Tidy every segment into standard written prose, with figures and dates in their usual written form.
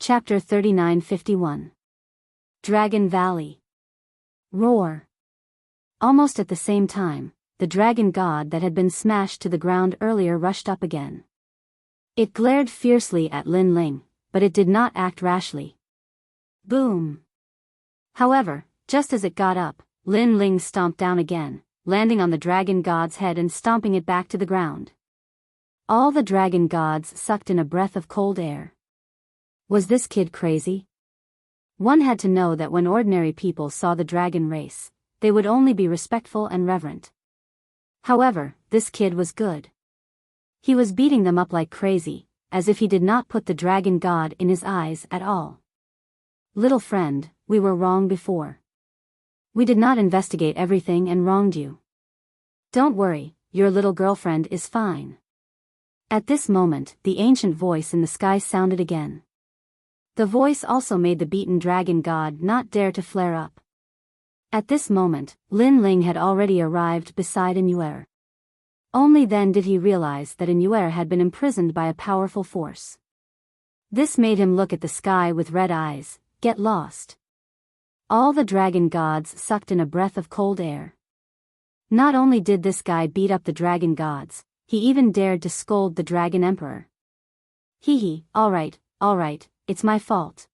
Chapter 3951. Dragon Valley. Roar. Almost at the same time, the dragon god that had been smashed to the ground earlier rushed up again. It glared fiercely at Lin Ling, but it did not act rashly. Boom. However, just as it got up, Lin Ling stomped down again, landing on the dragon god's head and stomping it back to the ground. All the dragon gods sucked in a breath of cold air. Was this kid crazy? One had to know that when ordinary people saw the dragon race, they would only be respectful and reverent. However, this kid was good. He was beating them up like crazy, as if he did not put the dragon god in his eyes at all. Little friend, we were wrong before. We did not investigate everything and wronged you. Don't worry, your little girlfriend is fine. At this moment, the ancient voice in the sky sounded again. The voice also made the beaten dragon god not dare to flare up. At this moment, Lin Ling had already arrived beside Inuer. Only then did he realize that Inuer had been imprisoned by a powerful force. This made him look at the sky with red eyes, get lost. All the dragon gods sucked in a breath of cold air. Not only did this guy beat up the dragon gods, he even dared to scold the dragon emperor. Hee, alright, it's my fault.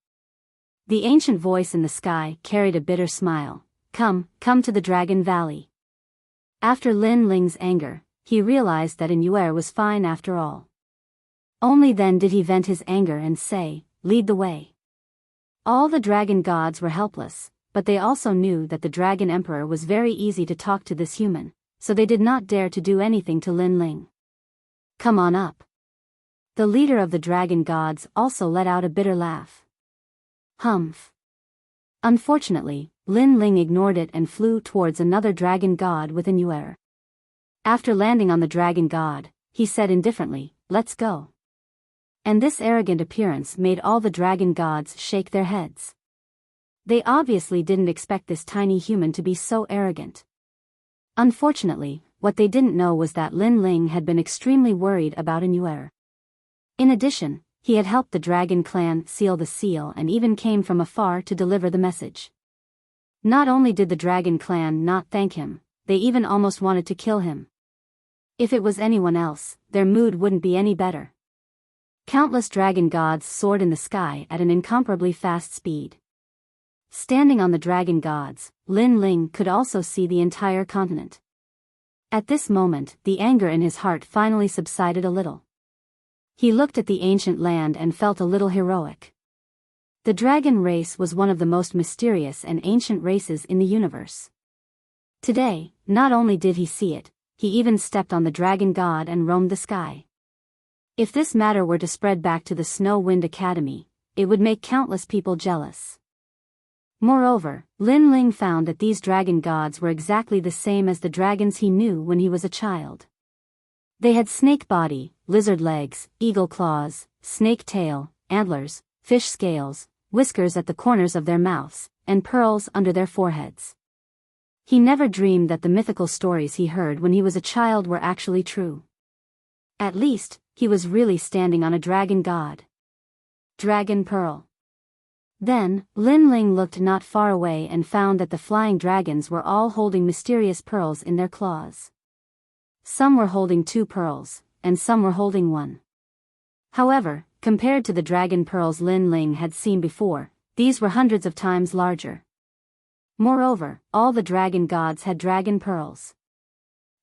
The ancient voice in the sky carried a bitter smile. Come to the Dragon Valley. After Lin Ling's anger, he realized that Inuer was fine after all. Only then did he vent his anger and say, lead the way. All the dragon gods were helpless, but they also knew that the dragon emperor was very easy to talk to this human, so they did not dare to do anything to Lin Ling. Come on up. The leader of the dragon gods also let out a bitter laugh. Humph. Unfortunately, Lin Ling ignored it and flew towards another dragon god with Inuer. After landing on the dragon god, he said indifferently, let's go. And this arrogant appearance made all the dragon gods shake their heads. They obviously didn't expect this tiny human to be so arrogant. Unfortunately, what they didn't know was that Lin Ling had been extremely worried about Inuer. In addition, he had helped the dragon clan seal the seal and even came from afar to deliver the message. Not only did the dragon clan not thank him, they even almost wanted to kill him. If it was anyone else, their mood wouldn't be any better. Countless dragon gods soared in the sky at an incomparably fast speed. Standing on the dragon gods, Lin Ling could also see the entire continent. At this moment, the anger in his heart finally subsided a little. He looked at the ancient land and felt a little heroic. The dragon race was one of the most mysterious and ancient races in the universe. Today, not only did he see it, he even stepped on the dragon god and roamed the sky. If this matter were to spread back to the Snow Wind Academy, it would make countless people jealous. Moreover, Lin Ling found that these dragon gods were exactly the same as the dragons he knew when he was a child. They had snake body, lizard legs, eagle claws, snake tail, antlers, fish scales, whiskers at the corners of their mouths, and pearls under their foreheads. He never dreamed that the mythical stories he heard when he was a child were actually true. At least, he was really standing on a dragon god. Dragon Pearl. Then, Lin Ling looked not far away and found that the flying dragons were all holding mysterious pearls in their claws. Some were holding 2 pearls, and some were holding 1. However, compared to the dragon pearls Lin Ling had seen before, these were hundreds of times larger. Moreover, all the dragon gods had dragon pearls.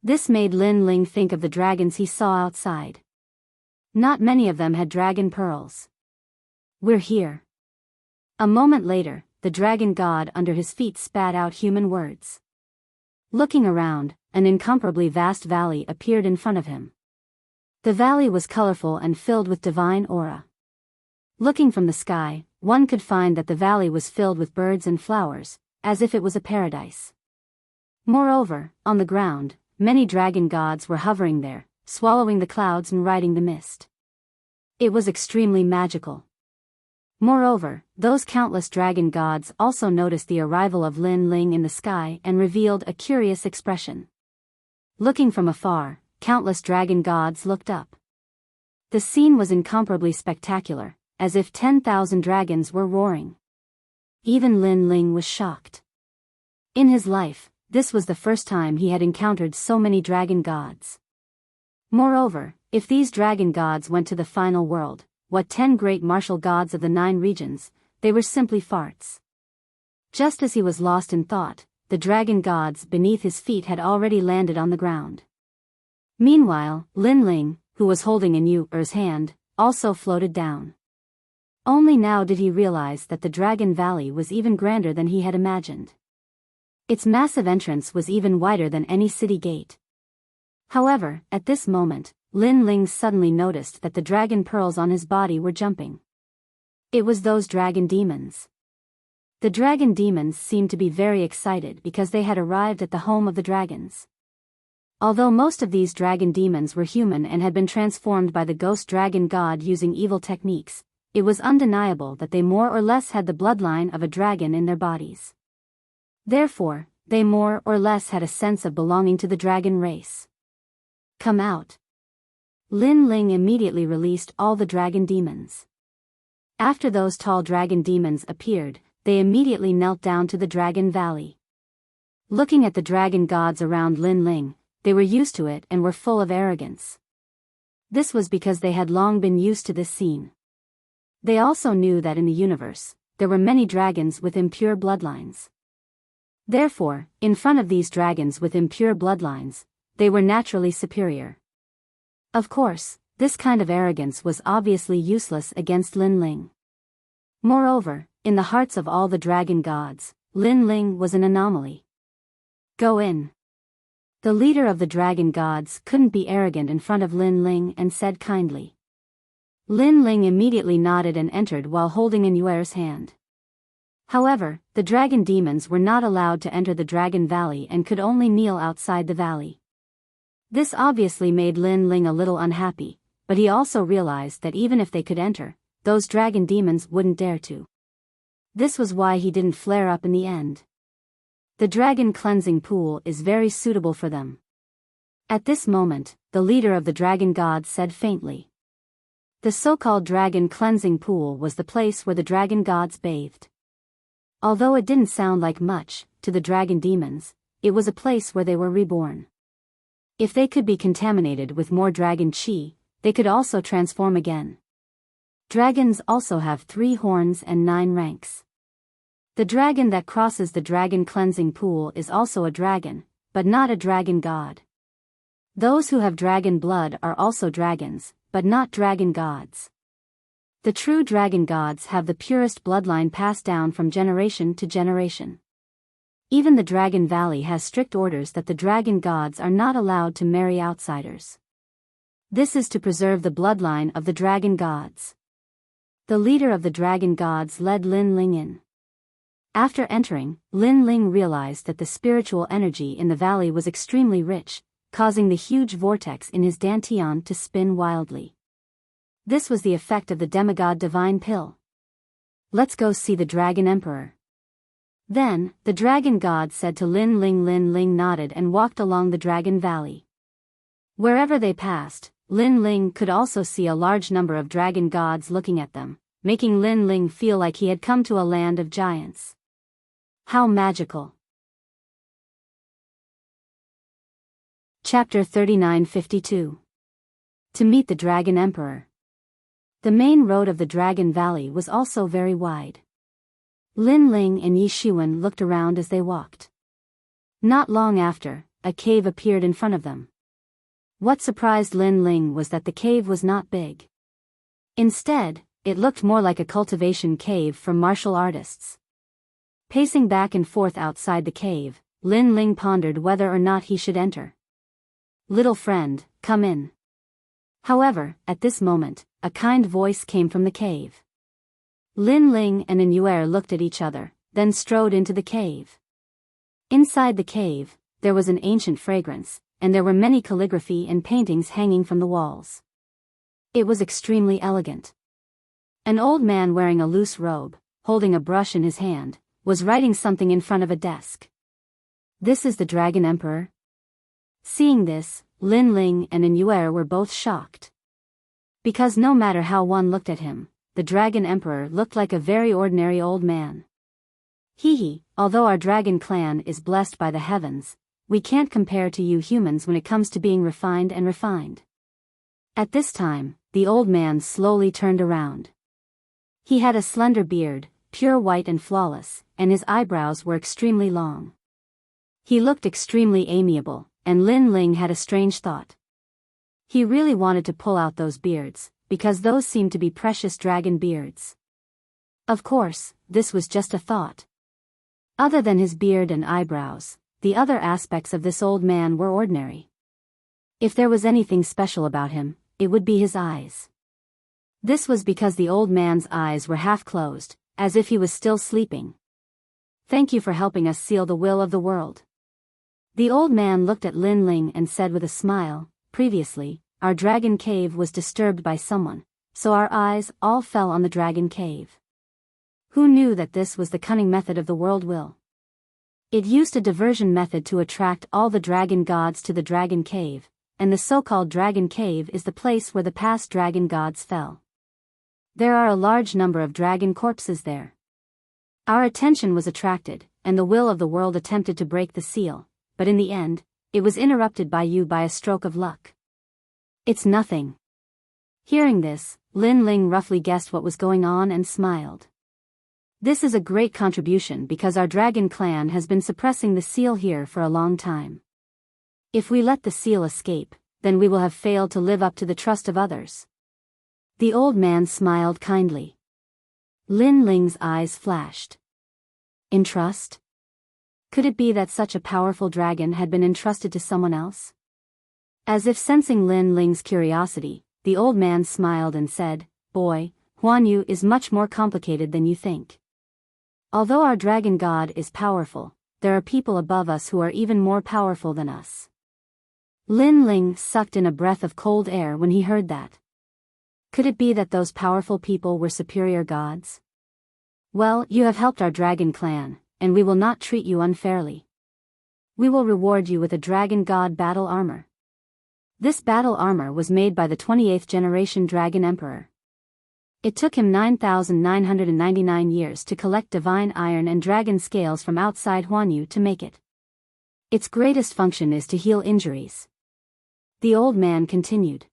This made Lin Ling think of the dragons he saw outside. Not many of them had dragon pearls. We're here. A moment later, the dragon god under his feet spat out human words. Looking around, an incomparably vast valley appeared in front of him. The valley was colorful and filled with divine aura. Looking from the sky, one could find that the valley was filled with birds and flowers, as if it was a paradise. Moreover, on the ground, many dragon gods were hovering there, swallowing the clouds and riding the mist. It was extremely magical. Moreover, those countless dragon gods also noticed the arrival of Lin Ling in the sky and revealed a curious expression. Looking from afar, countless dragon gods looked up. The scene was incomparably spectacular, as if 10,000 dragons were roaring. Even Lin Ling was shocked. In his life, this was the first time he had encountered so many dragon gods. Moreover, if these dragon gods went to the final world, what 10 great martial gods of the 9 regions, they were simply farts. Just as he was lost in thought, the dragon gods beneath his feet had already landed on the ground. Meanwhile, Lin Ling, who was holding in Yu's hand, also floated down. Only now did he realize that the Dragon Valley was even grander than he had imagined. Its massive entrance was even wider than any city gate. However, at this moment, Lin Ling suddenly noticed that the dragon pearls on his body were jumping. It was those dragon demons. The dragon demons seemed to be very excited because they had arrived at the home of the dragons. Although most of these dragon demons were human and had been transformed by the ghost dragon god using evil techniques, it was undeniable that they more or less had the bloodline of a dragon in their bodies. Therefore, they more or less had a sense of belonging to the dragon race. Come out. Lin Ling immediately released all the dragon demons. After those tall dragon demons appeared, they immediately knelt down to the Dragon Valley. Looking at the dragon gods around Lin Ling, they were used to it and were full of arrogance. This was because they had long been used to this scene. They also knew that in the universe, there were many dragons with impure bloodlines. Therefore, in front of these dragons with impure bloodlines, they were naturally superior. Of course, this kind of arrogance was obviously useless against Lin Ling. Moreover, in the hearts of all the dragon gods, Lin Ling was an anomaly. Go in. The leader of the dragon gods couldn't be arrogant in front of Lin Ling and said kindly. Lin Ling immediately nodded and entered while holding in Yuer's hand. However, the dragon demons were not allowed to enter the Dragon Valley and could only kneel outside the valley. This obviously made Lin Ling a little unhappy, but he also realized that even if they could enter, those dragon demons wouldn't dare to. This was why he didn't flare up in the end. The dragon cleansing pool is very suitable for them. At this moment, the leader of the dragon gods said faintly. The so-called dragon cleansing pool was the place where the dragon gods bathed. Although it didn't sound like much to the dragon demons, it was a place where they were reborn. If they could be contaminated with more dragon chi, they could also transform again. Dragons also have 3 horns and 9 ranks. The dragon that crosses the dragon cleansing pool is also a dragon, but not a dragon god. Those who have dragon blood are also dragons, but not dragon gods. The true dragon gods have the purest bloodline passed down from generation to generation. Even the Dragon Valley has strict orders that the dragon gods are not allowed to marry outsiders. This is to preserve the bloodline of the dragon gods. The leader of the dragon gods led Lin Ling in. After entering, Lin Ling realized that the spiritual energy in the valley was extremely rich, causing the huge vortex in his dantian to spin wildly. This was the effect of the demigod divine pill. Let's go see the Dragon Emperor. Then, the dragon god said to Lin Ling. Lin Ling nodded and walked along the Dragon Valley. Wherever they passed, Lin Ling could also see a large number of dragon gods looking at them, making Lin Ling feel like he had come to a land of giants. How magical! Chapter 3952. To meet the Dragon Emperor. The main road of the Dragon Valley was also very wide. Lin Ling and Yi Shiwen looked around as they walked. Not long after, a cave appeared in front of them. What surprised Lin Ling was that the cave was not big. Instead, it looked more like a cultivation cave for martial artists. Pacing back and forth outside the cave, Lin Ling pondered whether or not he should enter. Little friend, come in. However, at this moment, a kind voice came from the cave. Lin Ling and Yuer looked at each other, then strode into the cave. Inside the cave, there was an ancient fragrance, and there were many calligraphy and paintings hanging from the walls. It was extremely elegant. An old man wearing a loose robe, holding a brush in his hand, was writing something in front of a desk. This is the Dragon Emperor? Seeing this, Lin Ling and Yuer were both shocked. Because no matter how one looked at him, the Dragon Emperor looked like a very ordinary old man. Hee, although our dragon clan is blessed by the heavens, we can't compare to you humans when it comes to being refined and refined. At this time, the old man slowly turned around. He had a slender beard, pure white and flawless, and his eyebrows were extremely long. He looked extremely amiable, and Lin Ling had a strange thought. He really wanted to pull out those beards, because those seemed to be precious dragon beards. Of course, this was just a thought. Other than his beard and eyebrows, the other aspects of this old man were ordinary. If there was anything special about him, it would be his eyes. This was because the old man's eyes were half closed, as if he was still sleeping. Thank you for helping us seal the will of the world. The old man looked at Lin Ling and said with a smile, previously, our dragon cave was disturbed by someone, so our eyes all fell on the dragon cave. Who knew that this was the cunning method of the world will? It used a diversion method to attract all the dragon gods to the dragon cave, and the so-called dragon cave is the place where the past dragon gods fell. There are a large number of dragon corpses there. Our attention was attracted, and the will of the world attempted to break the seal, but in the end, it was interrupted by you by a stroke of luck. It's nothing. Hearing this, Lin Ling roughly guessed what was going on and smiled. This is a great contribution because our dragon clan has been suppressing the seal here for a long time. If we let the seal escape, then we will have failed to live up to the trust of others. The old man smiled kindly. Lin Ling's eyes flashed. Entrust? Could it be that such a powerful dragon had been entrusted to someone else? As if sensing Lin Ling's curiosity, the old man smiled and said, Boy, Huan Yu is much more complicated than you think. Although our dragon god is powerful, there are people above us who are even more powerful than us. Lin Ling sucked in a breath of cold air when he heard that. Could it be that those powerful people were superior gods? Well, you have helped our dragon clan, and we will not treat you unfairly. We will reward you with a dragon god battle armor. This battle armor was made by the 28th generation dragon emperor. It took him 9,999 years to collect divine iron and dragon scales from outside Huanyu to make it. Its greatest function is to heal injuries. The old man continued.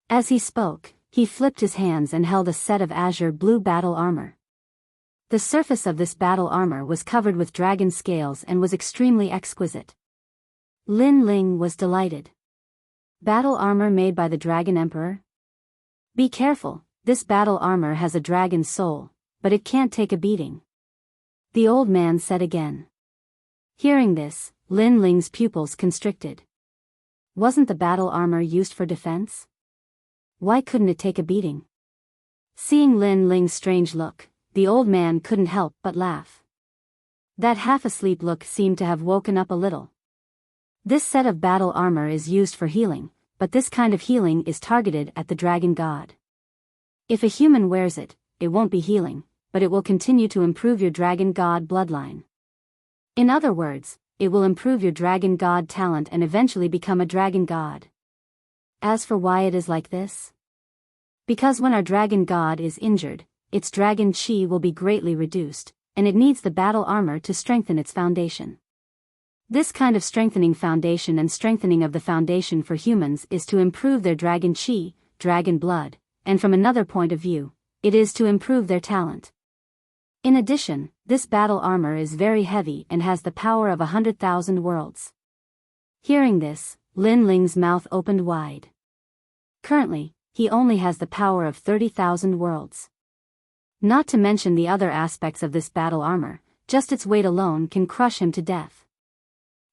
As he spoke, he flipped his hands and held a set of azure blue battle armor. The surface of this battle armor was covered with dragon scales and was extremely exquisite. Lin Ling was delighted. Battle armor made by the Dragon Emperor? Be careful, this battle armor has a dragon's soul, but it can't take a beating. The old man said again. Hearing this, Lin Ling's pupils constricted. Wasn't the battle armor used for defense? Why couldn't it take a beating? Seeing Lin Ling's strange look, the old man couldn't help but laugh. That half-asleep look seemed to have woken up a little. This set of battle armor is used for healing, but this kind of healing is targeted at the dragon god. If a human wears it, it won't be healing, but it will continue to improve your dragon god bloodline. In other words, it will improve your dragon god talent and eventually become a dragon god. As for why it is like this? Because when our dragon god is injured, its dragon chi will be greatly reduced, and it needs the battle armor to strengthen its foundation. This kind of strengthening foundation and strengthening of the foundation for humans is to improve their dragon chi, dragon blood, and from another point of view, it is to improve their talent. In addition, this battle armor is very heavy and has the power of 100,000 worlds. Hearing this, Lin Ling's mouth opened wide. Currently, he only has the power of 30,000 worlds. Not to mention the other aspects of this battle armor, just its weight alone can crush him to death.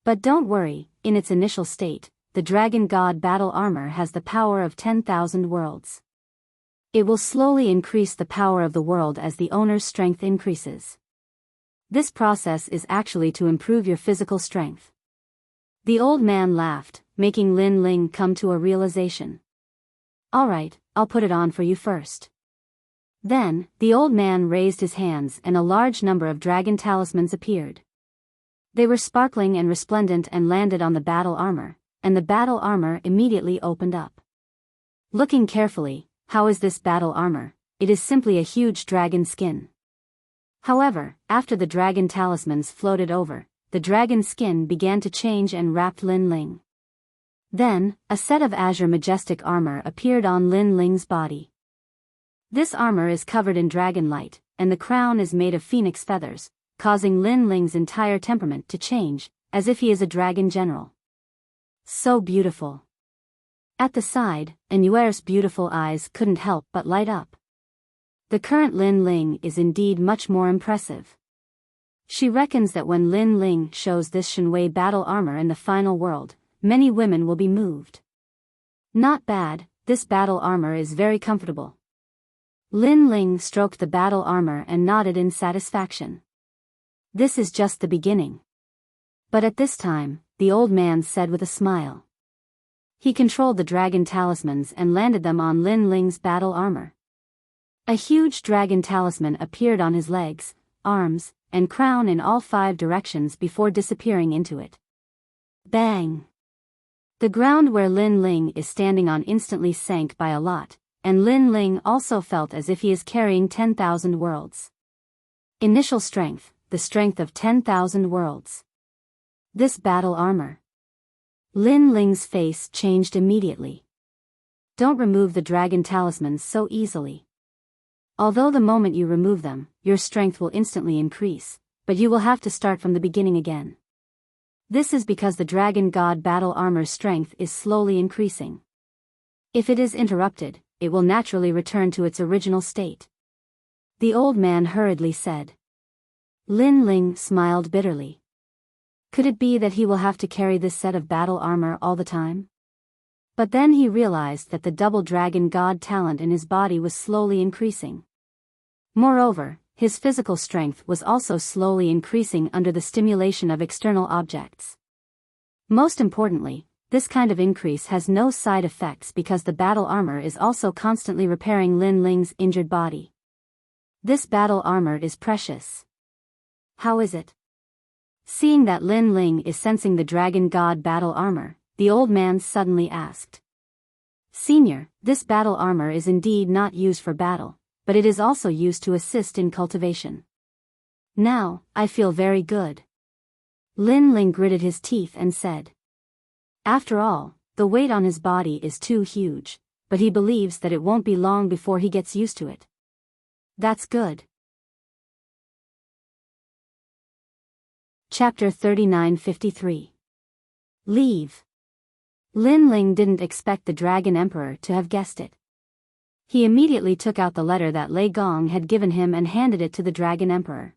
But don't worry, in its initial state, the Dragon God battle armor has the power of 10,000 worlds. It will slowly increase the power of the world as the owner's strength increases. This process is actually to improve your physical strength. The old man laughed, making Lin Ling come to a realization. Alright, I'll put it on for you first. Then, the old man raised his hands and a large number of dragon talismans appeared. They were sparkling and resplendent and landed on the battle armor, and the battle armor immediately opened up. Looking carefully, how is this battle armor? it is simply a huge dragon skin. However, after the dragon talismans floated over, the dragon skin began to change and wrapped Lin Ling. Then, a set of azure majestic armor appeared on Lin Ling's body. This armor is covered in dragon light, and the crown is made of phoenix feathers, causing Lin Ling's entire temperament to change, as if he is a dragon general. So beautiful. At the side, Anuer's beautiful eyes couldn't help but light up. The current Lin Ling is indeed much more impressive. She reckons that when Lin Ling shows this Shenwei battle armor in the final world, many women will be moved. Not bad, this battle armor is very comfortable. Lin Ling stroked the battle armor and nodded in satisfaction. This is just the beginning. But at this time, the old man said with a smile. He controlled the dragon talismans and landed them on Lin Ling's battle armor. A huge dragon talisman appeared on his legs, arms, and crown in all 5 directions before disappearing into it. Bang! The ground where Lin Ling is standing on instantly sank by a lot, and Lin Ling also felt as if he is carrying 10,000 worlds. Initial strength, the strength of 10,000 worlds. This battle armor. Lin Ling's face changed immediately. Don't remove the dragon talismans so easily. Although the moment you remove them, your strength will instantly increase, but you will have to start from the beginning again. This is because the dragon god battle armor's strength is slowly increasing. If it is interrupted, it will naturally return to its original state. The old man hurriedly said. Lin Ling smiled bitterly. Could it be that he will have to carry this set of battle armor all the time? But then he realized that the double dragon god talent in his body was slowly increasing. Moreover, his physical strength was also slowly increasing under the stimulation of external objects. Most importantly, this kind of increase has no side effects because the battle armor is also constantly repairing Lin Ling's injured body. This battle armor is precious. How is it? Seeing that Lin Ling is sensing the dragon god battle armor, the old man suddenly asked. Senior, this battle armor is indeed not used for battle, but it is also used to assist in cultivation. Now, I feel very good. Lin Ling gritted his teeth and said. After all, the weight on his body is too huge, but he believes that it won't be long before he gets used to it. That's good. Chapter 3953. Leave. Lin Ling didn't expect the Dragon Emperor to have guessed it. He immediately took out the letter that Lei Gong had given him and handed it to the Dragon Emperor.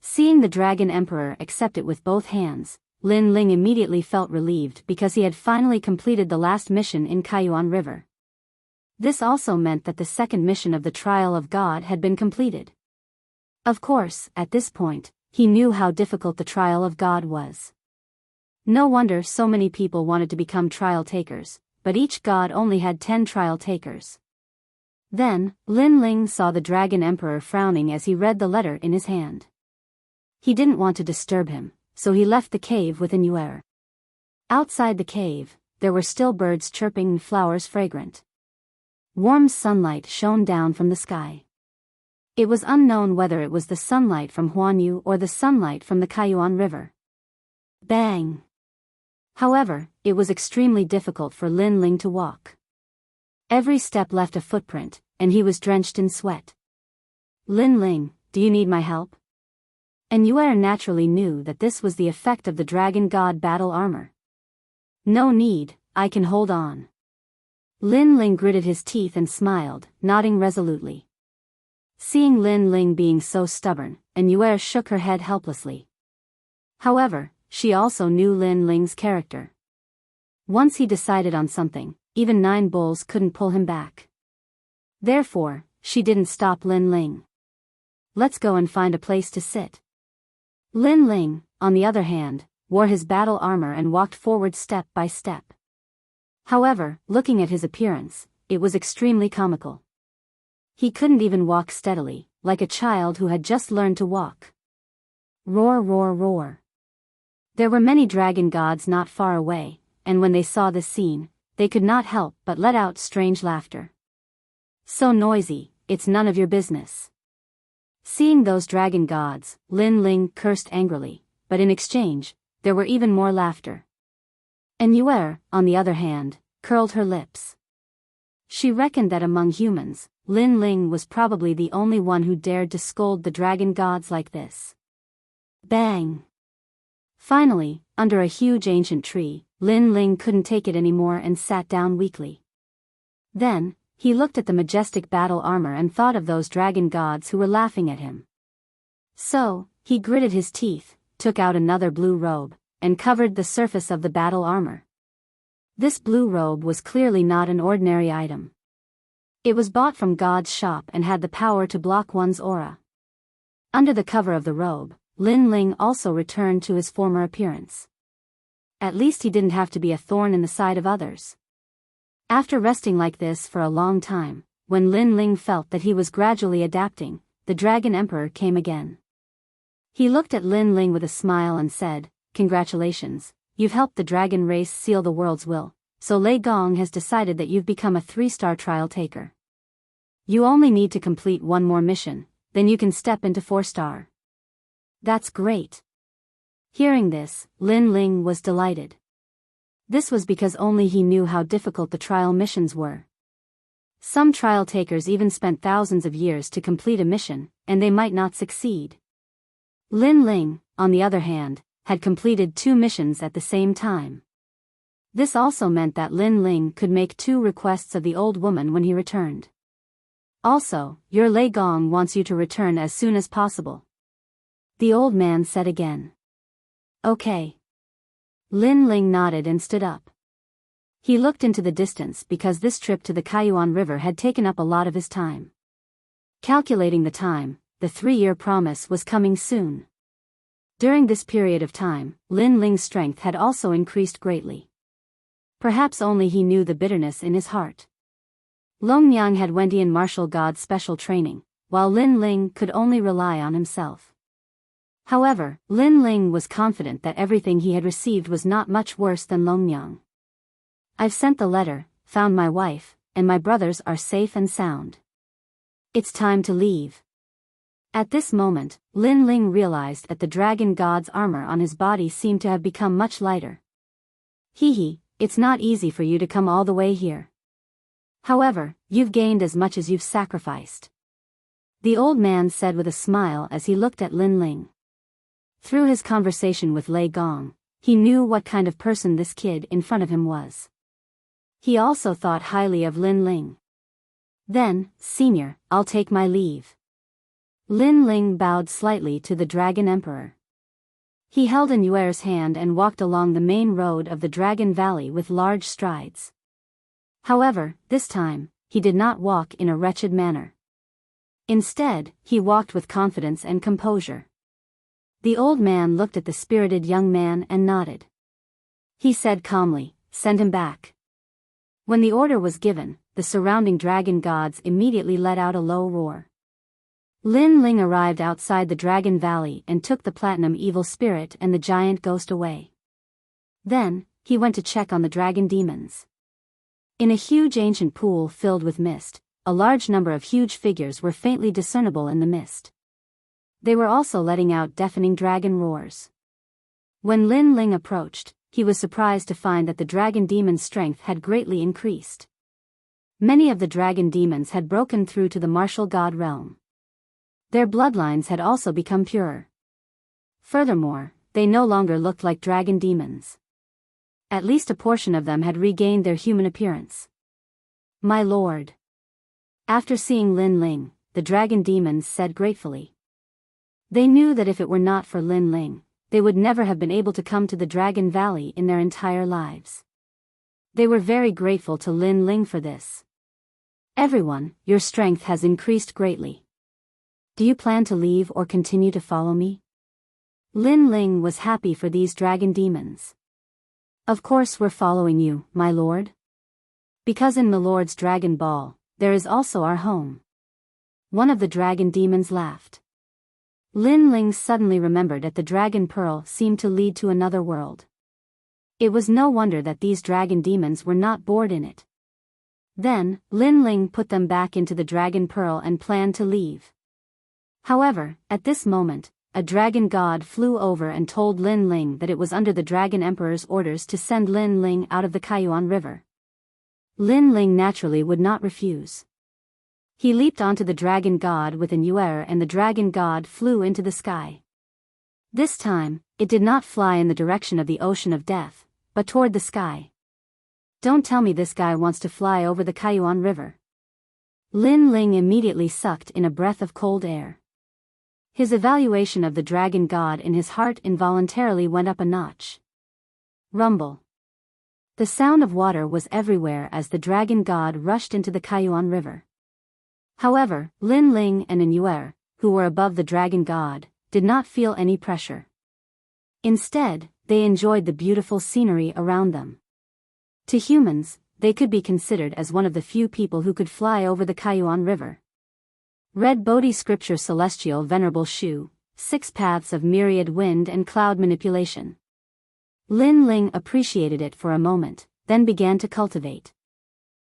Seeing the Dragon Emperor accept it with both hands, Lin Ling immediately felt relieved because he had finally completed the last mission in Kaiyuan River. This also meant that the second mission of the Trial of God had been completed. Of course, at this point, he knew how difficult the Trial of God was. No wonder so many people wanted to become trial takers, but each god only had 10 trial takers. Then, Lin Ling saw the Dragon Emperor frowning as he read the letter in his hand. He didn't want to disturb him, so he left the cave with Anuer. Outside the cave, there were still birds chirping and flowers fragrant. Warm sunlight shone down from the sky. It was unknown whether it was the sunlight from Huanyu or the sunlight from the Kaiyuan River. Bang! However, it was extremely difficult for Lin Ling to walk. Every step left a footprint, and he was drenched in sweat. Lin Ling, do you need my help? Anuer naturally knew that this was the effect of the Dragon God battle armor. No need, I can hold on. Lin Ling gritted his teeth and smiled, nodding resolutely. Seeing Lin Ling being so stubborn, Anuer shook her head helplessly. However, she also knew Lin Ling's character. Once he decided on something, even 9 bulls couldn't pull him back. Therefore, she didn't stop Lin Ling. Let's go and find a place to sit. Lin Ling, on the other hand, wore his battle armor and walked forward step by step. However, looking at his appearance, it was extremely comical. He couldn't even walk steadily, like a child who had just learned to walk. Roar, roar, roar. There were many dragon gods not far away, and when they saw this scene, they could not help but let out strange laughter. So noisy, it's none of your business." Seeing those dragon gods, Lin Ling cursed angrily, but in exchange, there were even more laughter. And Yuer, on the other hand, curled her lips. She reckoned that among humans, Lin Ling was probably the only one who dared to scold the dragon gods like this. Bang! Finally, under a huge ancient tree, Lin Ling couldn't take it anymore and sat down weakly. Then, he looked at the majestic battle armor and thought of those dragon gods who were laughing at him. So, he gritted his teeth, took out another blue robe, and covered the surface of the battle armor. This blue robe was clearly not an ordinary item. It was bought from God's shop and had the power to block one's aura. Under the cover of the robe, Lin Ling also returned to his former appearance. At least he didn't have to be a thorn in the side of others. After resting like this for a long time, when Lin Ling felt that he was gradually adapting, the Dragon Emperor came again. He looked at Lin Ling with a smile and said, "Congratulations, you've helped the dragon race seal the world's will, so Lei Gong has decided that you've become a 3-star trial taker. You only need to complete one more mission, then you can step into 4-star. That's great." Hearing this, Lin Ling was delighted. This was because only he knew how difficult the trial missions were. Some trial takers even spent thousands of years to complete a mission, and they might not succeed. Lin Ling, on the other hand, had completed 2 missions at the same time. This also meant that Lin Ling could make 2 requests of the old woman when he returned. Also, your Lei Gong wants you to return as soon as possible. The old man said again. Okay. Lin Ling nodded and stood up. He looked into the distance because this trip to the Kaiyuan River had taken up a lot of his time. Calculating the time, the 3-year promise was coming soon. During this period of time, Lin Ling's strength had also increased greatly. Perhaps only he knew the bitterness in his heart. Longnyang had Wendian martial god special training, while Lin Ling could only rely on himself. However, Lin Ling was confident that everything he had received was not much worse than Longnyang. "I've sent the letter, found my wife, and my brothers are safe and sound. It's time to leave." At this moment, Lin Ling realized that the dragon god's armor on his body seemed to have become much lighter. "Hee, it's not easy for you to come all the way here. However, you've gained as much as you've sacrificed," the old man said with a smile as he looked at Lin Ling. Through his conversation with Lei Gong, he knew what kind of person this kid in front of him was. He also thought highly of Lin Ling. "Then, senior, I'll take my leave." Lin Ling bowed slightly to the Dragon Emperor. He held An Yuer's hand and walked along the main road of the Dragon Valley with large strides. However, this time, he did not walk in a wretched manner. Instead, he walked with confidence and composure. The old man looked at the spirited young man and nodded. He said calmly, "Send him back." When the order was given, the surrounding dragon gods immediately let out a low roar. Lin Ling arrived outside the Dragon Valley and took the platinum evil spirit and the giant ghost away. Then, he went to check on the dragon demons. In a huge ancient pool filled with mist, a large number of huge figures were faintly discernible in the mist. They were also letting out deafening dragon roars. When Lin Ling approached, he was surprised to find that the dragon demon's strength had greatly increased. Many of the dragon demons had broken through to the martial god realm. Their bloodlines had also become purer. Furthermore, they no longer looked like dragon demons. At least a portion of them had regained their human appearance. "My lord." After seeing Lin Ling, the dragon demons said gratefully. They knew that if it were not for Lin Ling, they would never have been able to come to the Dragon Valley in their entire lives. They were very grateful to Lin Ling for this. "Everyone, your strength has increased greatly. Do you plan to leave or continue to follow me?" Lin Ling was happy for these dragon demons. "Of course we're following you, my lord. Because in my lord's Dragon Ball, there is also our home." One of the dragon demons laughed. Lin Ling suddenly remembered that the Dragon Pearl seemed to lead to another world. It was no wonder that these dragon demons were not bored in it. Then, Lin Ling put them back into the dragon pearl and planned to leave. However, at this moment, a dragon god flew over and told Lin Ling that it was under the Dragon Emperor's orders to send Lin Ling out of the Kaiyuan River. Lin Ling naturally would not refuse. He leaped onto the dragon god with an yuer and the dragon god flew into the sky. This time, it did not fly in the direction of the ocean of death, but toward the sky. Don't tell me this guy wants to fly over the Kaiyuan River. Lin Ling immediately sucked in a breath of cold air. His evaluation of the dragon god in his heart involuntarily went up a notch. Rumble. The sound of water was everywhere as the dragon god rushed into the Kaiyuan River. However, Lin Ling and an yuer, who were above the dragon god, did not feel any pressure. Instead, they enjoyed the beautiful scenery around them. To humans, they could be considered as one of the few people who could fly over the Kaiyuan River. Read Bodhi Scripture Celestial Venerable Shu, 6 Paths of Myriad Wind and Cloud Manipulation. Lin Ling appreciated it for a moment, then began to cultivate.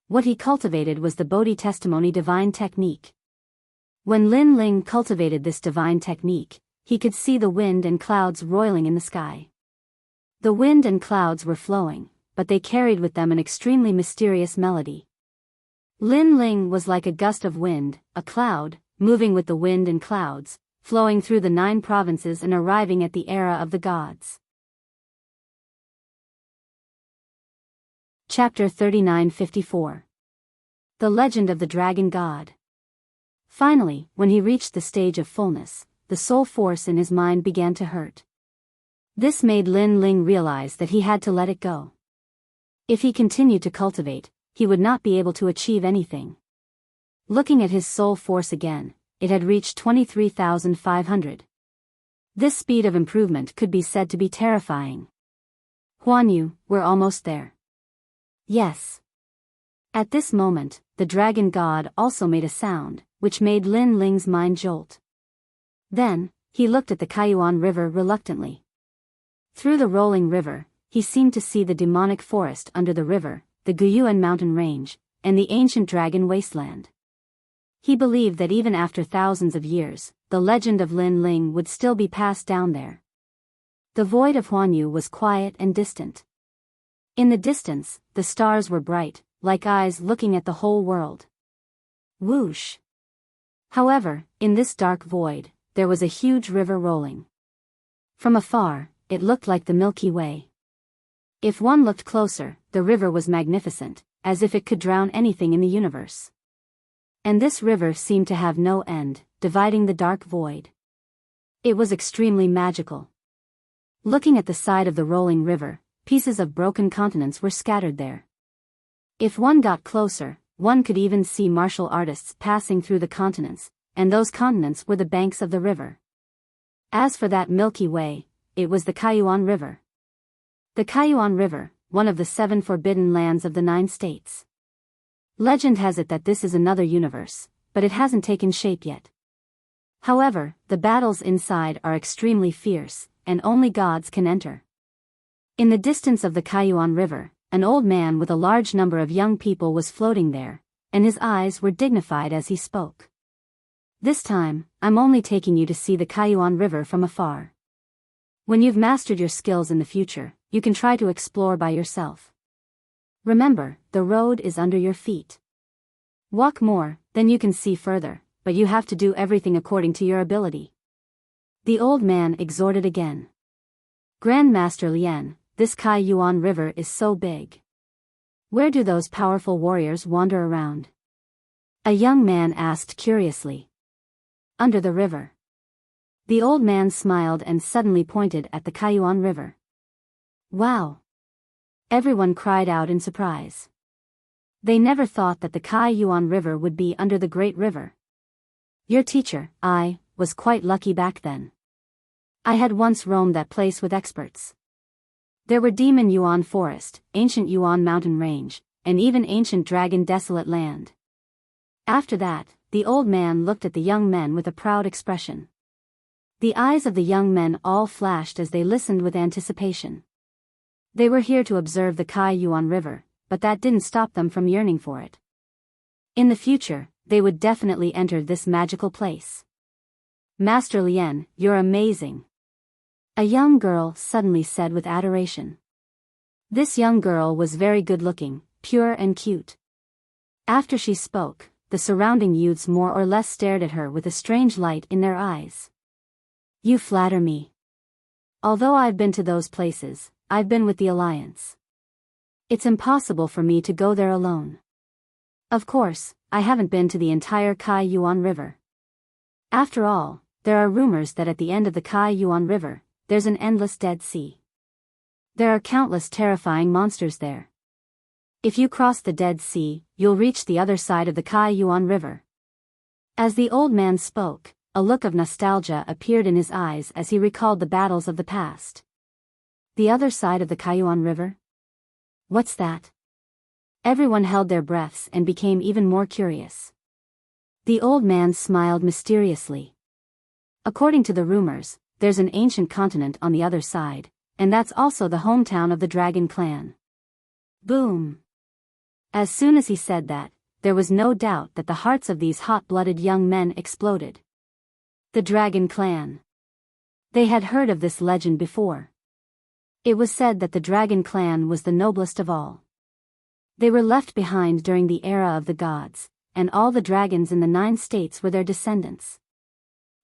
What he cultivated was the Bodhi Testimony Divine Technique. When Lin Ling cultivated this divine technique, he could see the wind and clouds roiling in the sky. The wind and clouds were flowing, but they carried with them an extremely mysterious melody. Lin Ling was like a gust of wind, a cloud, moving with the wind and clouds, flowing through the 9 provinces and arriving at the era of the gods. Chapter 3954. The Legend of the Dragon God. Finally, when he reached the stage of fullness, the soul force in his mind began to hurt. This made Lin Ling realize that he had to let it go. If he continued to cultivate, he would not be able to achieve anything. Looking at his soul force again, it had reached 23,500. This speed of improvement could be said to be terrifying. Huanyu, we're almost there. Yes. At this moment, the dragon god also made a sound, which made Lin Ling's mind jolt. Then, he looked at the Kaiyuan River reluctantly. Through the rolling river, he seemed to see the demonic forest under the river, the Guyuan mountain range, and the ancient dragon wasteland. He believed that even after thousands of years, the legend of Lin Ling would still be passed down there. The void of Huanyu was quiet and distant. In the distance, the stars were bright, like eyes looking at the whole world. Whoosh! However, in this dark void, there was a huge river rolling. From afar, it looked like the Milky Way. If one looked closer, the river was magnificent, as if it could drown anything in the universe. And this river seemed to have no end, dividing the dark void. It was extremely magical. Looking at the side of the rolling river, pieces of broken continents were scattered there. If one got closer, one could even see martial artists passing through the continents, and those continents were the banks of the river. As for that Milky Way, it was the Kaiyuan River. The Kaiyuan River, one of the 7 forbidden lands of the 9 states. Legend has it that this is another universe, but it hasn't taken shape yet. However, the battles inside are extremely fierce, and only gods can enter. In the distance of the Kaiyuan River, an old man with a large number of young people was floating there, and his eyes were dignified as he spoke. This time, I'm only taking you to see the Kaiyuan River from afar. When you've mastered your skills in the future, you can try to explore by yourself. Remember, the road is under your feet. Walk more, then you can see further, but you have to do everything according to your ability. The old man exhorted again. Grandmaster Lian, this Kaiyuan River is so big. Where do those powerful warriors wander around? A young man asked curiously. Under the river. The old man smiled and suddenly pointed at the Kaiyuan River. Wow! Everyone cried out in surprise. They never thought that the Kaiyuan River would be under the Great River. Your teacher, I, was quite lucky back then. I had once roamed that place with experts. There were Demon Yuan Forest, Ancient Yuan Mountain Range, and even Ancient Dragon Desolate Land. After that, the old man looked at the young men with a proud expression. The eyes of the young men all flashed as they listened with anticipation. They were here to observe the Kaiyuan River, but that didn't stop them from yearning for it. In the future, they would definitely enter this magical place. Master Lien, you're amazing. A young girl suddenly said with adoration. This young girl was very good-looking, pure and cute. After she spoke, the surrounding youths more or less stared at her with a strange light in their eyes. You flatter me. Although I've been to those places, I've been with the Alliance. It's impossible for me to go there alone. Of course, I haven't been to the entire Kai Yuan River. After all, there are rumors that at the end of the Kai Yuan River, there's an endless Dead Sea. There are countless terrifying monsters there. If you cross the Dead Sea, you'll reach the other side of the Kai Yuan River. As the old man spoke, a look of nostalgia appeared in his eyes as he recalled the battles of the past. The other side of the Kai Yuan River? What's that? Everyone held their breaths and became even more curious. The old man smiled mysteriously. According to the rumors, there's an ancient continent on the other side, and that's also the hometown of the Dragon Clan. Boom! As soon as he said that, there was no doubt that the hearts of these hot-blooded young men exploded. The Dragon Clan. They had heard of this legend before. It was said that the Dragon Clan was the noblest of all. They were left behind during the era of the gods, and all the dragons in the 9 states were their descendants.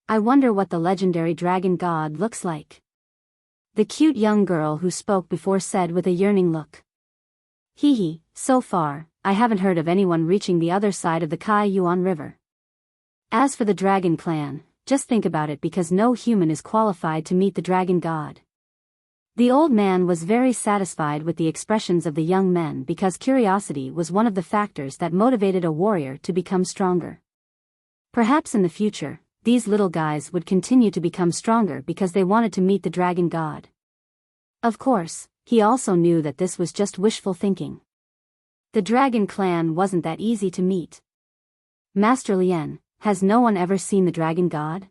I wonder what the legendary dragon god looks like. The cute young girl who spoke before said with a yearning look. Hee, so far, I haven't heard of anyone reaching the other side of the Kai Yuan River. As for the Dragon Clan, just think about it because no human is qualified to meet the dragon god. The old man was very satisfied with the expressions of the young men because curiosity was one of the factors that motivated a warrior to become stronger. Perhaps in the future, these little guys would continue to become stronger because they wanted to meet the dragon god. Of course, he also knew that this was just wishful thinking. The Dragon Clan wasn't that easy to meet. Master Lien, has no one ever seen the dragon god?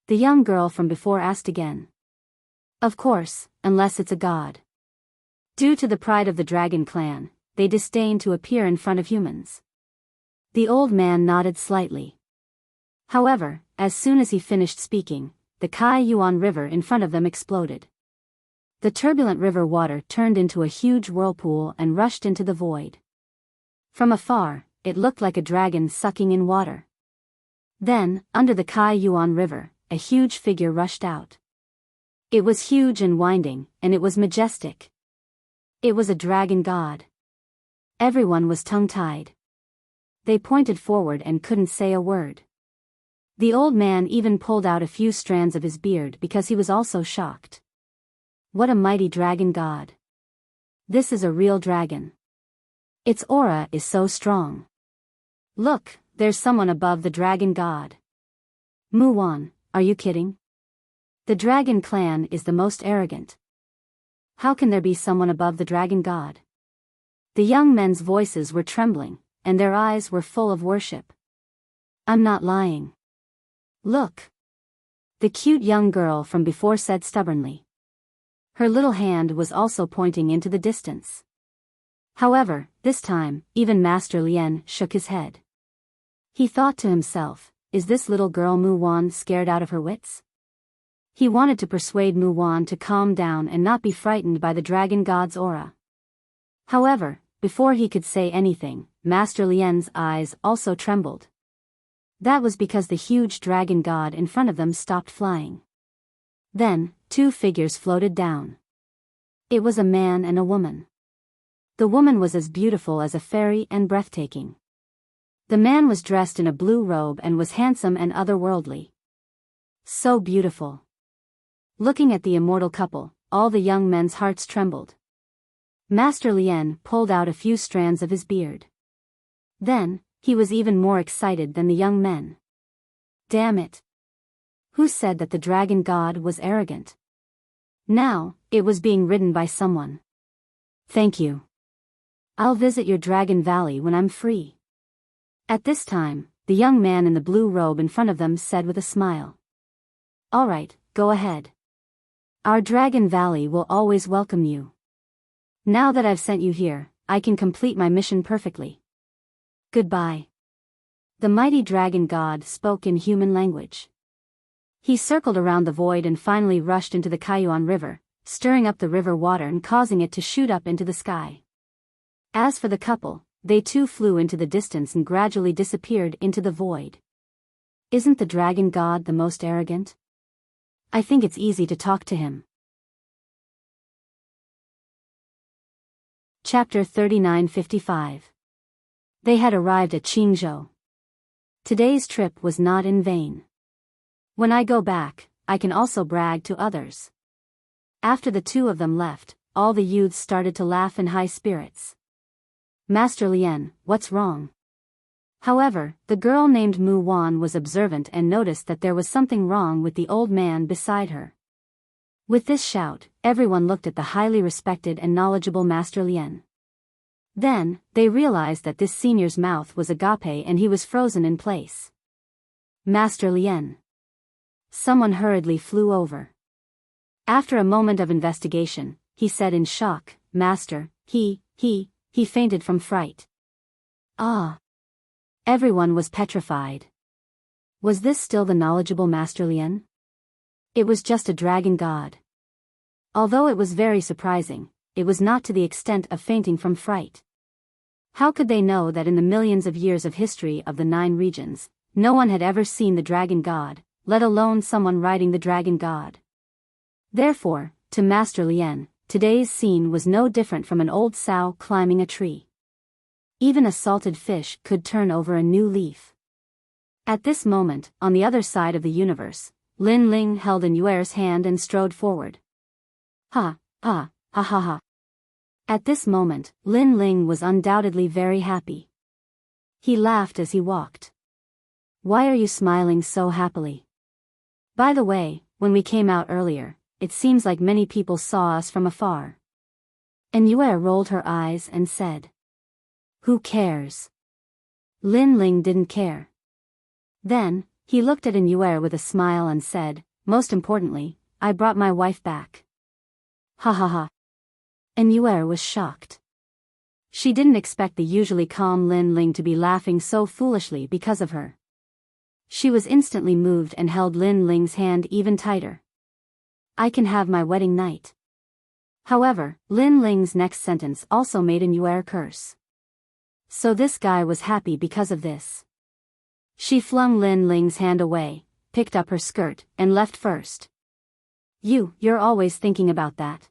The young girl from before asked again. Of course, unless it's a god. Due to the pride of the Dragon Clan, they disdain to appear in front of humans. The old man nodded slightly. However, as soon as he finished speaking, the Kai Yuan River in front of them exploded. The turbulent river water turned into a huge whirlpool and rushed into the void. From afar, it looked like a dragon sucking in water. Then, under the Kai Yuan River, a huge figure rushed out. It was huge and winding, and it was majestic. It was a dragon god. Everyone was tongue-tied. They pointed forward and couldn't say a word. The old man even pulled out a few strands of his beard because he was also shocked. What a mighty dragon god. This is a real dragon. Its aura is so strong. Look, there's someone above the dragon god. Muwan, are you kidding? The Dragon Clan is the most arrogant. How can there be someone above the dragon god? The young men's voices were trembling, and their eyes were full of worship. I'm not lying. Look. The cute young girl from before said stubbornly. Her little hand was also pointing into the distance. However, this time, even Master Lien shook his head. He thought to himself, is this little girl Muwan scared out of her wits? He wanted to persuade Muwan to calm down and not be frightened by the dragon god's aura. However, before he could say anything, Master Lien's eyes also trembled. That was because the huge dragon god in front of them stopped flying. Then, 2 figures floated down. It was a man and a woman. The woman was as beautiful as a fairy and breathtaking. The man was dressed in a blue robe and was handsome and otherworldly. So beautiful. Looking at the immortal couple, all the young men's hearts trembled. Master Lien pulled out a few strands of his beard. Then, he was even more excited than the young men. Damn it. Who said that the dragon god was arrogant? Now, it was being ridden by someone. Thank you. I'll visit your Dragon Valley when I'm free. At this time, the young man in the blue robe in front of them said with a smile. All right, go ahead. Our Dragon Valley will always welcome you. Now that I've sent you here, I can complete my mission perfectly. Goodbye. The mighty dragon god spoke in human language. He circled around the void and finally rushed into the Kaiyuan River, stirring up the river water and causing it to shoot up into the sky. As for the couple, they too flew into the distance and gradually disappeared into the void. Isn't the dragon god the most arrogant? I think it's easy to talk to him. Chapter 39:55. They had arrived at Qingzhou. Today's trip was not in vain. When I go back, I can also brag to others. After the two of them left, all the youths started to laugh in high spirits. Master Lien, what's wrong? However, the girl named Mu Wan was observant and noticed that there was something wrong with the old man beside her. With this shout, everyone looked at the highly respected and knowledgeable Master Lien. Then, they realized that this senior's mouth was agape and he was frozen in place. Master Lien. Someone hurriedly flew over. After a moment of investigation, he said in shock, Master, he fainted from fright. Ah! Everyone was petrified. Was this still the knowledgeable Master Lien? It was just a dragon god. Although it was very surprising, it was not to the extent of fainting from fright. How could they know that in the millions of years of history of the 9 regions, no one had ever seen the dragon god, let alone someone riding the dragon god? Therefore, to Master Lien, today's scene was no different from an old sow climbing a tree. Even a salted fish could turn over a new leaf. At this moment, on the other side of the universe, Lin Ling held in Yuer's hand and strode forward. Ha, ha, ha ha ha. At this moment, Lin Ling was undoubtedly very happy. He laughed as he walked. Why are you smiling so happily? By the way, when we came out earlier, it seems like many people saw us from afar. And Yuer rolled her eyes and said, Who cares? Lin Ling didn't care. Then, he looked at Yuer with a smile and said, Most importantly, I brought my wife back. Ha ha ha. Yuer was shocked. She didn't expect the usually calm Lin Ling to be laughing so foolishly because of her. She was instantly moved and held Lin Ling's hand even tighter. I can have my wedding night. However, Lin Ling's next sentence also made Yuer curse. So this guy was happy because of this. She flung Lin Ling's hand away, picked up her skirt, and left first. You're always thinking about that.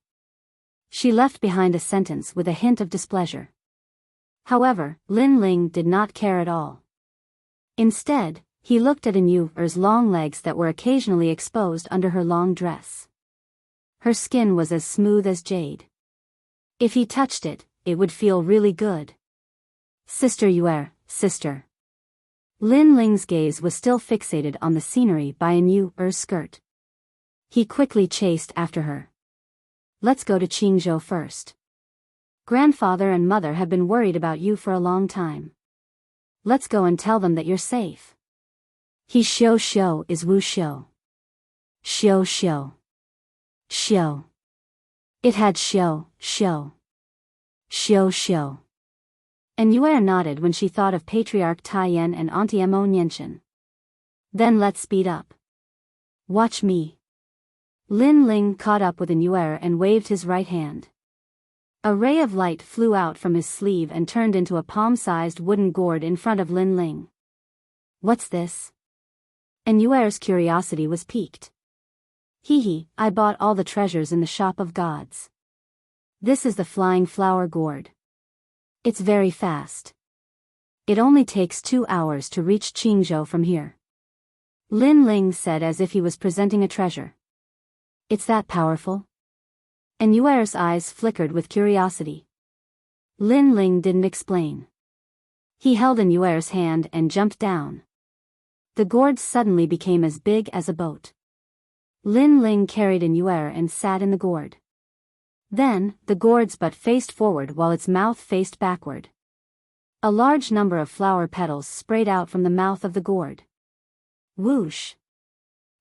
She left behind a sentence with a hint of displeasure. However, Lin Ling did not care at all. Instead, he looked at Yuer's long legs that were occasionally exposed under her long dress. Her skin was as smooth as jade. If he touched it, it would feel really good. Sister Yuer, sister. Lin Ling's gaze was still fixated on the scenery by Yuer's skirt. He quickly chased after her. Let's go to Qingzhou first. Grandfather and mother have been worried about you for a long time. Let's go and tell them that you're safe. He shou is wu shou. Shou. It had shou. And Yuer nodded when she thought of Patriarch Taiyan and Auntie Mo Nianchen. Then let's speed up. Watch me. Lin Ling caught up with Yuer and waved his right hand. A ray of light flew out from his sleeve and turned into a palm-sized wooden gourd in front of Lin Ling. What's this? Yuer's curiosity was piqued. I bought all the treasures in the shop of gods. This is the flying flower gourd. It's very fast. It only takes 2 hours to reach Qingzhou from here. Lin Ling said as if he was presenting a treasure. It's that powerful? Yuer's eyes flickered with curiosity. Lin Ling didn't explain. He held Yuer's hand and jumped down. The gourd suddenly became as big as a boat. Lin Ling carried Yuer and sat in the gourd. Then, the gourd's butt faced forward while its mouth faced backward. A large number of flower petals sprayed out from the mouth of the gourd. Whoosh!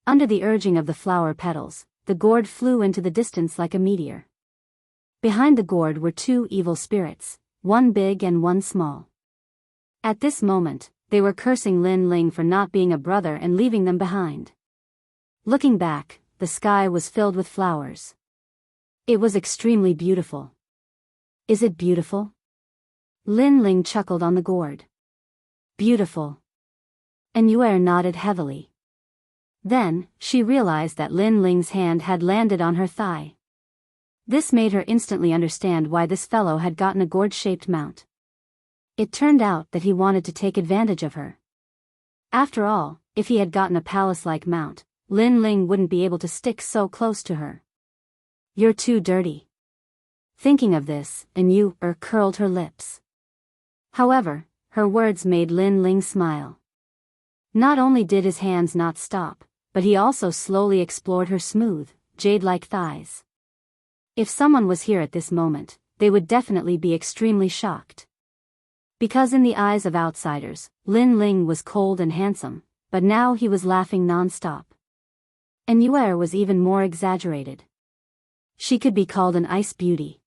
Under the urging of the flower petals, the gourd flew into the distance like a meteor. Behind the gourd were 2 evil spirits, one big and one small. At this moment, they were cursing Lin Ling for not being a brother and leaving them behind. Looking back, the sky was filled with flowers. It was extremely beautiful. Is it beautiful? Lin Ling chuckled on the gourd. Beautiful. And Yuer nodded heavily. Then, she realized that Lin Ling's hand had landed on her thigh. This made her instantly understand why this fellow had gotten a gourd-shaped mount. It turned out that he wanted to take advantage of her. After all, if he had gotten a palace-like mount, Lin Ling wouldn't be able to stick so close to her. You're too dirty. Thinking of this, Yuer curled her lips. However, her words made Lin Ling smile. Not only did his hands not stop, but he also slowly explored her smooth, jade-like thighs. If someone was here at this moment, they would definitely be extremely shocked. Because in the eyes of outsiders, Lin Ling was cold and handsome, but now he was laughing non-stop. And Yuer was even more exaggerated. She could be called an ice beauty.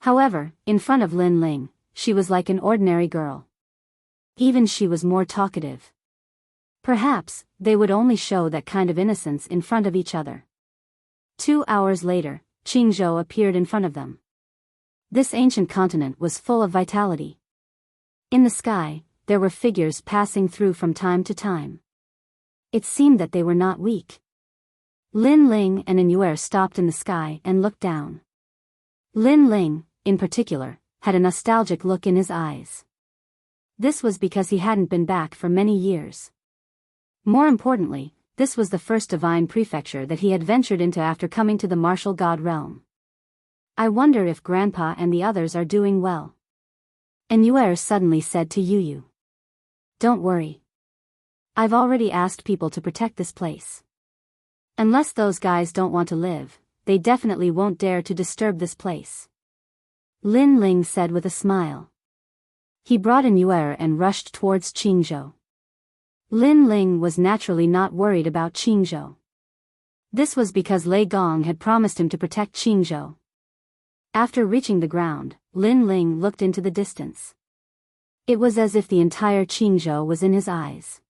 However, in front of Lin Ling, she was like an ordinary girl. Even she was more talkative. Perhaps, they would only show that kind of innocence in front of each other. 2 hours later, Qingzhou appeared in front of them. This ancient continent was full of vitality. In the sky, there were figures passing through from time to time. It seemed that they were not weak. Lin Ling and Yuer stopped in the sky and looked down. Lin Ling, in particular, had a nostalgic look in his eyes. This was because he hadn't been back for many years. More importantly, this was the first divine prefecture that he had ventured into after coming to the martial god realm. I wonder if Grandpa and the others are doing well. And Yuer suddenly said to Yu. Don't worry. I've already asked people to protect this place. Unless those guys don't want to live, they definitely won't dare to disturb this place. Lin Ling said with a smile. He brought in Yuer and rushed towards Qingzhou. Lin Ling was naturally not worried about Qingzhou. This was because Lei Gong had promised him to protect Qingzhou. After reaching the ground, Lin Ling looked into the distance. It was as if the entire Qingzhou was in his eyes.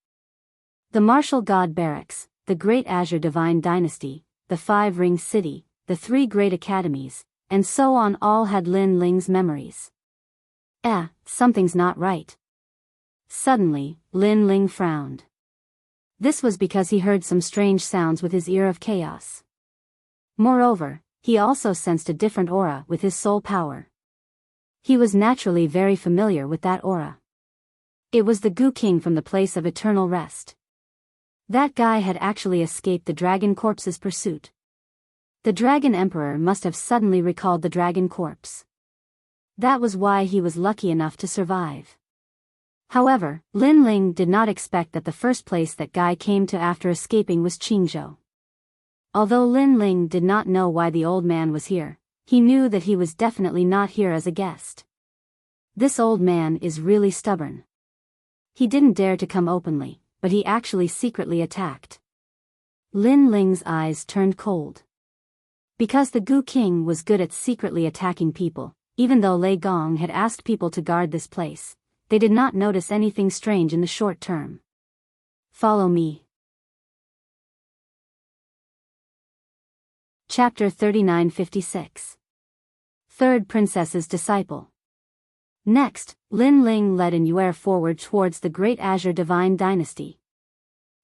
The martial god barracks, the Great Azure Divine Dynasty, the 5-Ring City, the 3 Great Academies, and so on all had Lin Ling's memories. Something's not right. Suddenly, Lin Ling frowned. This was because he heard some strange sounds with his ear of chaos. Moreover, he also sensed a different aura with his soul power. He was naturally very familiar with that aura. It was the Gu King from the place of eternal rest. That guy had actually escaped the Dragon Corpse's pursuit. The Dragon Emperor must have suddenly recalled the Dragon Corpse. That was why he was lucky enough to survive. However, Lin Ling did not expect that the first place that guy came to after escaping was Qingzhou. Although Lin Ling did not know why the old man was here, he knew that he was definitely not here as a guest. This old man is really stubborn. He didn't dare to come openly, but he actually secretly attacked. Lin Ling's eyes turned cold. Because the Gu King was good at secretly attacking people, even though Lei Gong had asked people to guard this place, they did not notice anything strange in the short term. Follow me. Chapter 3956. Third Princess's Disciple. Next, Lin Ling led Yuer forward towards the Great Azure Divine Dynasty.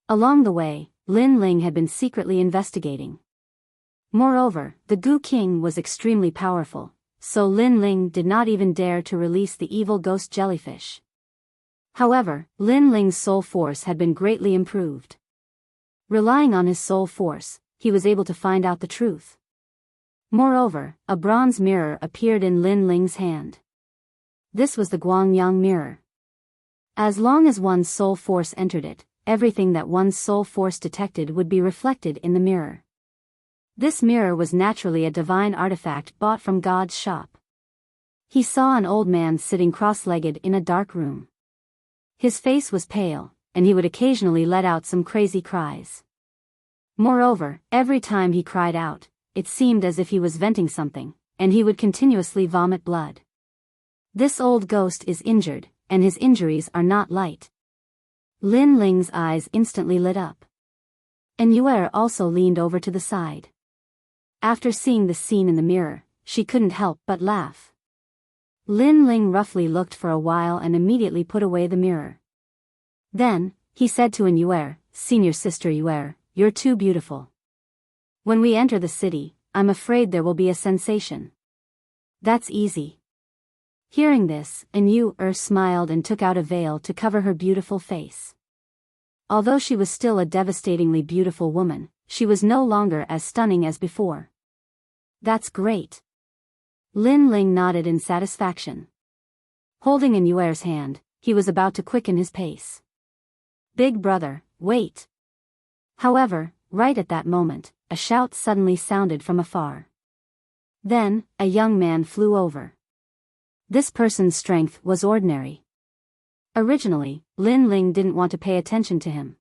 Along the way, Lin Ling had been secretly investigating. Moreover, the Gu King was extremely powerful, so Lin Ling did not even dare to release the evil ghost jellyfish. However, Lin Ling's soul force had been greatly improved. Relying on his soul force, he was able to find out the truth. Moreover, a bronze mirror appeared in Lin Ling's hand. This was the Guangyang mirror. As long as one's soul force entered it, everything that one's soul force detected would be reflected in the mirror. This mirror was naturally a divine artifact bought from God's shop. He saw an old man sitting cross-legged in a dark room. His face was pale, and he would occasionally let out some crazy cries. Moreover, every time he cried out, it seemed as if he was venting something, and he would continuously vomit blood. This old ghost is injured, and his injuries are not light. Lin Ling's eyes instantly lit up. And Yue also leaned over to the side. After seeing the scene in the mirror, she couldn't help but laugh. Lin Ling roughly looked for a while and immediately put away the mirror. Then, he said to Yue, "Senior sister Yue, you're too beautiful. When we enter the city, I'm afraid there will be a sensation." "That's easy." Hearing this, Yue smiled and took out a veil to cover her beautiful face. Although she was still a devastatingly beautiful woman, she was no longer as stunning as before. "That's great." Lin Ling nodded in satisfaction. Holding Yue's hand, he was about to quicken his pace. "Big brother, wait." However, right at that moment, a shout suddenly sounded from afar. Then, a young man flew over. This person's strength was ordinary. Originally, Lin Ling didn't want to pay attention to him.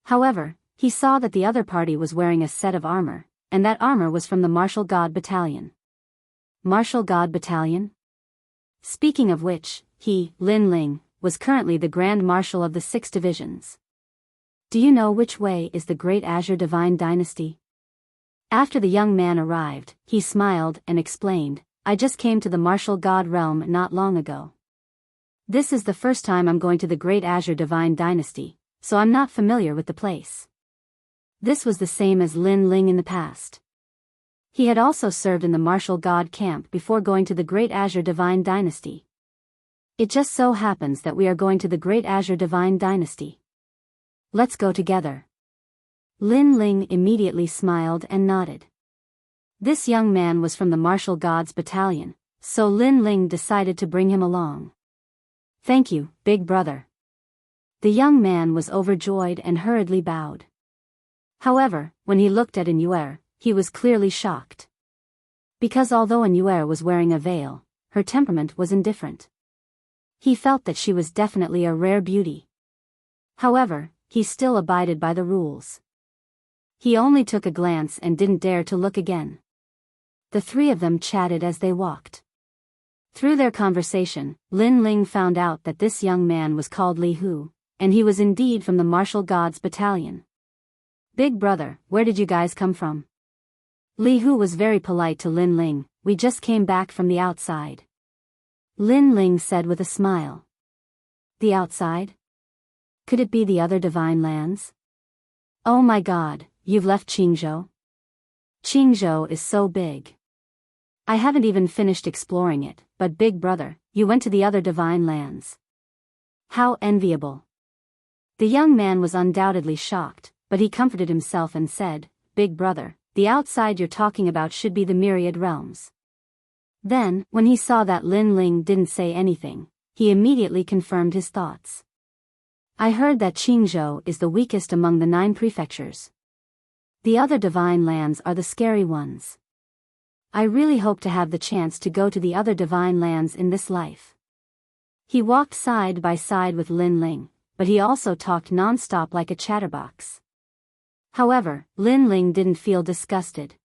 However, he saw that the other party was wearing a set of armor, and that armor was from the Martial God Battalion. Martial God Battalion? Speaking of which, he, Lin Ling, was currently the Grand Marshal of the 6 divisions. "Do you know which way is the Great Azure Divine Dynasty?" After the young man arrived, he smiled and explained, "I just came to the Martial God realm not long ago. This is the first time I'm going to the Great Azure Divine Dynasty, so I'm not familiar with the place." This was the same as Lin Ling in the past. He had also served in the Martial God camp before going to the Great Azure Divine Dynasty. "It just so happens that we are going to the Great Azure Divine Dynasty. Let's go together." Lin Ling immediately smiled and nodded. This young man was from the Martial Gods Battalion, so Lin Ling decided to bring him along. "Thank you, big brother." The young man was overjoyed and hurriedly bowed. However, when he looked at Yue, he was clearly shocked. Because although Yue was wearing a veil, her temperament was indifferent. He felt that she was definitely a rare beauty. However, he still abided by the rules. He only took a glance and didn't dare to look again. The 3 of them chatted as they walked. Through their conversation, Lin Ling found out that this young man was called Li Hu, and he was indeed from the Martial Gods Battalion. "Big brother, where did you guys come from?" Li Hu was very polite to Lin Ling. "We just came back from the outside," Lin Ling said with a smile. "The outside? Could it be the other divine lands?" "Oh my god, you've left Qingzhou?" "Qingzhou is so big. I haven't even finished exploring it, but big brother, you went to the other divine lands. How enviable." The young man was undoubtedly shocked, but he comforted himself and said, "Big brother, the outside you're talking about should be the myriad realms." Then, when he saw that Lin Ling didn't say anything, he immediately confirmed his thoughts. "I heard that Qingzhou is the weakest among the 9 prefectures. The other divine lands are the scary ones. I really hope to have the chance to go to the other divine lands in this life." He walked side by side with Lin Ling, but he also talked non-stop like a chatterbox. However, Lin Ling didn't feel disgusted.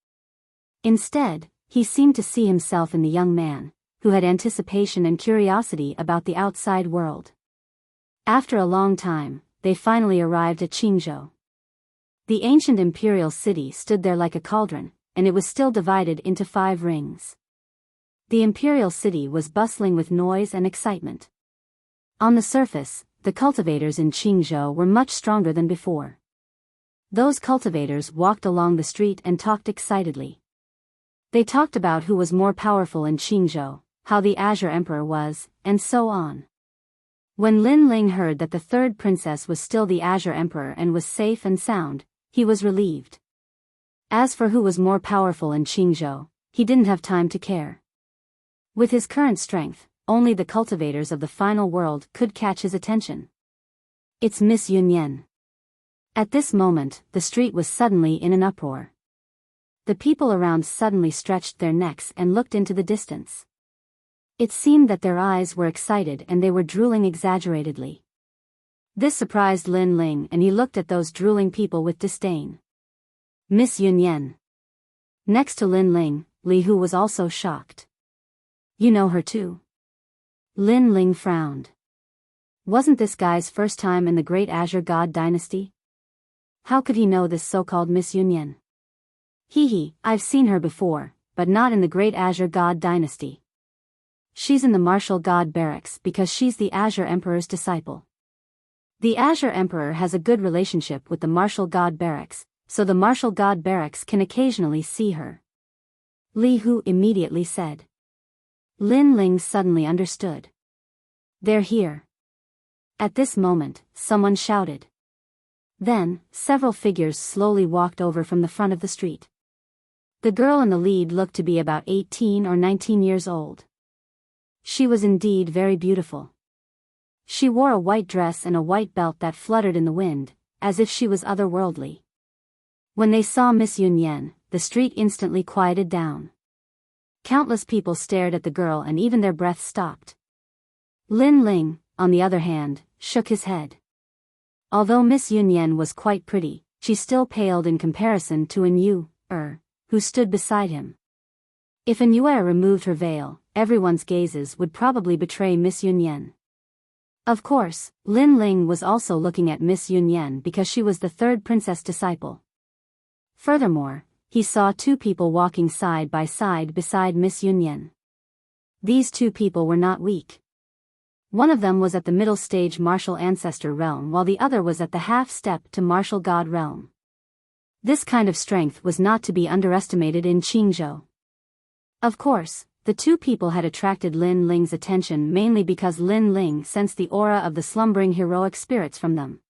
Instead, he seemed to see himself in the young man, who had anticipation and curiosity about the outside world. After a long time, they finally arrived at Qingzhou. The ancient imperial city stood there like a cauldron, and it was still divided into 5 rings. The imperial city was bustling with noise and excitement. On the surface, the cultivators in Qingzhou were much stronger than before. Those cultivators walked along the street and talked excitedly. They talked about who was more powerful in Qingzhou, how the Azure Emperor was, and so on. When Lin Ling heard that the 3rd princess was still the Azure Emperor and was safe and sound, he was relieved. As for who was more powerful in Qingzhou, he didn't have time to care. With his current strength, only the cultivators of the final world could catch his attention. "It's Miss Yunyan." At this moment, the street was suddenly in an uproar. The people around suddenly stretched their necks and looked into the distance. It seemed that their eyes were excited and they were drooling exaggeratedly. This surprised Lin Ling and he looked at those drooling people with disdain. "Miss Yunyan." Next to Lin Ling, Li Hu was also shocked. "You know her too?" Lin Ling frowned. Wasn't this guy's first time in the Great Azure God dynasty? How could he know this so-called Miss Yunyan? I've seen her before, but not in the Great Azure God dynasty. She's in the Martial God barracks because she's the Azure Emperor's disciple. The Azure Emperor has a good relationship with the Martial God barracks, so the Martial God barracks can occasionally see her. Li Hu immediately said. Lin Ling suddenly understood. They're here. At this moment, someone shouted. Then, several figures slowly walked over from the front of the street. The girl in the lead looked to be about 18 or 19 years old. She was indeed very beautiful. She wore a white dress and a white belt that fluttered in the wind, as if she was otherworldly. When they saw Miss Yunyan, the street instantly quieted down. Countless people stared at the girl and even their breath stopped. Lin Ling, on the other hand, shook his head. Although Miss Yunyan was quite pretty, she still paled in comparison to An Yu, who stood beside him. If An Yu removed her veil, everyone's gazes would probably betray Miss Yunyan. Of course, Lin Ling was also looking at Miss Yunyan because she was the third princess disciple. Furthermore, he saw two people walking side by side beside Miss Yunyan. These two people were not weak. One of them was at the middle stage martial ancestor realm while the other was at the half-step to martial god realm. This kind of strength was not to be underestimated in Qingzhou. Of course, the two people had attracted Lin Ling's attention mainly because Lin Ling sensed the aura of the slumbering heroic spirits from them.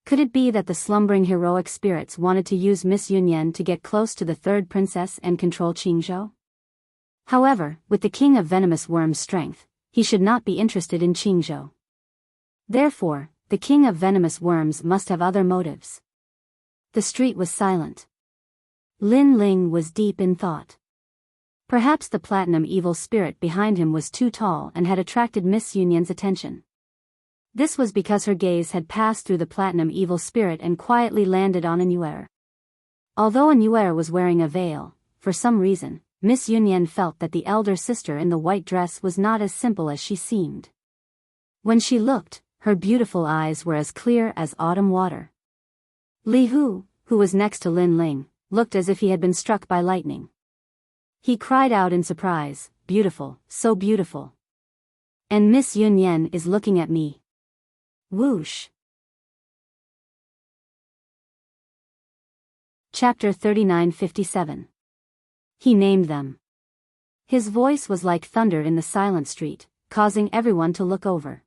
Could it be that the slumbering heroic spirits wanted to use Miss Yunyan to get close to the third princess and control Qingzhou? However, with the king of venomous worms' strength, he should not be interested in Qingzhou. Therefore, the king of venomous worms must have other motives. The street was silent. Lin Ling was deep in thought. Perhaps the platinum evil spirit behind him was too tall and had attracted Miss Yunyan's attention. This was because her gaze had passed through the platinum evil spirit and quietly landed on An Yu. Although An Yu was wearing a veil, for some reason, Miss Yunyan felt that the elder sister in the white dress was not as simple as she seemed. When she looked, her beautiful eyes were as clear as autumn water. Li Hu, who was next to Lin Ling, looked as if he had been struck by lightning. He cried out in surprise, "Beautiful, so beautiful. And Miss Yunyan is looking at me." Whoosh. Chapter 3957. He named them. His voice was like thunder in the silent street, causing everyone to look over.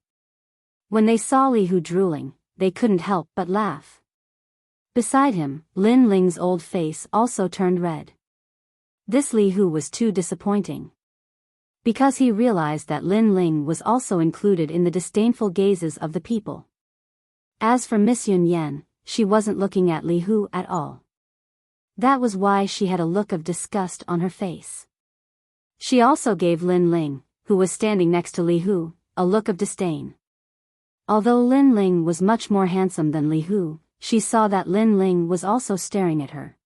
When they saw Li Hu drooling, they couldn't help but laugh. Beside him, Lin Ling's old face also turned red. This Li Hu was too disappointing. Because he realized that Lin Ling was also included in the disdainful gazes of the people. As for Miss Yunyan, she wasn't looking at Li Hu at all. That was why she had a look of disgust on her face. She also gave Lin Ling, who was standing next to Li Hu, a look of disdain. Although Lin Ling was much more handsome than Li Hu, she saw that Lin Ling was also staring at her.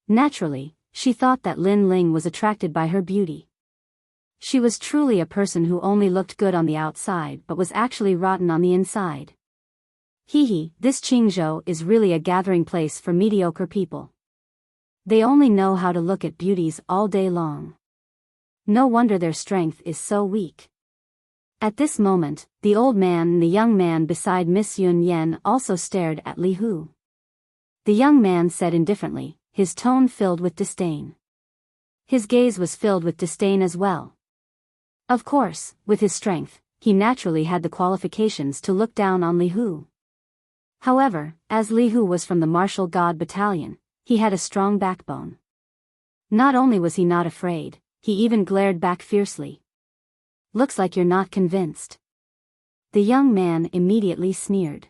Naturally, she thought that Lin Ling was attracted by her beauty. She was truly a person who only looked good on the outside but was actually rotten on the inside. This Qingzhou is really a gathering place for mediocre people. They only know how to look at beauties all day long. No wonder their strength is so weak. At this moment, the old man and the young man beside Miss Yunyan also stared at Li Hu. The young man said indifferently, his tone filled with disdain. His gaze was filled with disdain as well. Of course, with his strength, he naturally had the qualifications to look down on Li Hu. However, as Li Hu was from the martial god battalion, he had a strong backbone. Not only was he not afraid, he even glared back fiercely. "Looks like you're not convinced." The young man immediately sneered.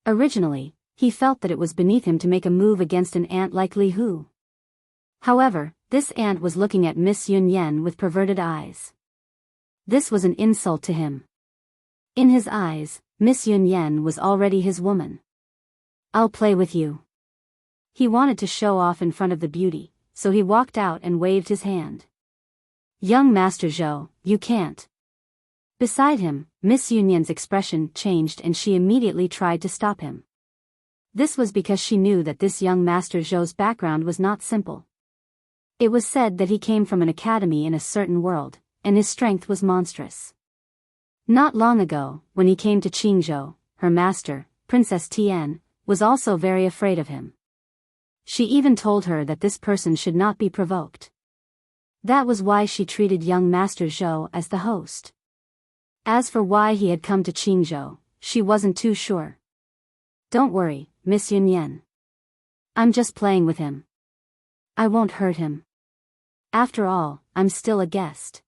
Originally, he felt that it was beneath him to make a move against an ant like Li Hu. However, this ant was looking at Miss Yunyan with perverted eyes. This was an insult to him. In his eyes, Miss Yunyan was already his woman. "I'll play with you." He wanted to show off in front of the beauty, so he walked out and waved his hand. "Young Master Zhou, you can't." Beside him, Miss Yunyan's expression changed and she immediately tried to stop him. This was because she knew that this young Master Zhou's background was not simple. It was said that he came from an academy in a certain world, and his strength was monstrous. Not long ago, when he came to Qingzhou, her master, Princess Tian, was also very afraid of him. She even told her that this person should not be provoked. That was why she treated young Master Zhou as the host. As for why he had come to Qingzhou, she wasn't too sure. Don't worry, Miss Yunyan. I'm just playing with him. I won't hurt him. After all, I'm still a guest.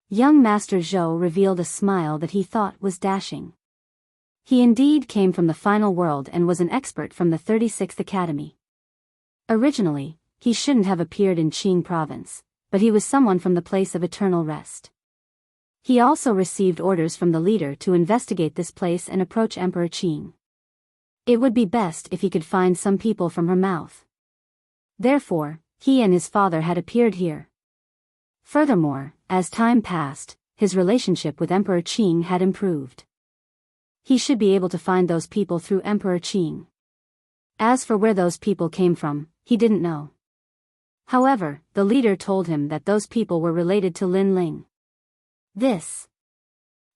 Young Master Zhou revealed a smile that he thought was dashing. He indeed came from the final world and was an expert from the 36th Academy. Originally, he shouldn't have appeared in Qing province, but he was someone from the place of eternal rest. He also received orders from the leader to investigate this place and approach Emperor Qing. It would be best if he could find some people from her mouth. Therefore, he and his father had appeared here. Furthermore, as time passed, his relationship with Emperor Qing had improved. He should be able to find those people through Emperor Qing. As for where those people came from, he didn't know. However, the leader told him that those people were related to Lin Ling.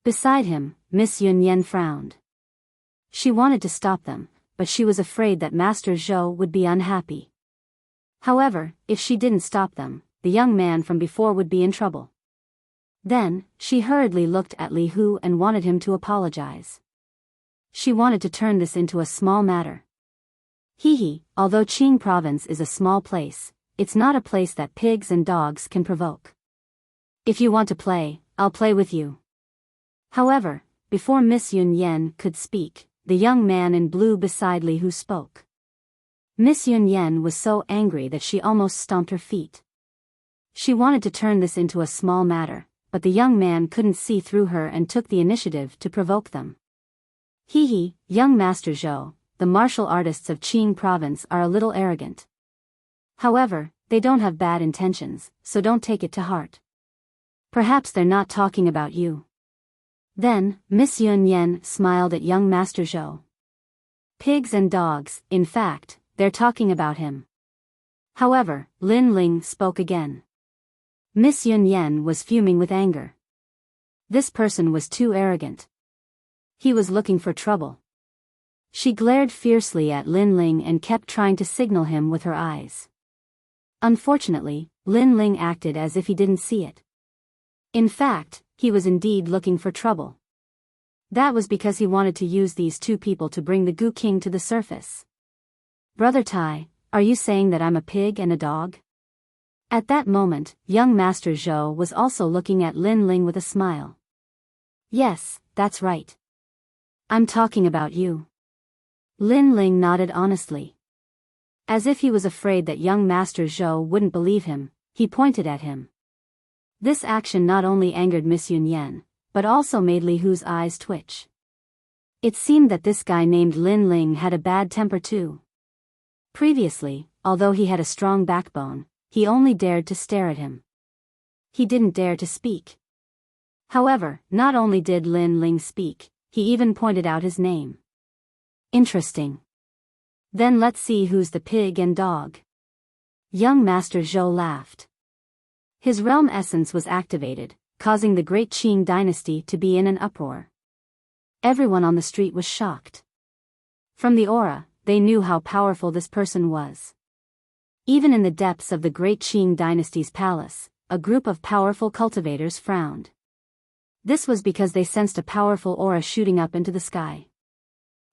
Beside him, Miss Yunyan frowned. She wanted to stop them, but she was afraid that Master Zhou would be unhappy. However, if she didn't stop them, the young man from before would be in trouble. Then, she hurriedly looked at Li Hu and wanted him to apologize. She wanted to turn this into a small matter. Although Qing province is a small place, it's not a place that pigs and dogs can provoke. If you want to play, I'll play with you. However, before Miss Yunyan could speak, the young man in blue beside Li Hu spoke. Miss Yunyan was so angry that she almost stomped her feet. She wanted to turn this into a small matter, but the young man couldn't see through her and took the initiative to provoke them. Young Master Zhou, the martial artists of Qing province are a little arrogant. However, they don't have bad intentions, so don't take it to heart. Perhaps they're not talking about you. Then, Miss Yunyan smiled at young Master Zhou. Pigs and dogs, in fact, they're talking about him. However, Lin Ling spoke again. Miss Yunyan was fuming with anger. This person was too arrogant. He was looking for trouble. She glared fiercely at Lin Ling and kept trying to signal him with her eyes. Unfortunately, Lin Ling acted as if he didn't see it. In fact, he was indeed looking for trouble. That was because he wanted to use these two people to bring the Gu King to the surface. Brother Tai, are you saying that I'm a pig and a dog? At that moment, young Master Zhou was also looking at Lin Ling with a smile. Yes, that's right. I'm talking about you. Lin Ling nodded honestly. As if he was afraid that young Master Zhou wouldn't believe him, he pointed at him. This action not only angered Miss Yunyan, but also made Li Hu's eyes twitch. It seemed that this guy named Lin Ling had a bad temper too. Previously, although he had a strong backbone, he only dared to stare at him. He didn't dare to speak. However, not only did Lin Ling speak, he even pointed out his name. Interesting. Then let's see who's the pig and dog. Young Master Zhou laughed. His realm essence was activated, causing the great Qing dynasty to be in an uproar. Everyone on the street was shocked. From the aura, they knew how powerful this person was. Even in the depths of the great Qing dynasty's palace, a group of powerful cultivators frowned. This was because they sensed a powerful aura shooting up into the sky.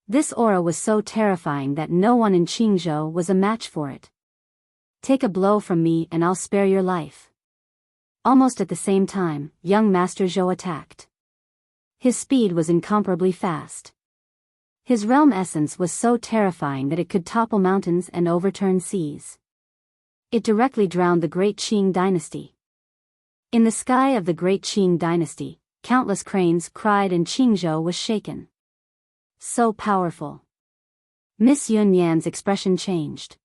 This aura was so terrifying that no one in Qingzhou was a match for it. Take a blow from me and I'll spare your life. Almost at the same time, young Master Zhou attacked. His speed was incomparably fast. His realm essence was so terrifying that it could topple mountains and overturn seas. It directly drowned the great Qing dynasty. In the sky of the great Qing dynasty, countless cranes cried and Qingzhou was shaken. So powerful. Miss Yunyan's expression changed.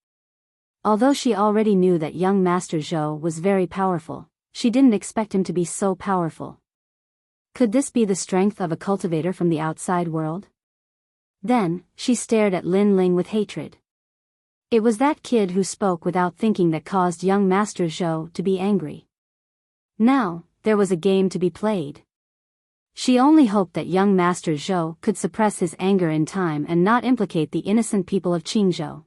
Although she already knew that young Master Zhou was very powerful, she didn't expect him to be so powerful. Could this be the strength of a cultivator from the outside world? Then, she stared at Lin Ling with hatred. It was that kid who spoke without thinking that caused young Master Zhou to be angry. Now, there was a game to be played. She only hoped that young Master Zhou could suppress his anger in time and not implicate the innocent people of Qingzhou.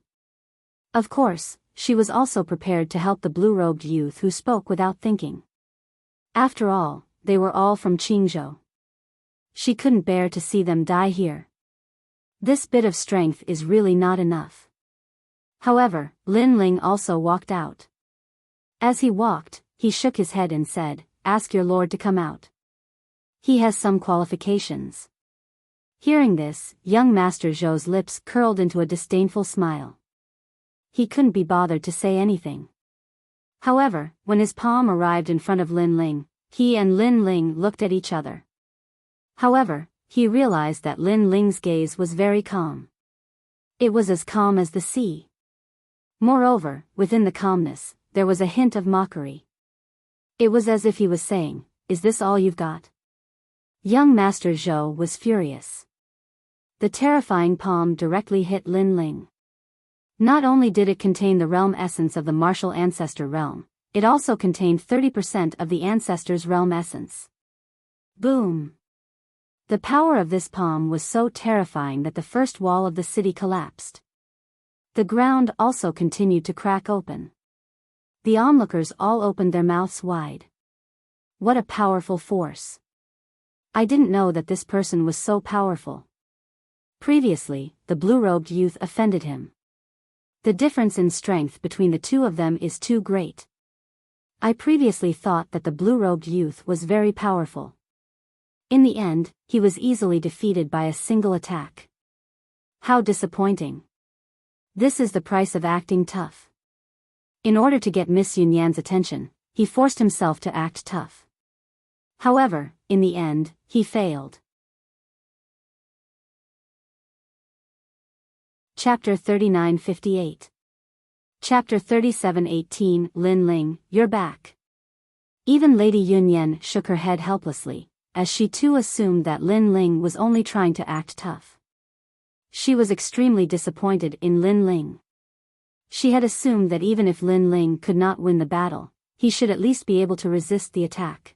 Of course, she was also prepared to help the blue-robed youth who spoke without thinking. After all, they were all from Qingzhou. She couldn't bear to see them die here. This bit of strength is really not enough. However, Lin Ling also walked out. As he walked, he shook his head and said, "Ask your lord to come out. He has some qualifications." Hearing this, young Master Zhou's lips curled into a disdainful smile. He couldn't be bothered to say anything. However, when his palm arrived in front of Lin Ling, he and Lin Ling looked at each other. However, he realized that Lin Ling's gaze was very calm. It was as calm as the sea. Moreover, within the calmness, there was a hint of mockery. It was as if he was saying, "Is this all you've got?" Young Master Zhou was furious. The terrifying palm directly hit Lin Ling. Not only did it contain the realm essence of the martial ancestor realm, it also contained 30% of the ancestor's realm essence. Boom! The power of this palm was so terrifying that the first wall of the city collapsed. The ground also continued to crack open. The onlookers all opened their mouths wide. What a powerful force! I didn't know that this person was so powerful. Previously, the blue-robed youth offended him. The difference in strength between the two of them is too great. I previously thought that the blue-robed youth was very powerful. In the end, he was easily defeated by a single attack. How disappointing. This is the price of acting tough. In order to get Miss Yunyan's attention, he forced himself to act tough. However, in the end, he failed. Chapter 39:58. Chapter 37:18. Lin Ling, you're back. Even Lady Yunyan shook her head helplessly, as she too assumed that Lin Ling was only trying to act tough. She was extremely disappointed in Lin Ling. She had assumed that even if Lin Ling could not win the battle, he should at least be able to resist the attack.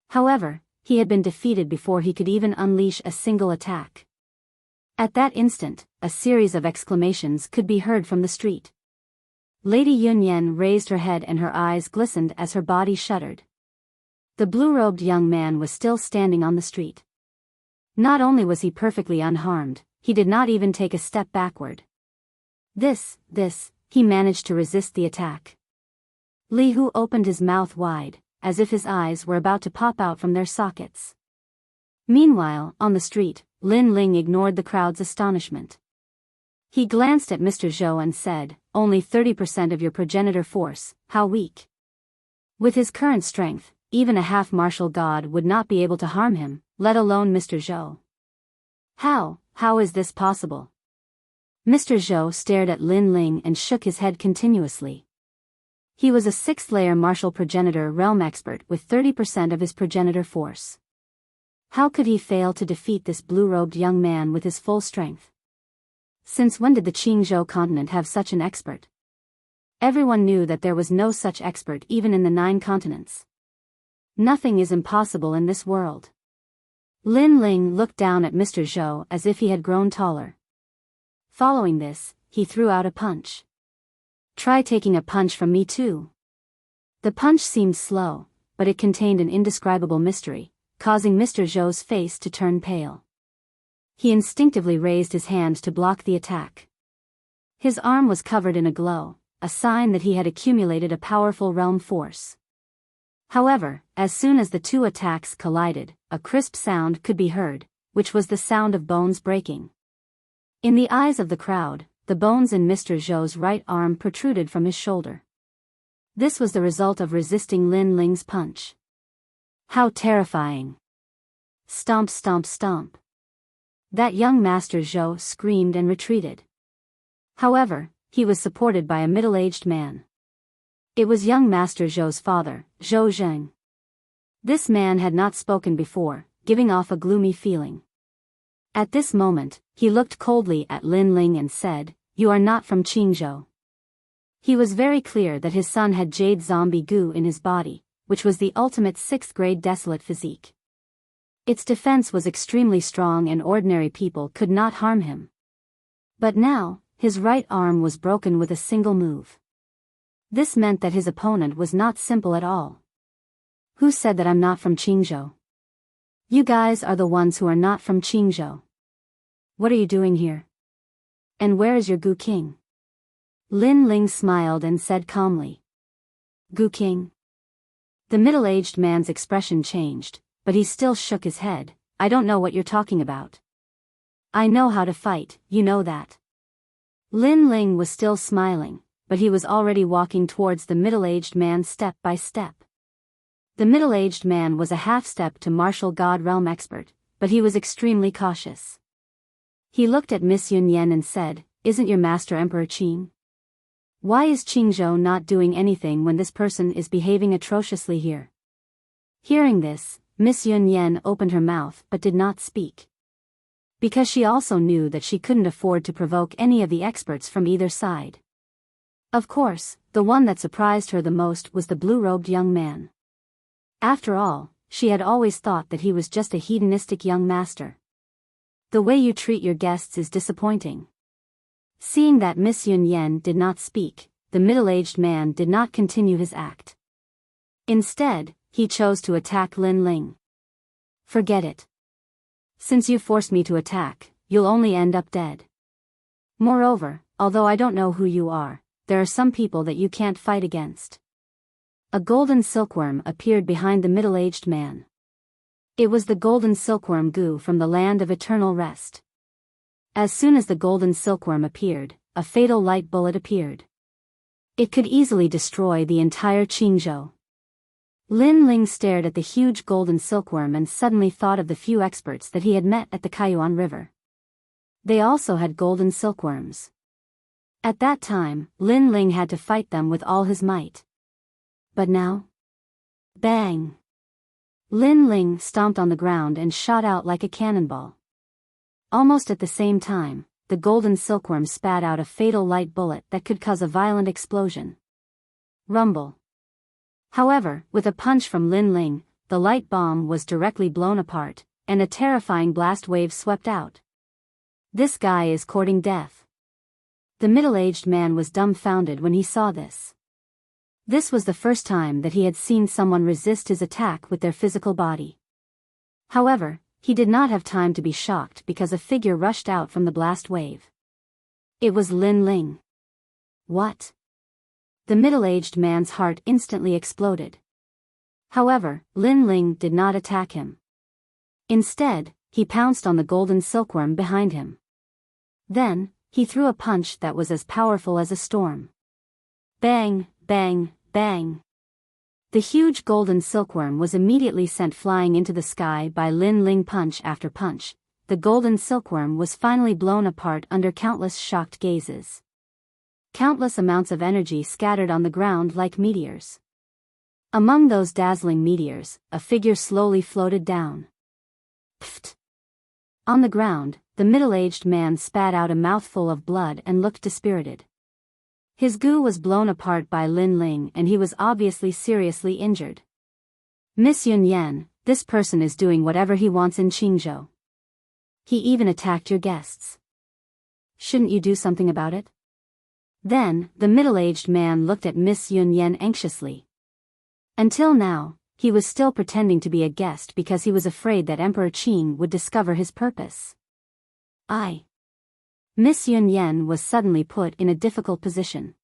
However, he had been defeated before he could even unleash a single attack. At that instant, a series of exclamations could be heard from the street. Lady Yunyan raised her head and her eyes glistened as her body shuddered. The blue-robed young man was still standing on the street. Not only was he perfectly unharmed, he did not even take a step backward. He managed to resist the attack. Li Hu opened his mouth wide, as if his eyes were about to pop out from their sockets. Meanwhile, on the street, Lin Ling ignored the crowd's astonishment. He glanced at Mr. Zhou and said, "Only 30% of your progenitor force, how weak." With his current strength, even a half-martial god would not be able to harm him, let alone Mr. Zhou. How is this possible? Mr. Zhou stared at Lin Ling and shook his head continuously. He was a 6th-layer martial progenitor realm expert with 30% of his progenitor force. How could he fail to defeat this blue-robed young man with his full strength? Since when did the Qingzhou continent have such an expert? Everyone knew that there was no such expert even in the 9 continents. Nothing is impossible in this world. Lin Ling looked down at Mr. Zhou as if he had grown taller. Following this, he threw out a punch. "Try taking a punch from me too." The punch seemed slow, but it contained an indescribable mystery, causing Mr. Zhou's face to turn pale. He instinctively raised his hand to block the attack. His arm was covered in a glow, a sign that he had accumulated a powerful realm force. However, as soon as the two attacks collided, a crisp sound could be heard, which was the sound of bones breaking. In the eyes of the crowd, the bones in Mr. Zhou's right arm protruded from his shoulder. This was the result of resisting Lin Ling's punch. How terrifying! Stomp, stomp, stomp. That young Master Zhou screamed and retreated. However, he was supported by a middle-aged man. It was young Master Zhou's father, Zhou Zheng. This man had not spoken before, giving off a gloomy feeling. At this moment, he looked coldly at Lin Ling and said, "You are not from Qingzhou." He was very clear that his son had jade zombie goo in his body, which was the ultimate 6th grade desolate physique. Its defense was extremely strong and ordinary people could not harm him. But now, his right arm was broken with a single move. This meant that his opponent was not simple at all. "Who said that I'm not from Qingzhou?" "You guys are the ones who are not from Qingzhou. What are you doing here? And where is your Gu King?" Lin Ling smiled and said calmly. "Gu King?" The middle-aged man's expression changed, but he still shook his head. "I don't know what you're talking about. I know how to fight, you know that." Lin Ling was still smiling, but he was already walking towards the middle-aged man step by step. The middle-aged man was a half-step to martial god realm expert, but he was extremely cautious. He looked at Miss Yun Yen and said, "Isn't your master Emperor Qing? Why is Qingzhou not doing anything when this person is behaving atrociously here?" Hearing this, Miss Yun Yen opened her mouth but did not speak. Because she also knew that she couldn't afford to provoke any of the experts from either side. Of course, the one that surprised her the most was the blue-robed young man. After all, she had always thought that he was just a hedonistic young master. "The way you treat your guests is disappointing." Seeing that Miss Yun Yen did not speak, the middle-aged man did not continue his act. Instead, he chose to attack Lin Ling. "Forget it. Since you forced me to attack, you'll only end up dead. Moreover, although I don't know who you are, there are some people that you can't fight against." A golden silkworm appeared behind the middle-aged man. It was the golden silkworm Gu from the land of eternal rest. As soon as the golden silkworm appeared, a fatal light bullet appeared. It could easily destroy the entire Qingzhou. Lin Ling stared at the huge golden silkworm and suddenly thought of the few experts that he had met at the Kaiyuan River. They also had golden silkworms. At that time, Lin Ling had to fight them with all his might. But now? Bang! Lin Ling stomped on the ground and shot out like a cannonball. Almost at the same time, the golden silkworm spat out a fatal light bullet that could cause a violent explosion. Rumble. However, with a punch from Lin Ling, the light bomb was directly blown apart, and a terrifying blast wave swept out. "This guy is courting death." The middle-aged man was dumbfounded when he saw this. This was the first time that he had seen someone resist his attack with their physical body. However, he did not have time to be shocked because a figure rushed out from the blast wave. It was Lin Ling. What? The middle-aged man's heart instantly exploded. However, Lin Ling did not attack him. Instead, he pounced on the golden silkworm behind him. Then, he threw a punch that was as powerful as a storm. Bang, bang, bang. The huge golden silkworm was immediately sent flying into the sky by Lin Ling punch after punch. The golden silkworm was finally blown apart under countless shocked gazes. Countless amounts of energy scattered on the ground like meteors. Among those dazzling meteors, a figure slowly floated down. Pfft! On the ground, the middle-aged man spat out a mouthful of blood and looked dispirited. His goo was blown apart by Lin Ling and he was obviously seriously injured. "Miss Yun Yen, this person is doing whatever he wants in Qingzhou. He even attacked your guests. Shouldn't you do something about it?" Then, the middle-aged man looked at Miss Yun Yen anxiously. Until now, he was still pretending to be a guest because he was afraid that Emperor Qing would discover his purpose. Miss Yun Yen was suddenly put in a difficult position.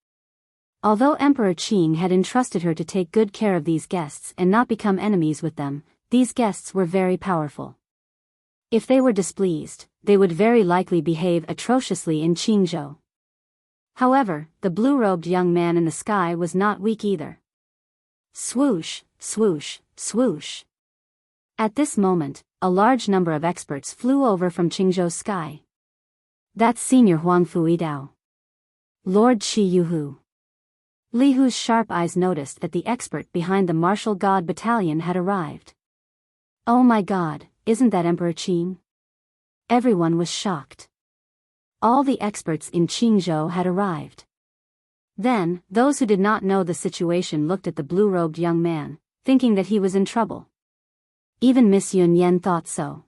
Although Emperor Qing had entrusted her to take good care of these guests and not become enemies with them, these guests were very powerful. If they were displeased, they would very likely behave atrociously in Qingzhou. However, the blue-robed young man in the sky was not weak either. Swoosh, swoosh, swoosh. At this moment, a large number of experts flew over from Qingzhou's sky. "That's Senior Huangfu Yidao. Lord Qi Yuhu. Li Hu's sharp eyes noticed that the expert behind the martial god battalion had arrived. Oh my god, isn't that Emperor Qing? Everyone was shocked. All the experts in Qingzhou had arrived. Then, those who did not know the situation looked at the blue-robed young man, thinking that he was in trouble. Even Miss Yunyan thought so.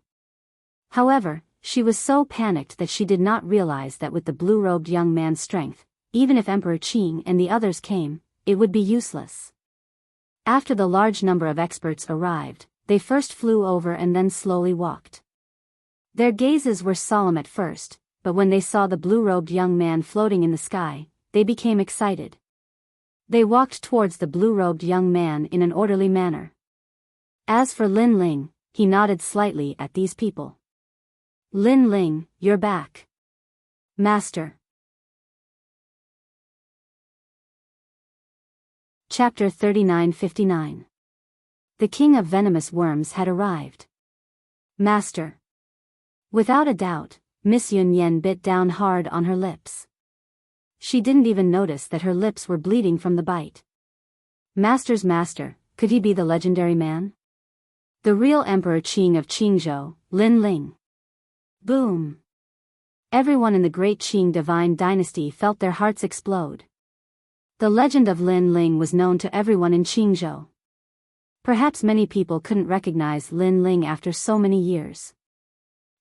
However, she was so panicked that she did not realize that with the blue-robed young man's strength, even if Emperor Qing and the others came, it would be useless. After the large number of experts arrived, they first flew over and then slowly walked. Their gazes were solemn at first, but when they saw the blue-robed young man floating in the sky, they became excited. They walked towards the blue-robed young man in an orderly manner. As for Lin Ling, he nodded slightly at these people. Lin Ling, you're back. Master. Chapter 39-59. The king of venomous worms had arrived. Master. Without a doubt, Miss Yunyan bit down hard on her lips. She didn't even notice that her lips were bleeding from the bite. Master's master, could he be the legendary man? The real Emperor Qing of Qingzhou, Lin Ling. Boom! Everyone in the great Qing divine dynasty felt their hearts explode. The legend of Lin Ling was known to everyone in Qingzhou. Perhaps many people couldn't recognize Lin Ling after so many years.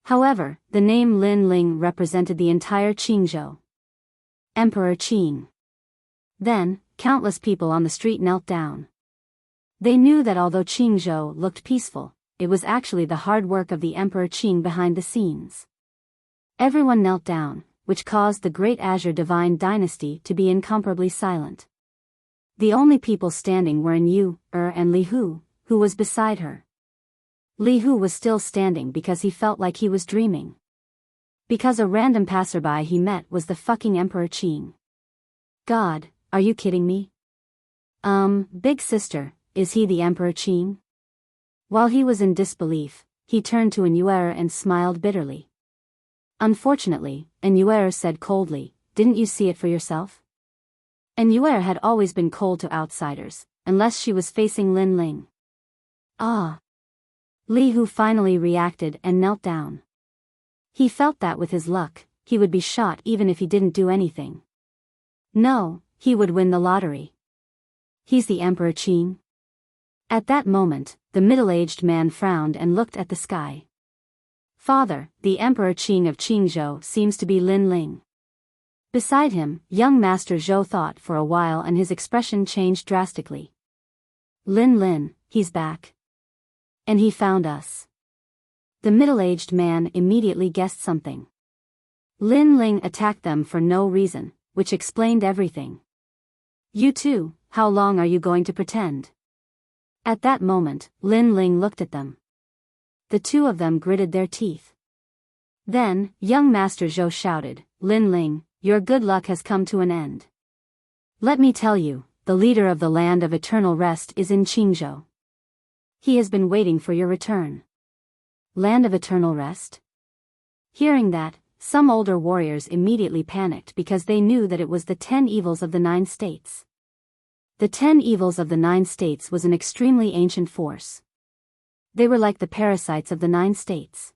However, the name Lin Ling represented the entire Qingzhou. Emperor Qing. Then, countless people on the street knelt down. They knew that although Qingzhou looked peaceful, it was actually the hard work of the Emperor Qing behind the scenes. Everyone knelt down, which caused the great Azure Divine Dynasty to be incomparably silent. The only people standing were Yu, and Li Hu, who was beside her. Li Hu was still standing because he felt like he was dreaming. Because a random passerby he met was the fucking Emperor Qing. God, are you kidding me? Big sister, is he the Emperor Qing? While he was in disbelief, he turned to Enuer and smiled bitterly. Unfortunately, Enuer said coldly, didn't you see it for yourself? Enuer had always been cold to outsiders, unless she was facing Lin Ling. Ah! Li Hu finally reacted and knelt down. He felt that with his luck, he would be shot even if he didn't do anything. No, he would win the lottery. He's the Emperor Qing. At that moment, the middle-aged man frowned and looked at the sky. Father, the Emperor Qing of Qingzhou seems to be Lin Ling. Beside him, young Master Zhou thought for a while and his expression changed drastically. Lin, he's back. And he found us. The middle-aged man immediately guessed something. Lin Ling attacked them for no reason, which explained everything. You too, how long are you going to pretend? At that moment, Lin Ling looked at them. The two of them gritted their teeth. Then, young Master Zhou shouted, Lin Ling, your good luck has come to an end. Let me tell you, the leader of the land of eternal rest is in Qingzhou. He has been waiting for your return. Land of eternal rest? Hearing that, some older warriors immediately panicked because they knew that it was the 10 evils of the 9 states. The 10 evils of the 9 states was an extremely ancient force. They were like the parasites of the 9 states.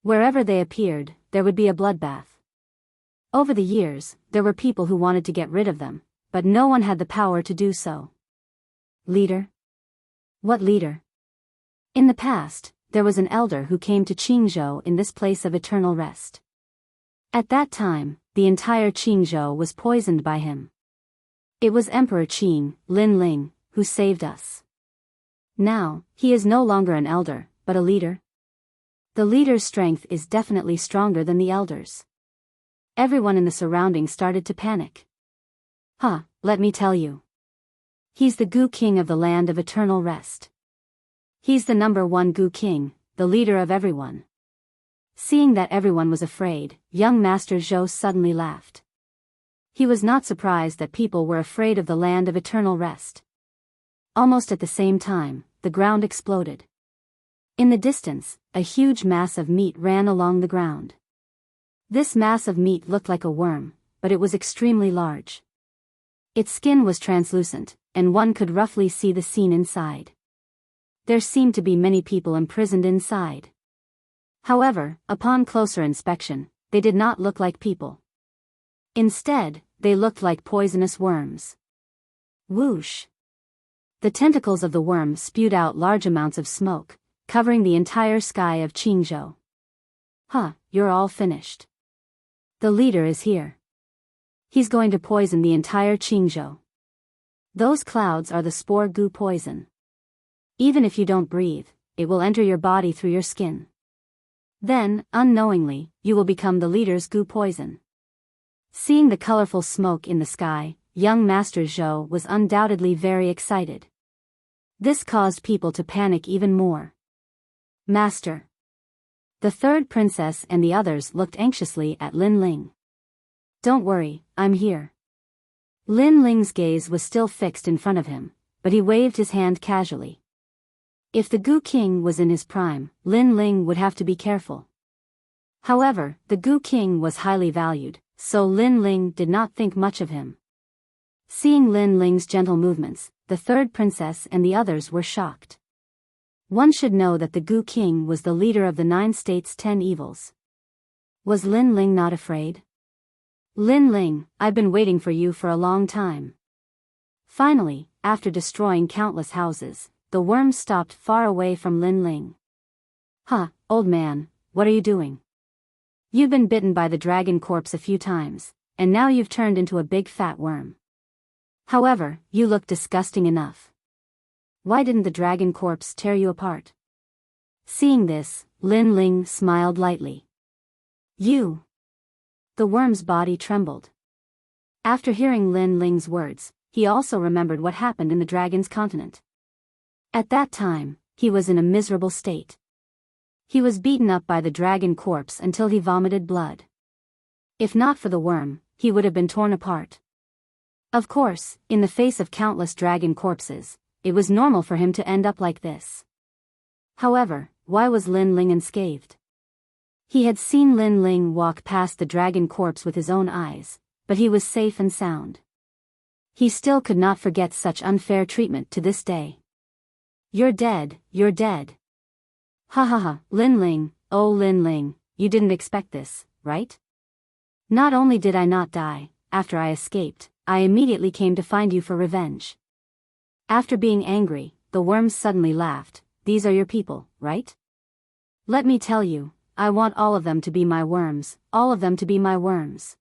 Wherever they appeared, there would be a bloodbath. Over the years, there were people who wanted to get rid of them, but no one had the power to do so. Leader? What leader? In the past, there was an elder who came to Qingzhou in this place of eternal rest. At that time, the entire Qingzhou was poisoned by him. It was Emperor Qing, Lin Ling, who saved us. Now, he is no longer an elder, but a leader. The leader's strength is definitely stronger than the elder's. Everyone in the surroundings started to panic. Let me tell you. He's the Gu King of the land of eternal rest. He's the number 1 Gu King, the leader of everyone. Seeing that everyone was afraid, young Master Zhou suddenly laughed. He was not surprised that people were afraid of the land of eternal rest. Almost at the same time, the ground exploded. In the distance, a huge mass of meat ran along the ground. This mass of meat looked like a worm, but it was extremely large. Its skin was translucent, and one could roughly see the scene inside. There seemed to be many people imprisoned inside. However, upon closer inspection, they did not look like people. Instead, they looked like poisonous worms. Whoosh! The tentacles of the worm spewed out large amounts of smoke, covering the entire sky of Qingzhou. Huh, you're all finished. The leader is here. He's going to poison the entire Qingzhou. Those clouds are the spore goo poison. Even if you don't breathe, it will enter your body through your skin. Then, unknowingly, you will become the leader's goo poison. Seeing the colorful smoke in the sky, young Master Zhou was undoubtedly very excited. This caused people to panic even more. Master. The third princess and the others looked anxiously at Lin Ling. Don't worry, I'm here. Lin Ling's gaze was still fixed in front of him, but he waved his hand casually. If the Goo King was in his prime, Lin Ling would have to be careful. However, the Goo King was highly valued, so Lin Ling did not think much of him. Seeing Lin Ling's gentle movements, the third princess and the others were shocked. One should know that the Goo King was the leader of the 9 states' 10 evils. Was Lin Ling not afraid? Lin Ling, I've been waiting for you for a long time. Finally, after destroying countless houses, the worm stopped far away from Lin Ling. Huh, old man, what are you doing? You've been bitten by the dragon corpse a few times, and now you've turned into a big fat worm. However, you look disgusting enough. Why didn't the dragon corpse tear you apart? Seeing this, Lin Ling smiled lightly. You! The worm's body trembled. After hearing Lin Ling's words, he also remembered what happened in the dragon's continent. At that time, he was in a miserable state. He was beaten up by the dragon corpse until he vomited blood. If not for the worm, he would have been torn apart. Of course, in the face of countless dragon corpses, it was normal for him to end up like this. However, why was Lin Ling unscathed? He had seen Lin Ling walk past the dragon corpse with his own eyes, but he was safe and sound. He still could not forget such unfair treatment to this day. You're dead, you're dead. Ha ha ha, Lin Ling, oh Lin Ling, you didn't expect this, right? Not only did I not die, after I escaped, I immediately came to find you for revenge. After being angry, the worms suddenly laughed. These are your people, right? Let me tell you, I want all of them to be my worms, all of them to be my worms.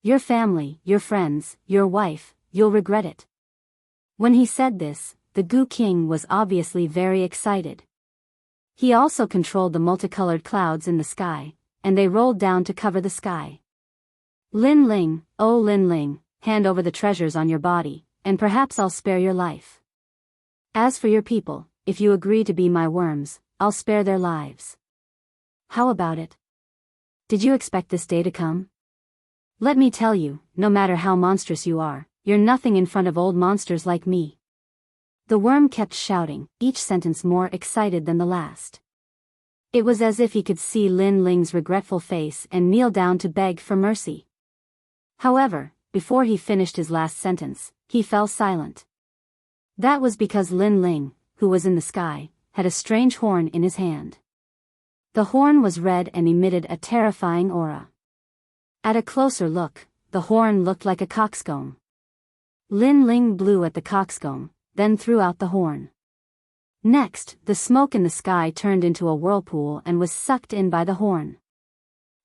Your family, your friends, your wife, you'll regret it. When he said this, the Goo King was obviously very excited. He also controlled the multicolored clouds in the sky, and they rolled down to cover the sky. Lin Ling, oh Lin Ling, hand over the treasures on your body, and perhaps I'll spare your life. As for your people, if you agree to be my worms, I'll spare their lives. How about it? Did you expect this day to come? Let me tell you, no matter how monstrous you are, you're nothing in front of old monsters like me. The worm kept shouting, each sentence more excited than the last. It was as if he could see Lin Ling's regretful face and kneel down to beg for mercy. However, before he finished his last sentence, he fell silent. That was because Lin Ling, who was in the sky, had a strange horn in his hand. The horn was red and emitted a terrifying aura. At a closer look, the horn looked like a coxcomb. Lin Ling blew at the coxcomb, then threw out the horn. Next, the smoke in the sky turned into a whirlpool and was sucked in by the horn.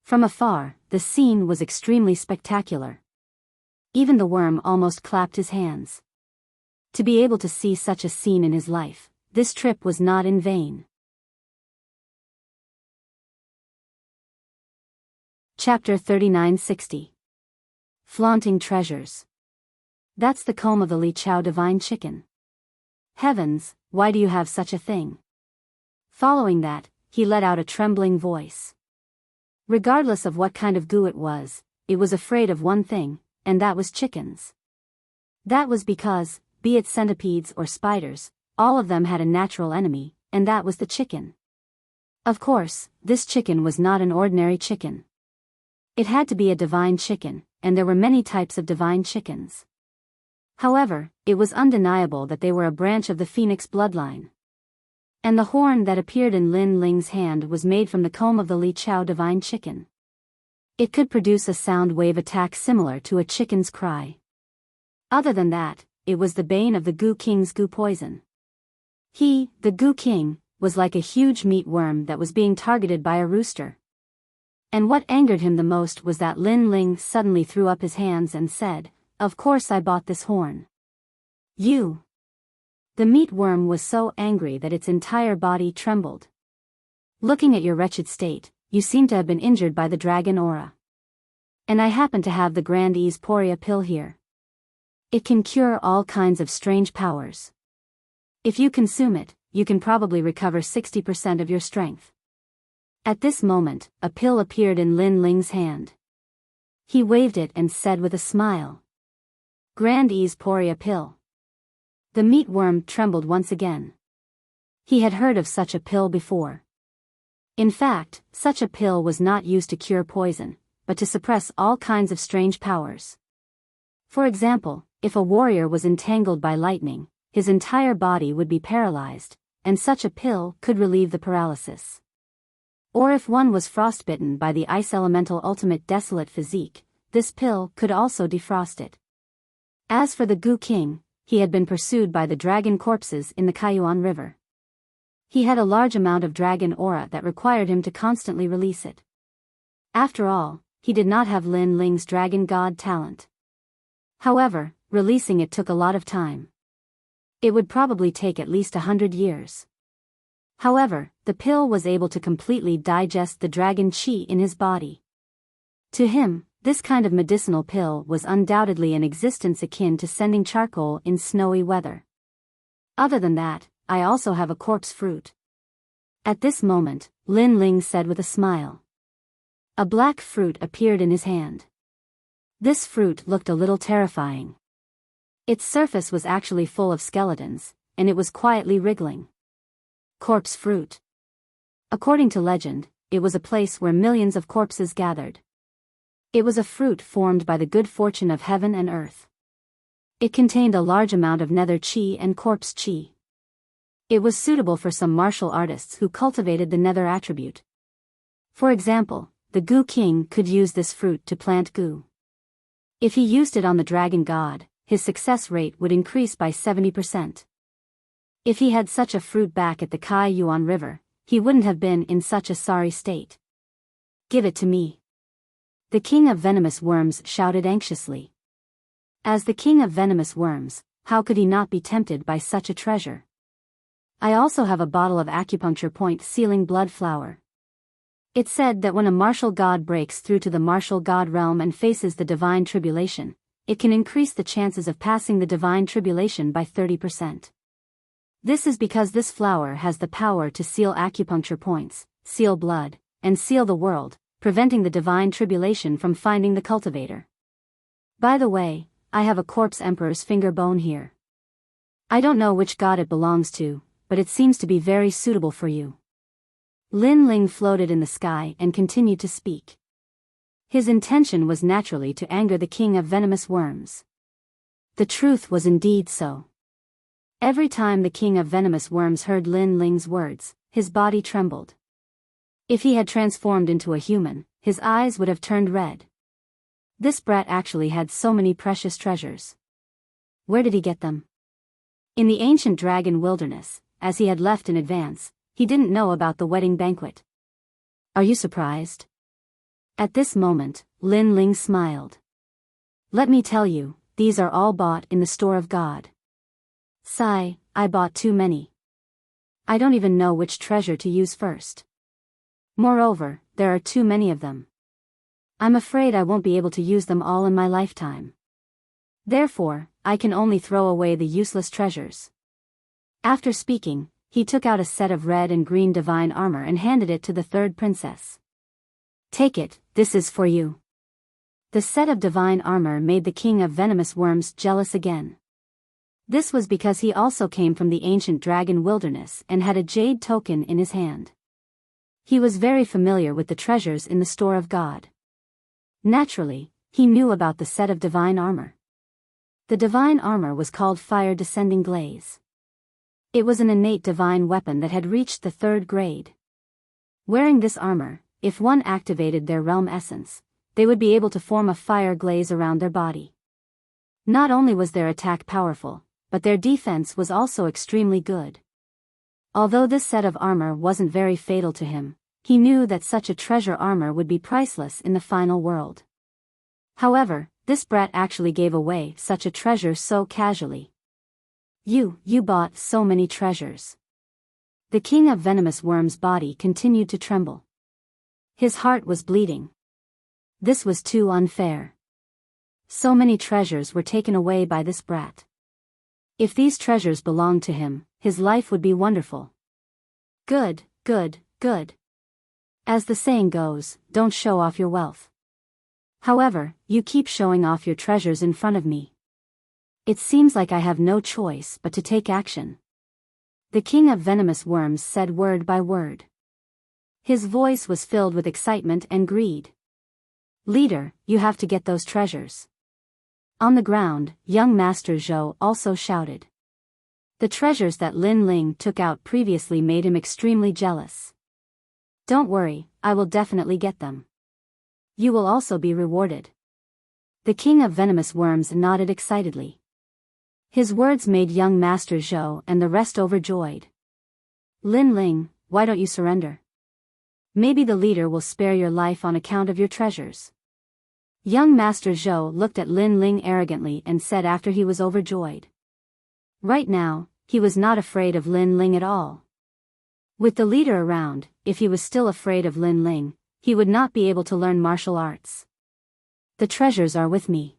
From afar, the scene was extremely spectacular. Even the worm almost clapped his hands. To be able to see such a scene in his life, this trip was not in vain. Chapter 3960. Flaunting Treasures. That's the comb of the Li Chao divine chicken. Heavens, why do you have such a thing? Following that, he let out a trembling voice. Regardless of what kind of goo it was afraid of one thing, and that was chickens. That was because, be it centipedes or spiders, all of them had a natural enemy, and that was the chicken. Of course, this chicken was not an ordinary chicken. It had to be a divine chicken, and there were many types of divine chickens. However, it was undeniable that they were a branch of the Phoenix bloodline. And the horn that appeared in Lin Ling's hand was made from the comb of the Li Chao divine chicken. It could produce a sound wave attack similar to a chicken's cry. Other than that, it was the bane of the Gu King's Gu poison. He, the Gu King, was like a huge meat worm that was being targeted by a rooster. And what angered him the most was that Lin Ling suddenly threw up his hands and said, "Of course I bought this horn. You." The meat worm was so angry that its entire body trembled. "Looking at your wretched state, you seem to have been injured by the dragon aura. And I happen to have the Grand Ease Poria pill here. It can cure all kinds of strange powers. If you consume it, you can probably recover 60% of your strength." At this moment, a pill appeared in Lin Ling's hand. He waved it and said with a smile, "Grand Ease Poria pill." The meat worm trembled once again. He had heard of such a pill before. In fact, such a pill was not used to cure poison, but to suppress all kinds of strange powers. For example, if a warrior was entangled by lightning, his entire body would be paralyzed, and such a pill could relieve the paralysis. Or if one was frostbitten by the ice elemental ultimate desolate physique, this pill could also defrost it. As for the Gu King, he had been pursued by the dragon corpses in the Kaiyuan River. He had a large amount of dragon aura that required him to constantly release it. After all, he did not have Lin Ling's dragon god talent. However, releasing it took a lot of time. It would probably take at least 100 years. However, the pill was able to completely digest the dragon chi in his body. To him, this kind of medicinal pill was undoubtedly an existence akin to sending charcoal in snowy weather. Other than that, I also have a corpse fruit. At this moment, Lin Ling said with a smile. A black fruit appeared in his hand. This fruit looked a little terrifying. Its surface was actually full of skeletons, and it was quietly wriggling. Corpse fruit. According to legend, it was a place where millions of corpses gathered. It was a fruit formed by the good fortune of heaven and earth. It contained a large amount of nether chi and corpse chi. It was suitable for some martial artists who cultivated the nether attribute. For example, the Gu King could use this fruit to plant Gu. If he used it on the dragon god, his success rate would increase by 70%. If he had such a fruit back at the Kaiyuan River, he wouldn't have been in such a sorry state. "Give it to me." The king of venomous worms shouted anxiously. As the king of venomous worms, how could he not be tempted by such a treasure? I also have a bottle of acupuncture point sealing blood flower. It's said that when a martial god breaks through to the martial god realm and faces the divine tribulation, it can increase the chances of passing the divine tribulation by 30%. This is because this flower has the power to seal acupuncture points, seal blood, and seal the world, preventing the divine tribulation from finding the cultivator. By the way, I have a corpse emperor's finger bone here. I don't know which god it belongs to, but it seems to be very suitable for you. Lin Ling floated in the sky and continued to speak. His intention was naturally to anger the king of venomous worms. The truth was indeed so. Every time the king of venomous worms heard Lin Ling's words, his body trembled. If he had transformed into a human, his eyes would have turned red. This brat actually had so many precious treasures. Where did he get them? In the ancient dragon wilderness, as he had left in advance, he didn't know about the wedding banquet. Are you surprised? At this moment, Lin Ling smiled. Let me tell you, these are all bought in the store of God. Sigh, I bought too many. I don't even know which treasure to use first. Moreover, there are too many of them. I'm afraid I won't be able to use them all in my lifetime. Therefore, I can only throw away the useless treasures. After speaking, he took out a set of red and green divine armor and handed it to the third princess. Take it, this is for you. The set of divine armor made the king of venomous worms jealous again. This was because he also came from the ancient dragon wilderness and had a jade token in his hand. He was very familiar with the treasures in the store of God. Naturally, he knew about the set of divine armor. The divine armor was called Fire Descending Glaze. It was an innate divine weapon that had reached the 3rd grade. Wearing this armor, if one activated their realm essence, they would be able to form a fire glaze around their body. Not only was their attack powerful, but their defense was also extremely good. Although this set of armor wasn't very fatal to him, he knew that such a treasure armor would be priceless in the final world. However, this brat actually gave away such a treasure so casually. You bought so many treasures. The king of venomous worms' body continued to tremble. His heart was bleeding. This was too unfair. So many treasures were taken away by this brat. If these treasures belonged to him, his life would be wonderful. Good. As the saying goes, don't show off your wealth. However, you keep showing off your treasures in front of me. It seems like I have no choice but to take action. The king of venomous worms said word by word. His voice was filled with excitement and greed. Leader, you have to get those treasures. On the ground, young Master Zhou also shouted. The treasures that Lin Ling took out previously made him extremely jealous. Don't worry, I will definitely get them. You will also be rewarded. The king of venomous worms nodded excitedly. His words made young Master Zhou and the rest overjoyed. Lin Ling, why don't you surrender? Maybe the leader will spare your life on account of your treasures. Young Master Zhou looked at Lin Ling arrogantly and said after he was overjoyed. Right now, he was not afraid of Lin Ling at all. With the leader around, if he was still afraid of Lin Ling, he would not be able to learn martial arts. The treasures are with me.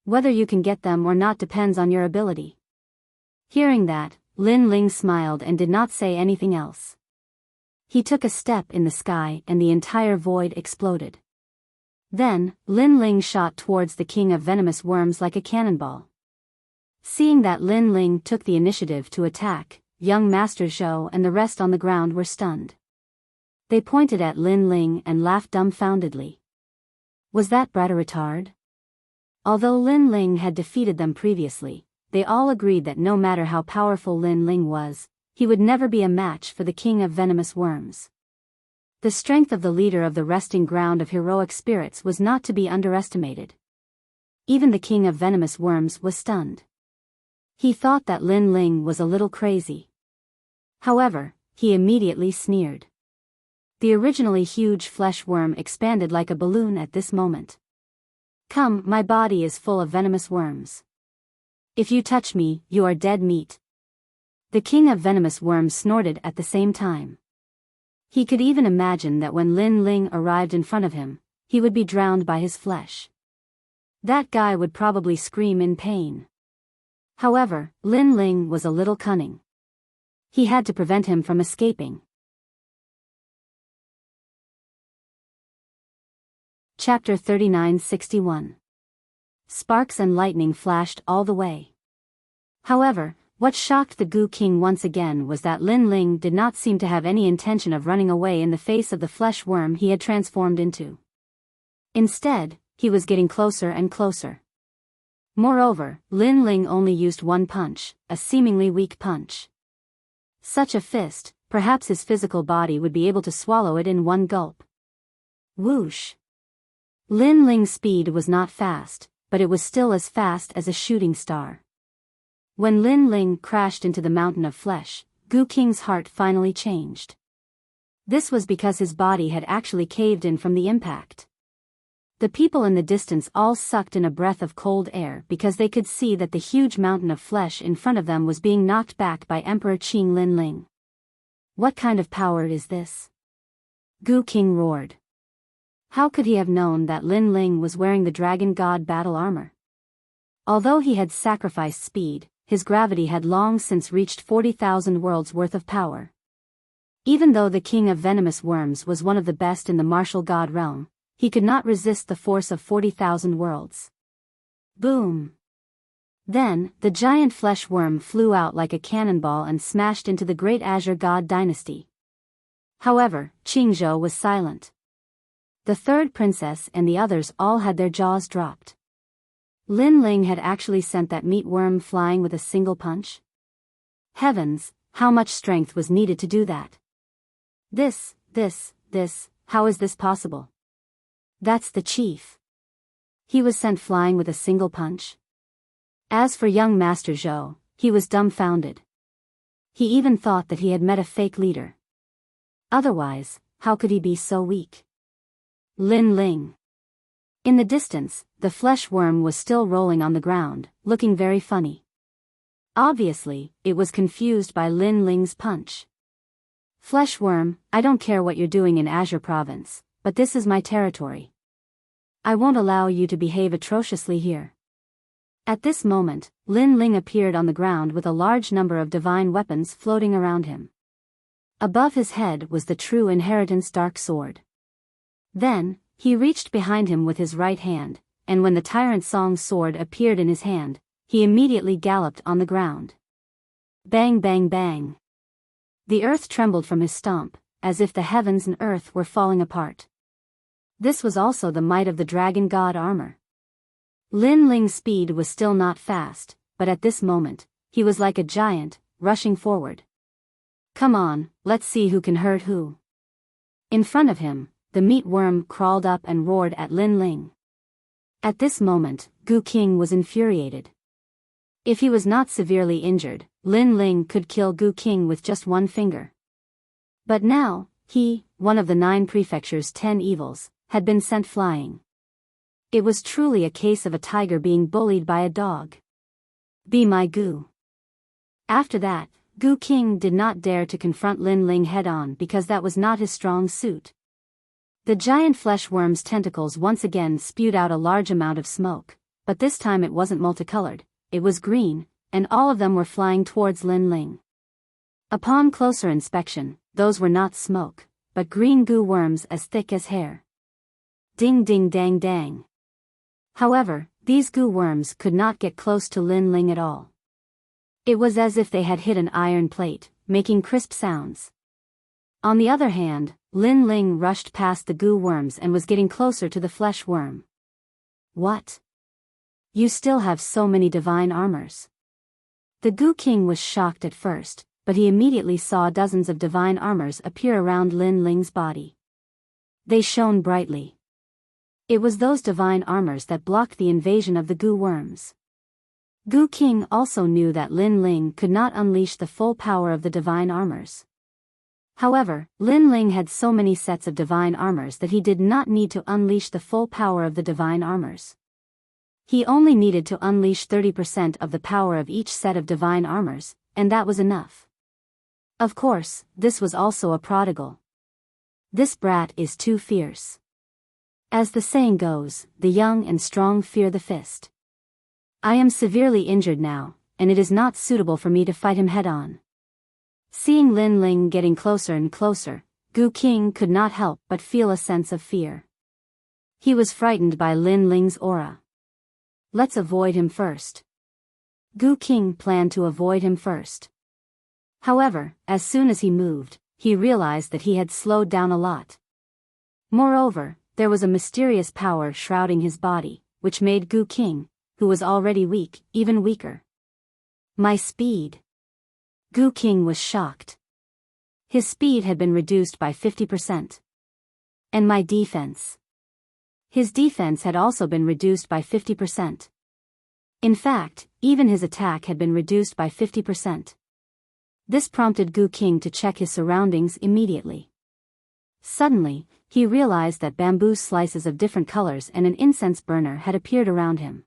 Whether you can get them or not depends on your ability. Hearing that, Lin Ling smiled and did not say anything else. He took a step in the sky and the entire void exploded. Then, Lin Ling shot towards the king of venomous worms like a cannonball. Seeing that Lin Ling took the initiative to attack, young Master Zhou and the rest on the ground were stunned. They pointed at Lin Ling and laughed dumbfoundedly. Was that brat a retard? Although Lin Ling had defeated them previously, they all agreed that no matter how powerful Lin Ling was, he would never be a match for the king of venomous worms. The strength of the leader of the resting ground of heroic spirits was not to be underestimated. Even the king of venomous worms was stunned. He thought that Lin Ling was a little crazy. However, he immediately sneered. The originally huge flesh worm expanded like a balloon at this moment. Come, my body is full of venomous worms. If you touch me, you are dead meat. The king of venomous worms snorted at the same time. He could even imagine that when Lin Ling arrived in front of him, he would be drowned by his flesh. That guy would probably scream in pain. However, Lin Ling was a little cunning. He had to prevent him from escaping. Chapter 3961. Sparks and lightning flashed all the way. However, what shocked the Goo King once again was that Lin Ling did not seem to have any intention of running away in the face of the flesh worm he had transformed into. Instead, he was getting closer and closer. Moreover, Lin Ling only used one punch, a seemingly weak punch. Such a fist, perhaps his physical body would be able to swallow it in one gulp. Whoosh! Lin Ling's speed was not fast, but it was still as fast as a shooting star. When Lin Ling crashed into the mountain of flesh, Goo King's heart finally changed. This was because his body had actually caved in from the impact. The people in the distance all sucked in a breath of cold air because they could see that the huge mountain of flesh in front of them was being knocked back by Emperor Qing Lin Ling. What kind of power is this? Goo King roared. How could he have known that Lin Ling was wearing the Dragon God battle armor? Although he had sacrificed speed, his gravity had long since reached 40,000 worlds worth of power. Even though the king of venomous worms was one of the best in the martial god realm, he could not resist the force of 40,000 worlds. Boom! Then, the giant flesh worm flew out like a cannonball and smashed into the great Azure God dynasty. However, Qingzhou was silent. The third princess and the others all had their jaws dropped. Lin Ling had actually sent that meat worm flying with a single punch? Heavens, how much strength was needed to do that? This, how is this possible? That's the chief. He was sent flying with a single punch? As for young Master Zhou, he was dumbfounded. He even thought that he had met a fake leader. Otherwise, how could he be so weak? Lin Ling. In the distance, the flesh worm was still rolling on the ground, looking very funny. Obviously, it was confused by Lin Ling's punch. Flesh worm, I don't care what you're doing in Azure Province, but this is my territory. I won't allow you to behave atrociously here. At this moment, Lin Ling appeared on the ground with a large number of divine weapons floating around him. Above his head was the true inheritance dark sword. Then, he reached behind him with his right hand, and when the Tyrant Song's sword appeared in his hand, he immediately galloped on the ground. Bang bang bang. The earth trembled from his stomp, as if the heavens and earth were falling apart. This was also the might of the dragon god armor. Lin Ling's speed was still not fast, but at this moment, he was like a giant, rushing forward. Come on, let's see who can hurt who. In front of him, the meat worm crawled up and roared at Lin Ling. At this moment, Gu King was infuriated. If he was not severely injured, Lin Ling could kill Gu King with just one finger. But now, he, one of the 9 prefecture's 10 evils, had been sent flying. It was truly a case of a tiger being bullied by a dog. Be my Gu. After that, Gu King did not dare to confront Lin Ling head-on because that was not his strong suit. The giant flesh worm's tentacles once again spewed out a large amount of smoke, but this time it wasn't multicolored, it was green, and all of them were flying towards Lin Ling. Upon closer inspection, those were not smoke, but green goo worms as thick as hair. Ding ding dang dang. However, these goo worms could not get close to Lin Ling at all. It was as if they had hit an iron plate, making crisp sounds. On the other hand, Lin Ling rushed past the goo worms and was getting closer to the flesh worm. What? You still have so many divine armors. The Goo King was shocked at first, but he immediately saw dozens of divine armors appear around Lin Ling's body. They shone brightly. It was those divine armors that blocked the invasion of the goo worms. Gu King also knew that Lin Ling could not unleash the full power of the divine armors. However, Lin Ling had so many sets of divine armors that he did not need to unleash the full power of the divine armors. He only needed to unleash 30% of the power of each set of divine armors, and that was enough. Of course, this was also a prodigal. This brat is too fierce. As the saying goes, the young and strong fear the fist. I am severely injured now, and it is not suitable for me to fight him head-on. Seeing Lin Ling getting closer and closer, Gu King could not help but feel a sense of fear. He was frightened by Lin Ling's aura. Let's avoid him first. Gu King planned to avoid him first. However, as soon as he moved, he realized that he had slowed down a lot. Moreover, there was a mysterious power shrouding his body, which made Gu King, who was already weak, even weaker. My speed. Gu King was shocked. His speed had been reduced by 50%. And my defense. His defense had also been reduced by 50%. In fact, even his attack had been reduced by 50%. This prompted Gu King to check his surroundings immediately. Suddenly, he realized that bamboo slices of different colors and an incense burner had appeared around him.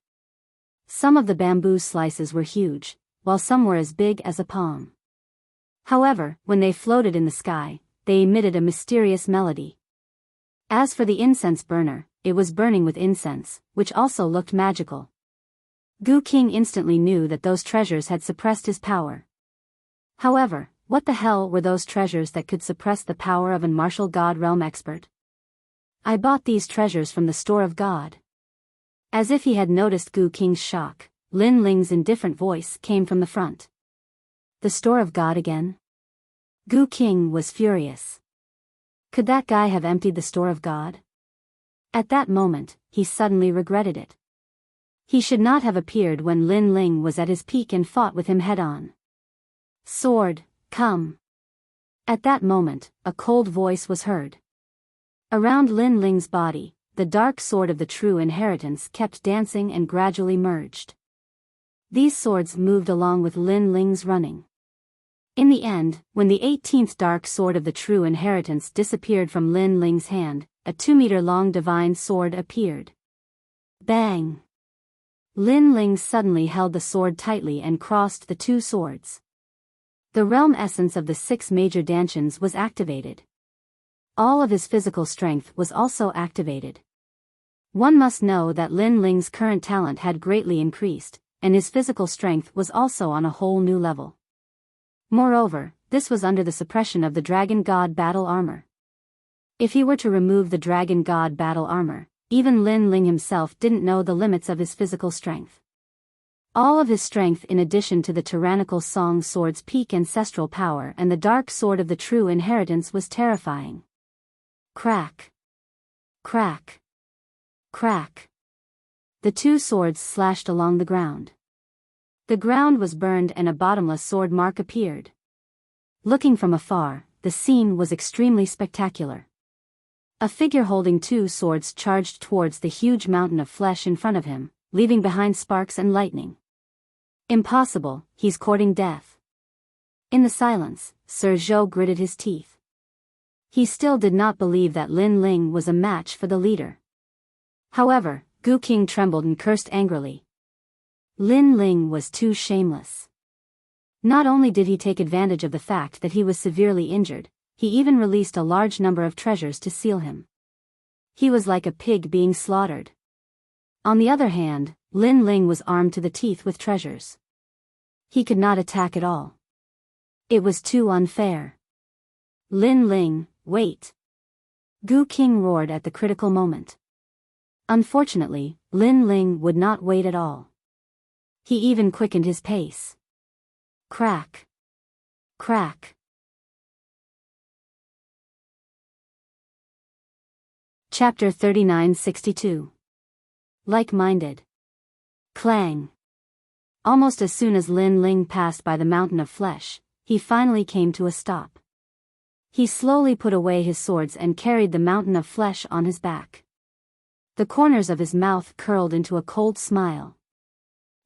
Some of the bamboo slices were huge, while some were as big as a palm. However, when they floated in the sky, they emitted a mysterious melody. As for the incense burner, it was burning with incense, which also looked magical. Gu King instantly knew that those treasures had suppressed his power. However, what the hell were those treasures that could suppress the power of an martial god realm expert? I bought these treasures from the store of God. As if he had noticed Gu King's shock, Lin Ling's indifferent voice came from the front. The store of God again? Gu King was furious. Could that guy have emptied the store of God? At that moment, he suddenly regretted it. He should not have appeared when Lin Ling was at his peak and fought with him head-on. Sword, come. At that moment, a cold voice was heard. Around Lin Ling's body, the dark sword of the true inheritance kept dancing and gradually merged. These swords moved along with Lin Ling's running. In the end, when the 18th dark sword of the true inheritance disappeared from Lin Ling's hand, a 2-meter-long divine sword appeared. Bang! Lin Ling suddenly held the sword tightly and crossed the two swords. The realm essence of the 6 major dantians was activated. All of his physical strength was also activated. One must know that Lin Ling's current talent had greatly increased, and his physical strength was also on a whole new level. Moreover, this was under the suppression of the Dragon God battle armor. If he were to remove the Dragon God battle armor, even Lin Ling himself didn't know the limits of his physical strength. All of his strength, in addition to the tyrannical Song Sword's peak ancestral power and the dark sword of the true inheritance, was terrifying. Crack! Crack! Crack! The two swords slashed along the ground. The ground was burned and a bottomless sword mark appeared. Looking from afar, the scene was extremely spectacular. A figure holding two swords charged towards the huge mountain of flesh in front of him, leaving behind sparks and lightning. Impossible, he's courting death. In the silence, Sir Zhou gritted his teeth. He still did not believe that Lin Ling was a match for the leader. However, Gu King trembled and cursed angrily. Lin Ling was too shameless. Not only did he take advantage of the fact that he was severely injured, he even released a large number of treasures to seal him. He was like a pig being slaughtered. On the other hand, Lin Ling was armed to the teeth with treasures. He could not attack at all. It was too unfair. Lin Ling, wait! Gu King roared at the critical moment. Unfortunately, Lin Ling would not wait at all. He even quickened his pace. Crack! Crack! Chapter 3962. Like-minded. Clang! Almost as soon as Lin Ling passed by the mountain of flesh, he finally came to a stop. He slowly put away his swords and carried the mountain of flesh on his back. The corners of his mouth curled into a cold smile.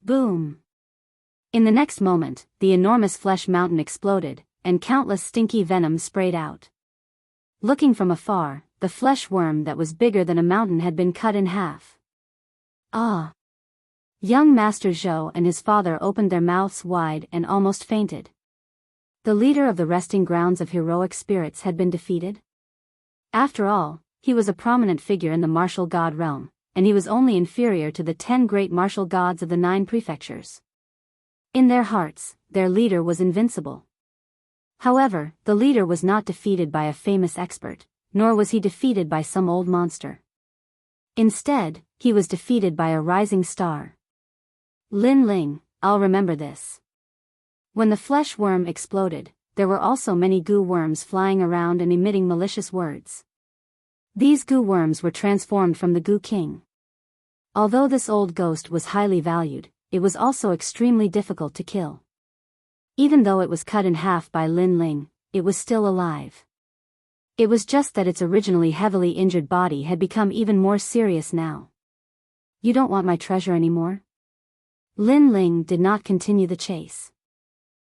Boom! In the next moment, the enormous flesh mountain exploded, and countless stinky venom sprayed out. Looking from afar, the flesh worm that was bigger than a mountain had been cut in half. Ah! Young Master Zhou and his father opened their mouths wide and almost fainted. The leader of the resting grounds of heroic spirits had been defeated? After all, he was a prominent figure in the martial god realm, and he was only inferior to the 10 great martial gods of the 9 prefectures. In their hearts, their leader was invincible. However, the leader was not defeated by a famous expert, nor was he defeated by some old monster. Instead, he was defeated by a rising star. Lin Ling, I'll remember this. When the flesh worm exploded, there were also many goo worms flying around and emitting malicious words. These goo worms were transformed from the Goo King. Although this old ghost was highly valued, it was also extremely difficult to kill. Even though it was cut in half by Lin Ling, it was still alive. It was just that its originally heavily injured body had become even more serious now. You don't want my treasure anymore? Lin Ling did not continue the chase.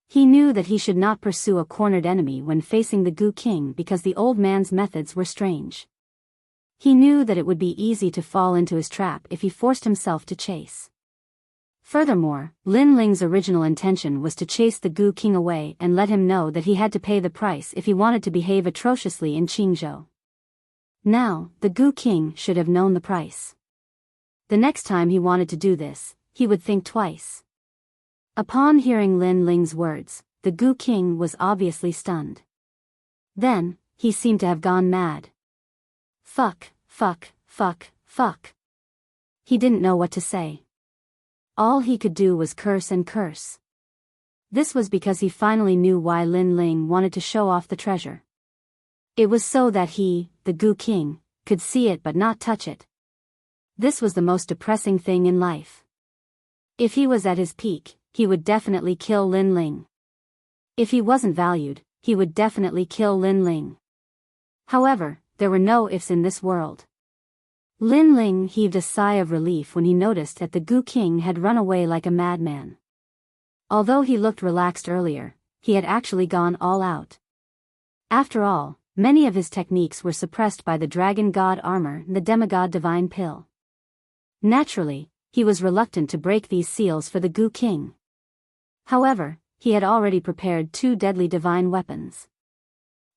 He knew that he should not pursue a cornered enemy when facing the Goo King because the old man's methods were strange. He knew that it would be easy to fall into his trap if he forced himself to chase. Furthermore, Lin Ling's original intention was to chase the Goo King away and let him know that he had to pay the price if he wanted to behave atrociously in Qingzhou. Now, the Goo King should have known the price. The next time he wanted to do this, he would think twice. Upon hearing Lin Ling's words, the Goo King was obviously stunned. Then, he seemed to have gone mad. Fuck, fuck, fuck, fuck. He didn't know what to say. All he could do was curse and curse. This was because he finally knew why Lin Ling wanted to show off the treasure. It was so that he, the Goo King, could see it but not touch it. This was the most depressing thing in life. If he was at his peak, he would definitely kill Lin Ling. If he wasn't valued, he would definitely kill Lin Ling. However, there were no ifs in this world. Lin Ling heaved a sigh of relief when he noticed that the Gu King had run away like a madman. Although he looked relaxed earlier, he had actually gone all out. After all, many of his techniques were suppressed by the Dragon God armor and the Demigod Divine Pill. Naturally, he was reluctant to break these seals for the Gu King. However, he had already prepared 2 deadly divine weapons.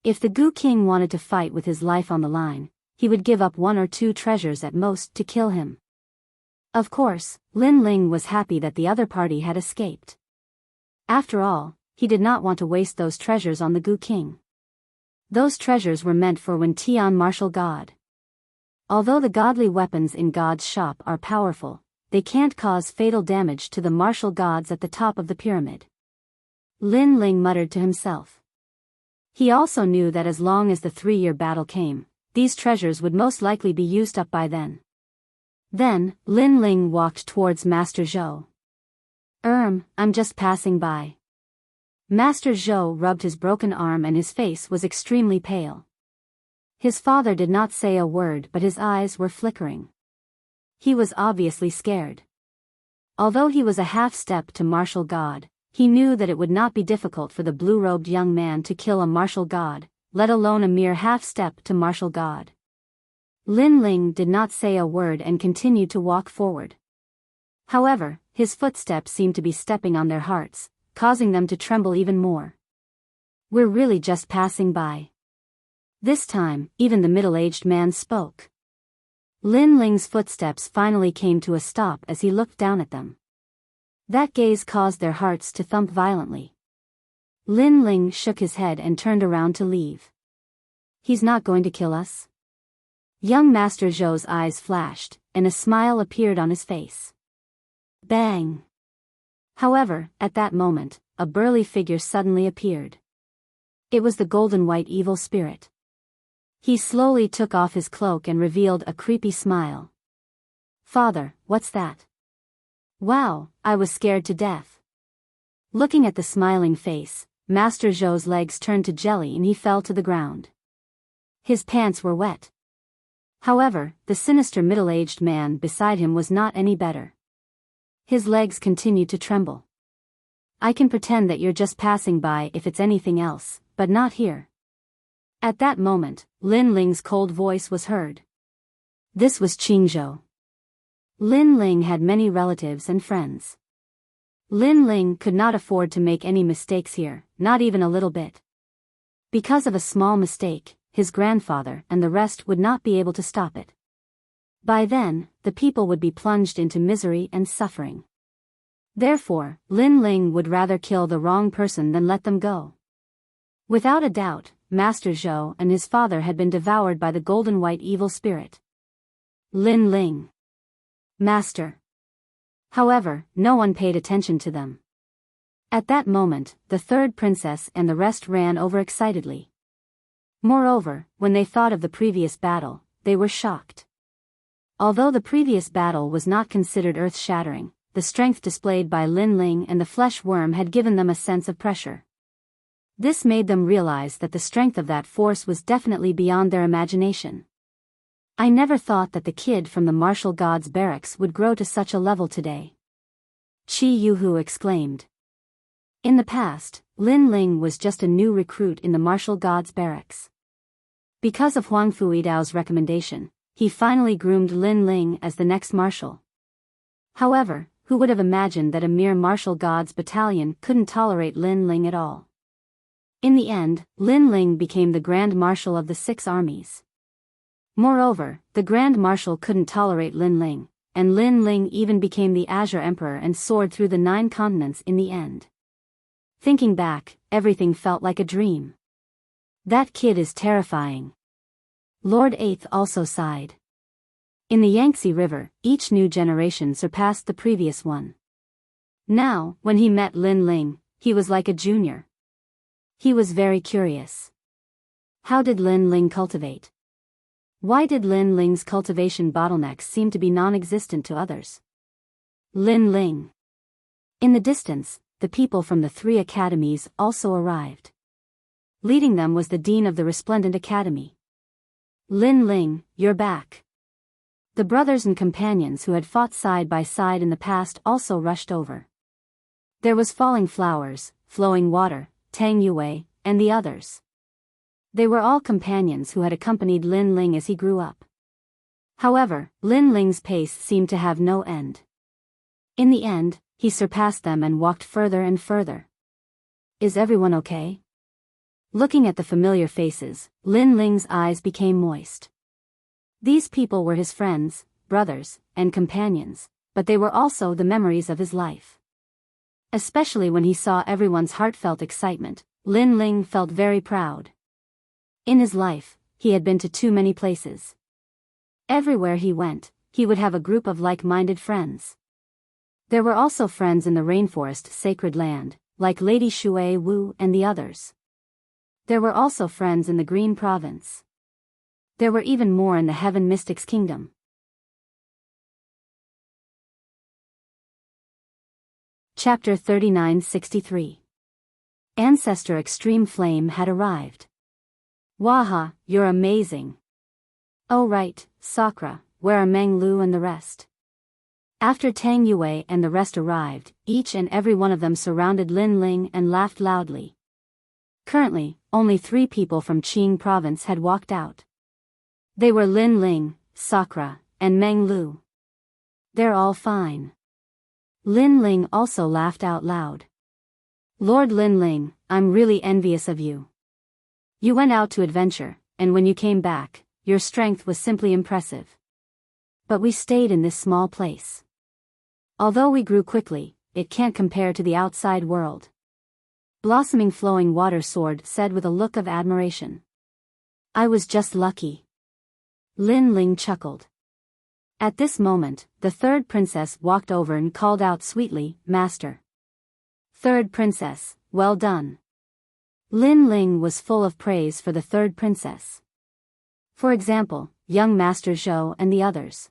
If the Gu King wanted to fight with his life on the line, he would give up 1 or 2 treasures at most to kill him. Of course, Lin Ling was happy that the other party had escaped. After all, he did not want to waste those treasures on the Gu King. Those treasures were meant for when Tian martial God. Although the godly weapons in God's shop are powerful, they can't cause fatal damage to the martial gods at the top of the pyramid. Lin Ling muttered to himself. He also knew that as long as the 3-year battle came, these treasures would most likely be used up by then. Then, Lin Ling walked towards Master Zhou. I'm just passing by. Master Zhou rubbed his broken arm and his face was extremely pale. His father did not say a word, but his eyes were flickering. He was obviously scared. Although he was a half-step to martial god, he knew that it would not be difficult for the blue-robed young man to kill a martial god, let alone a mere half-step to martial god. Lin Ling did not say a word and continued to walk forward. However, his footsteps seemed to be stepping on their hearts, causing them to tremble even more. We're really just passing by. This time, even the middle-aged man spoke. Lin Ling's footsteps finally came to a stop as he looked down at them. That gaze caused their hearts to thump violently. Lin Ling shook his head and turned around to leave. He's not going to kill us? Young Master Zhou's eyes flashed, and a smile appeared on his face. Bang! However, at that moment, a burly figure suddenly appeared. It was the golden white evil spirit. He slowly took off his cloak and revealed a creepy smile. Father, what's that? Wow, I was scared to death. Looking at the smiling face, Master Zhou's legs turned to jelly and he fell to the ground. His pants were wet. However, the sinister middle-aged man beside him was not any better. His legs continued to tremble. I can pretend that you're just passing by if it's anything else, but not here. At that moment, Lin Ling's cold voice was heard. This was Qingzhou. Lin Ling had many relatives and friends. Lin Ling could not afford to make any mistakes here, not even a little bit. Because of a small mistake, his grandfather and the rest would not be able to stop it. By then, the people would be plunged into misery and suffering. Therefore, Lin Ling would rather kill the wrong person than let them go. Without a doubt, Master Zhou and his father had been devoured by the golden white evil spirit. Lin Ling. Master. However, no one paid attention to them. At that moment, the third princess and the rest ran over excitedly. Moreover, when they thought of the previous battle, they were shocked. Although the previous battle was not considered earth-shattering, the strength displayed by Lin Ling and the flesh worm had given them a sense of pressure. This made them realize that the strength of that force was definitely beyond their imagination. I never thought that the kid from the martial gods barracks would grow to such a level today. Qi Yuhu exclaimed. In the past, Lin Ling was just a new recruit in the martial gods barracks. Because of Huang Fuidao's recommendation, he finally groomed Lin Ling as the next marshal. However, who would have imagined that a mere martial gods battalion couldn't tolerate Lin Ling at all? In the end, Lin Ling became the Grand Marshal of the 6 armies. Moreover, the Grand Marshal couldn't tolerate Lin Ling, and Lin Ling even became the Azure Emperor and soared through the 9 continents in the end. Thinking back, everything felt like a dream. That kid is terrifying. Lord Eighth also sighed. In the Yangtze River, each new generation surpassed the previous one. Now, when he met Lin Ling, he was like a junior. He was very curious. How did Lin Ling cultivate? Why did Lin Ling's cultivation bottlenecks seem to be non-existent to others? Lin Ling. In the distance, the people from the 3 academies also arrived. Leading them was the dean of the Resplendent Academy. Lin Ling, you're back. The brothers and companions who had fought side by side in the past also rushed over. There was Falling Flowers, Flowing Water, Tang Yue, and the others. They were all companions who had accompanied Lin Ling as he grew up. However, Lin Ling's pace seemed to have no end. In the end, he surpassed them and walked further and further. Is everyone okay? Looking at the familiar faces, Lin Ling's eyes became moist. These people were his friends, brothers, and companions, but they were also the memories of his life. Especially when he saw everyone's heartfelt excitement, Lin Ling felt very proud. In his life, he had been to too many places. Everywhere he went, he would have a group of like-minded friends. There were also friends in the rainforest sacred land, like Lady Shui Wu and the others. There were also friends in the Green Province. There were even more in the Heaven Mystics Kingdom. Chapter 3963. Ancestor Extreme Flame had arrived. Waha, you're amazing. Oh right, Sakura, where are Meng Lu and the rest? After Tang Yue and the rest arrived, each and every one of them surrounded Lin Ling and laughed loudly. Currently, only 3 people from Qing Province had walked out. They were Lin Ling, Sakura, and Meng Lu. They're all fine. Lin Ling also laughed out loud. Lord Lin Ling, I'm really envious of you. You went out to adventure, and when you came back, your strength was simply impressive. But we stayed in this small place. Although we grew quickly, it can't compare to the outside world. Blossoming Flowing Water Sword said with a look of admiration. I was just lucky. Lin Ling chuckled. At this moment, the 3rd princess walked over and called out sweetly, Master. 3rd princess, well done. Lin Ling was full of praise for the 3rd princess. For example, young Master Zhou and the others.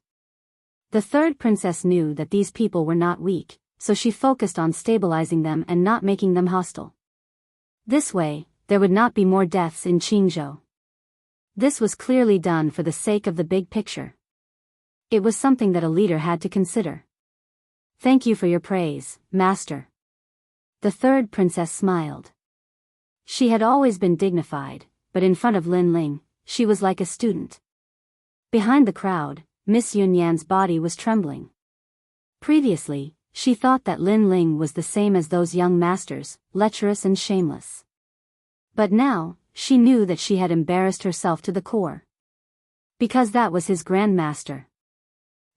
The 3rd princess knew that these people were not weak, so she focused on stabilizing them and not making them hostile. This way, there would not be more deaths in Qingzhou. This was clearly done for the sake of the big picture. It was something that a leader had to consider. Thank you for your praise, Master. The 3rd princess smiled. She had always been dignified, but in front of Lin Ling, she was like a student. Behind the crowd, Miss Yunyan's body was trembling. Previously, she thought that Lin Ling was the same as those young masters, lecherous and shameless. But now, she knew that she had embarrassed herself to the core. Because that was his grandmaster.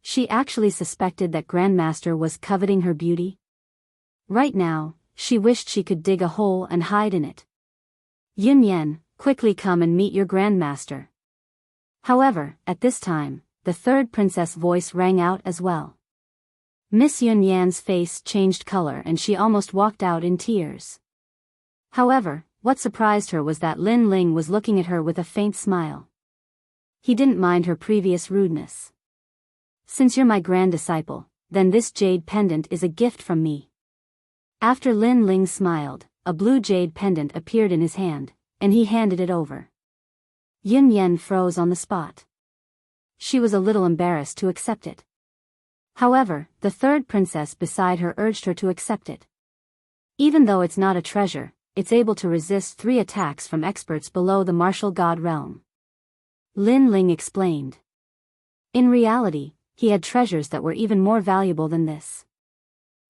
She actually suspected that grandmaster was coveting her beauty. Right now, she wished she could dig a hole and hide in it. Yunyan, quickly come and meet your grandmaster. However, at this time, the 3rd princess' voice rang out as well. Miss Yunyan's face changed color and she almost walked out in tears. However, what surprised her was that Lin Ling was looking at her with a faint smile. He didn't mind her previous rudeness. Since you're my grand disciple, then this jade pendant is a gift from me. After Lin Ling smiled, a blue jade pendant appeared in his hand, and he handed it over. Yunyan froze on the spot. She was a little embarrassed to accept it. However, the 3rd princess beside her urged her to accept it. Even though it's not a treasure, it's able to resist 3 attacks from experts below the martial god realm. Lin Ling explained. In reality, he had treasures that were even more valuable than this.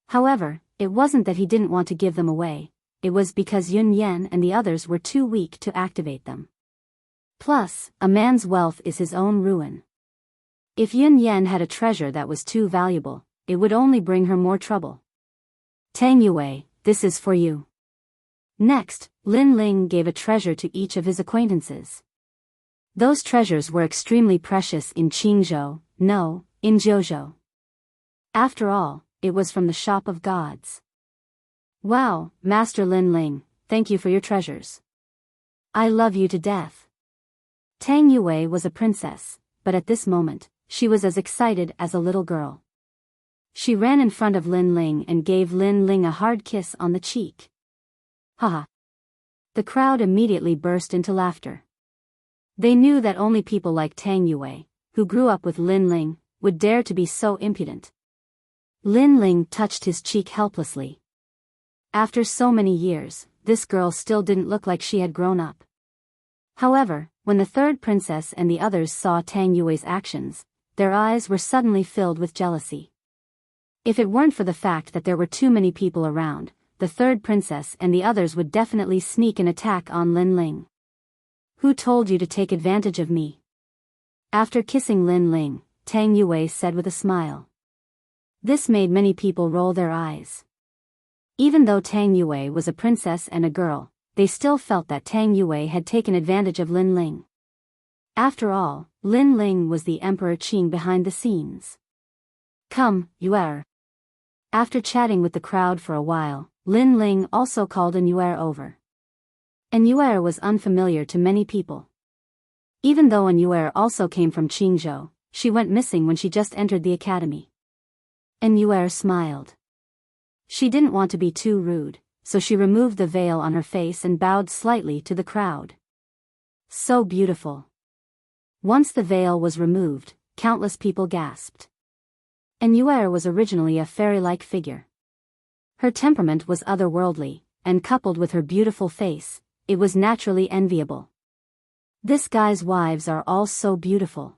However, it wasn't that he didn't want to give them away, it was because Yunyan and the others were too weak to activate them. Plus, a man's wealth is his own ruin. If Yunyan had a treasure that was too valuable, it would only bring her more trouble. Tang Yue, this is for you. Next, Lin Ling gave a treasure to each of his acquaintances. Those treasures were extremely precious in Qingzhou, no, in Jiuzhou. After all, it was from the shop of gods. Wow, Master Lin Ling, thank you for your treasures. I love you to death. Tang Yue was a princess, but at this moment, she was as excited as a little girl. She ran in front of Lin Ling and gave Lin Ling a hard kiss on the cheek. Haha. The crowd immediately burst into laughter. They knew that only people like Tang Yue, who grew up with Lin Ling, would dare to be so impudent. Lin Ling touched his cheek helplessly. After so many years, this girl still didn't look like she had grown up. However, when the third princess and the others saw Tang Yue's actions, their eyes were suddenly filled with jealousy. If it weren't for the fact that there were too many people around, the third princess and the others would definitely sneak an attack on Lin Ling. Who told you to take advantage of me? After kissing Lin Ling, Tang Yue said with a smile. This made many people roll their eyes. Even though Tang Yue was a princess and a girl, they still felt that Tang Yue had taken advantage of Lin Ling. After all, Lin Ling was the Emperor Qing behind the scenes. Come, Yue. After chatting with the crowd for a while, Lin Ling also called an Yue over. An Yue was unfamiliar to many people. Even though an Yue also came from Qingzhou, she went missing when she just entered the academy. An Yue smiled. She didn't want to be too rude, so she removed the veil on her face and bowed slightly to the crowd. So beautiful. Once the veil was removed, countless people gasped. An Yue was originally a fairy-like figure. Her temperament was otherworldly, and coupled with her beautiful face, it was naturally enviable. This guy's wives are all so beautiful.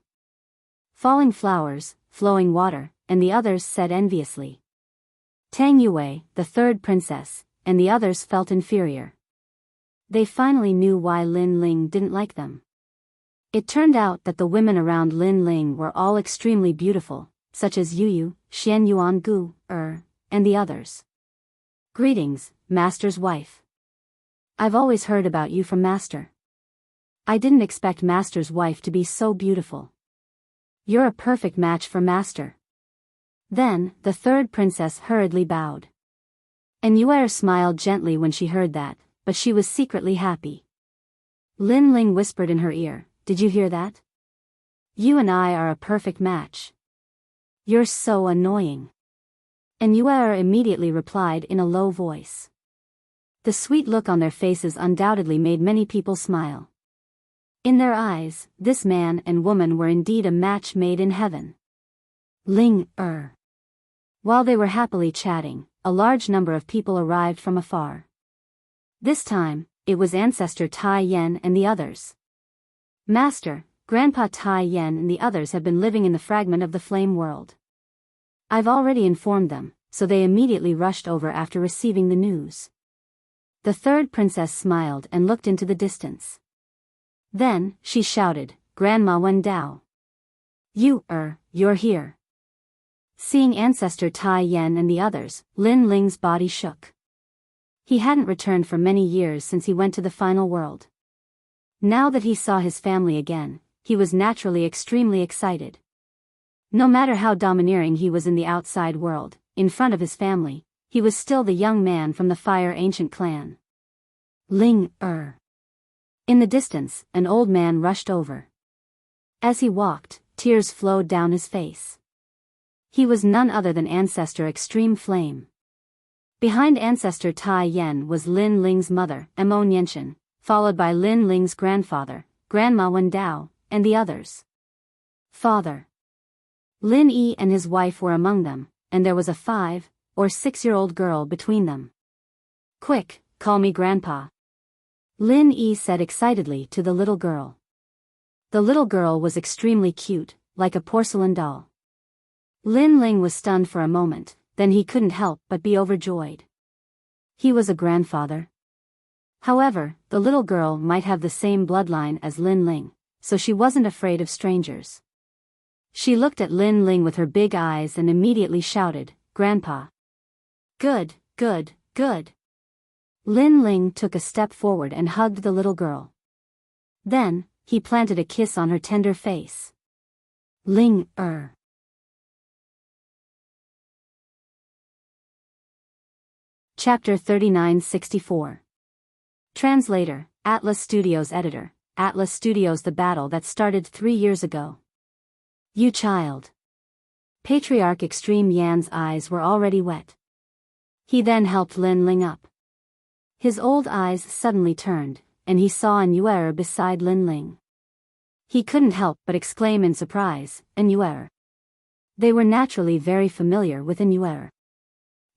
Falling flowers, flowing water, and the others said enviously. Tang Yue, the third princess, and the others felt inferior. They finally knew why Lin Ling didn't like them. It turned out that the women around Lin Ling were all extremely beautiful, such as Yu, Xian Yuan Gu, and the others. Greetings, Master's wife. I've always heard about you from Master. I didn't expect Master's wife to be so beautiful. You're a perfect match for Master. Then, the third princess hurriedly bowed. And Yue smiled gently when she heard that, but she was secretly happy. Lin Ling whispered in her ear, "Did you hear that? You and I are a perfect match. You're so annoying." And Yue immediately replied in a low voice. The sweet look on their faces undoubtedly made many people smile. In their eyes, this man and woman were indeed a match made in heaven. Ling. While they were happily chatting, a large number of people arrived from afar. This time, it was Ancestor Tai Yan and the others. Master, Grandpa Tai Yan and the others have been living in the fragment of the flame world. I've already informed them, so they immediately rushed over after receiving the news. The third princess smiled and looked into the distance. Then, she shouted, "Grandma Wen Dao. You're here." Seeing Ancestor Tai Yan and the others, Lin Ling's body shook. He hadn't returned for many years since he went to the final world. Now that he saw his family again, he was naturally extremely excited. No matter how domineering he was in the outside world, in front of his family, he was still the young man from the Fire Ancient clan. Ling. In the distance, an old man rushed over. As he walked, tears flowed down his face. He was none other than Ancestor Extreme Flame. Behind Ancestor Tai Yan was Lin Ling's mother, Mo Nianchen, followed by Lin Ling's grandfather, Grandma Wen Dao, and the others. Father. Lin Yi and his wife were among them, and there was a 5 or 6-year-old girl between them. Quick, call me Grandpa. Lin Yi said excitedly to the little girl. The little girl was extremely cute, like a porcelain doll. Lin Ling was stunned for a moment, then he couldn't help but be overjoyed. He was a grandfather. However, the little girl might have the same bloodline as Lin Ling, so she wasn't afraid of strangers. She looked at Lin Ling with her big eyes and immediately shouted, "Grandpa." Good, good, good. Lin Ling took a step forward and hugged the little girl. Then, he planted a kiss on her tender face. Ling. Chapter 3964. Translator, Atlas Studios Editor, Atlas Studios. The battle that started 3 years ago. You child. Patriarch Extreme Yan's eyes were already wet. He then helped Lin Ling up. His old eyes suddenly turned, and he saw an Yuer beside Lin Ling. He couldn't help but exclaim in surprise, "An Yuer." They were naturally very familiar with an Yuer.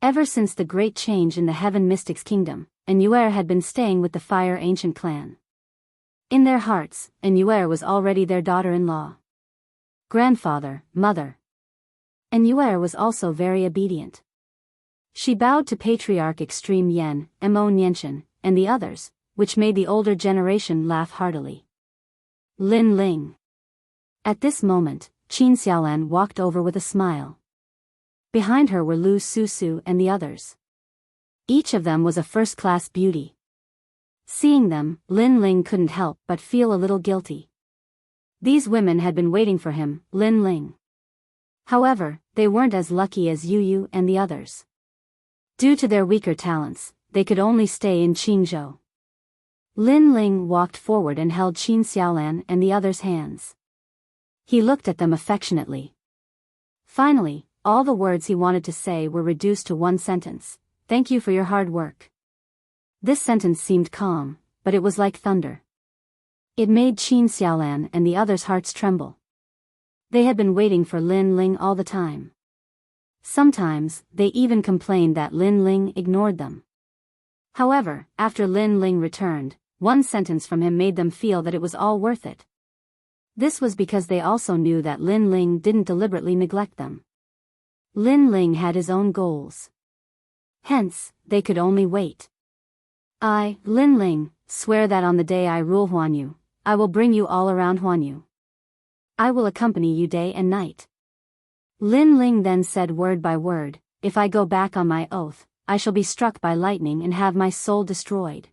Ever since the great change in the Heaven Mystics Kingdom, an Yuer had been staying with the Fire Ancient clan. In their hearts, an Yuer was already their daughter-in-law. Grandfather, mother. An Yuer was also very obedient. She bowed to Patriarch Extreme Yen, Mo Nianchen, and the others, which made the older generation laugh heartily. Lin Ling. At this moment, Qin Xiaolan walked over with a smile. Behind her were Lu Susu and the others. Each of them was a first-class beauty. Seeing them, Lin Ling couldn't help but feel a little guilty. These women had been waiting for him, Lin Ling. However, they weren't as lucky as Yu Yu and the others. Due to their weaker talents, they could only stay in Qingzhou. Lin Ling walked forward and held Qin Xiaolan and the others' hands. He looked at them affectionately. Finally, all the words he wanted to say were reduced to one sentence: "Thank you for your hard work." This sentence seemed calm, but it was like thunder. It made Qin Xiaolan and the others' hearts tremble. They had been waiting for Lin Ling all the time. Sometimes, they even complained that Lin Ling ignored them. However, after Lin Ling returned, one sentence from him made them feel that it was all worth it. This was because they also knew that Lin Ling didn't deliberately neglect them. Lin Ling had his own goals. Hence, they could only wait. "I, Lin Ling, swear that on the day I rule Huanyu, I will bring you all around Huanyu. I will accompany you day and night." Lin Ling then said word by word, "If I go back on my oath, I shall be struck by lightning and have my soul destroyed."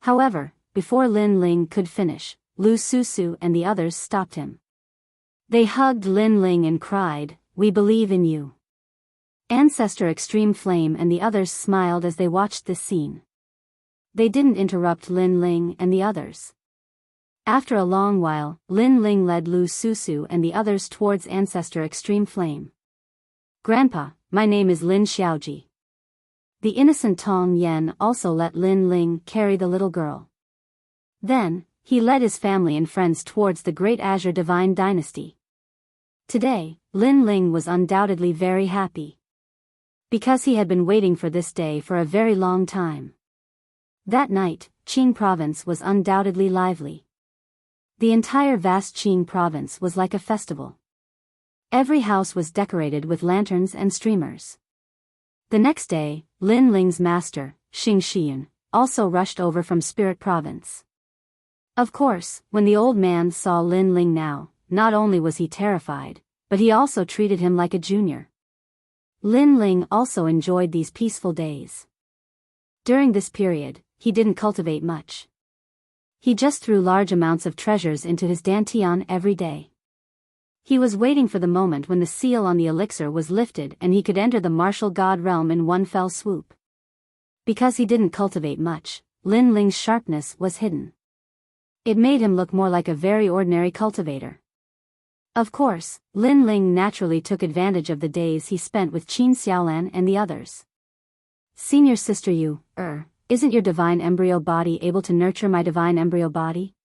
However, before Lin Ling could finish, Lu Susu and the others stopped him. They hugged Lin Ling and cried, "We believe in you." Ancestor Extreme Flame and the others smiled as they watched this scene. They didn't interrupt Lin Ling and the others. After a long while, Lin Ling led Lu Susu and the others towards Ancestor Extreme Flame. "Grandpa, my name is Lin Xiaoji." The innocent Tong Yen also let Lin Ling carry the little girl. Then, he led his family and friends towards the Great Azure Divine Dynasty. Today, Lin Ling was undoubtedly very happy. Because he had been waiting for this day for a very long time. That night, Qing Province was undoubtedly lively. The entire vast Qing Province was like a festival. Every house was decorated with lanterns and streamers. The next day, Lin Ling's master, Xing Xian, also rushed over from Spirit Province. Of course, when the old man saw Lin Ling now, not only was he terrified, but he also treated him like a junior. Lin Ling also enjoyed these peaceful days. During this period, he didn't cultivate much. He just threw large amounts of treasures into his dantian every day. He was waiting for the moment when the seal on the elixir was lifted and he could enter the martial god realm in one fell swoop. Because he didn't cultivate much, Lin Ling's sharpness was hidden. It made him look more like a very ordinary cultivator. Of course, Lin Ling naturally took advantage of the days he spent with Qin Xiaolan and the others. "Senior sister Yu, isn't your divine embryo body able to nurture my divine embryo body?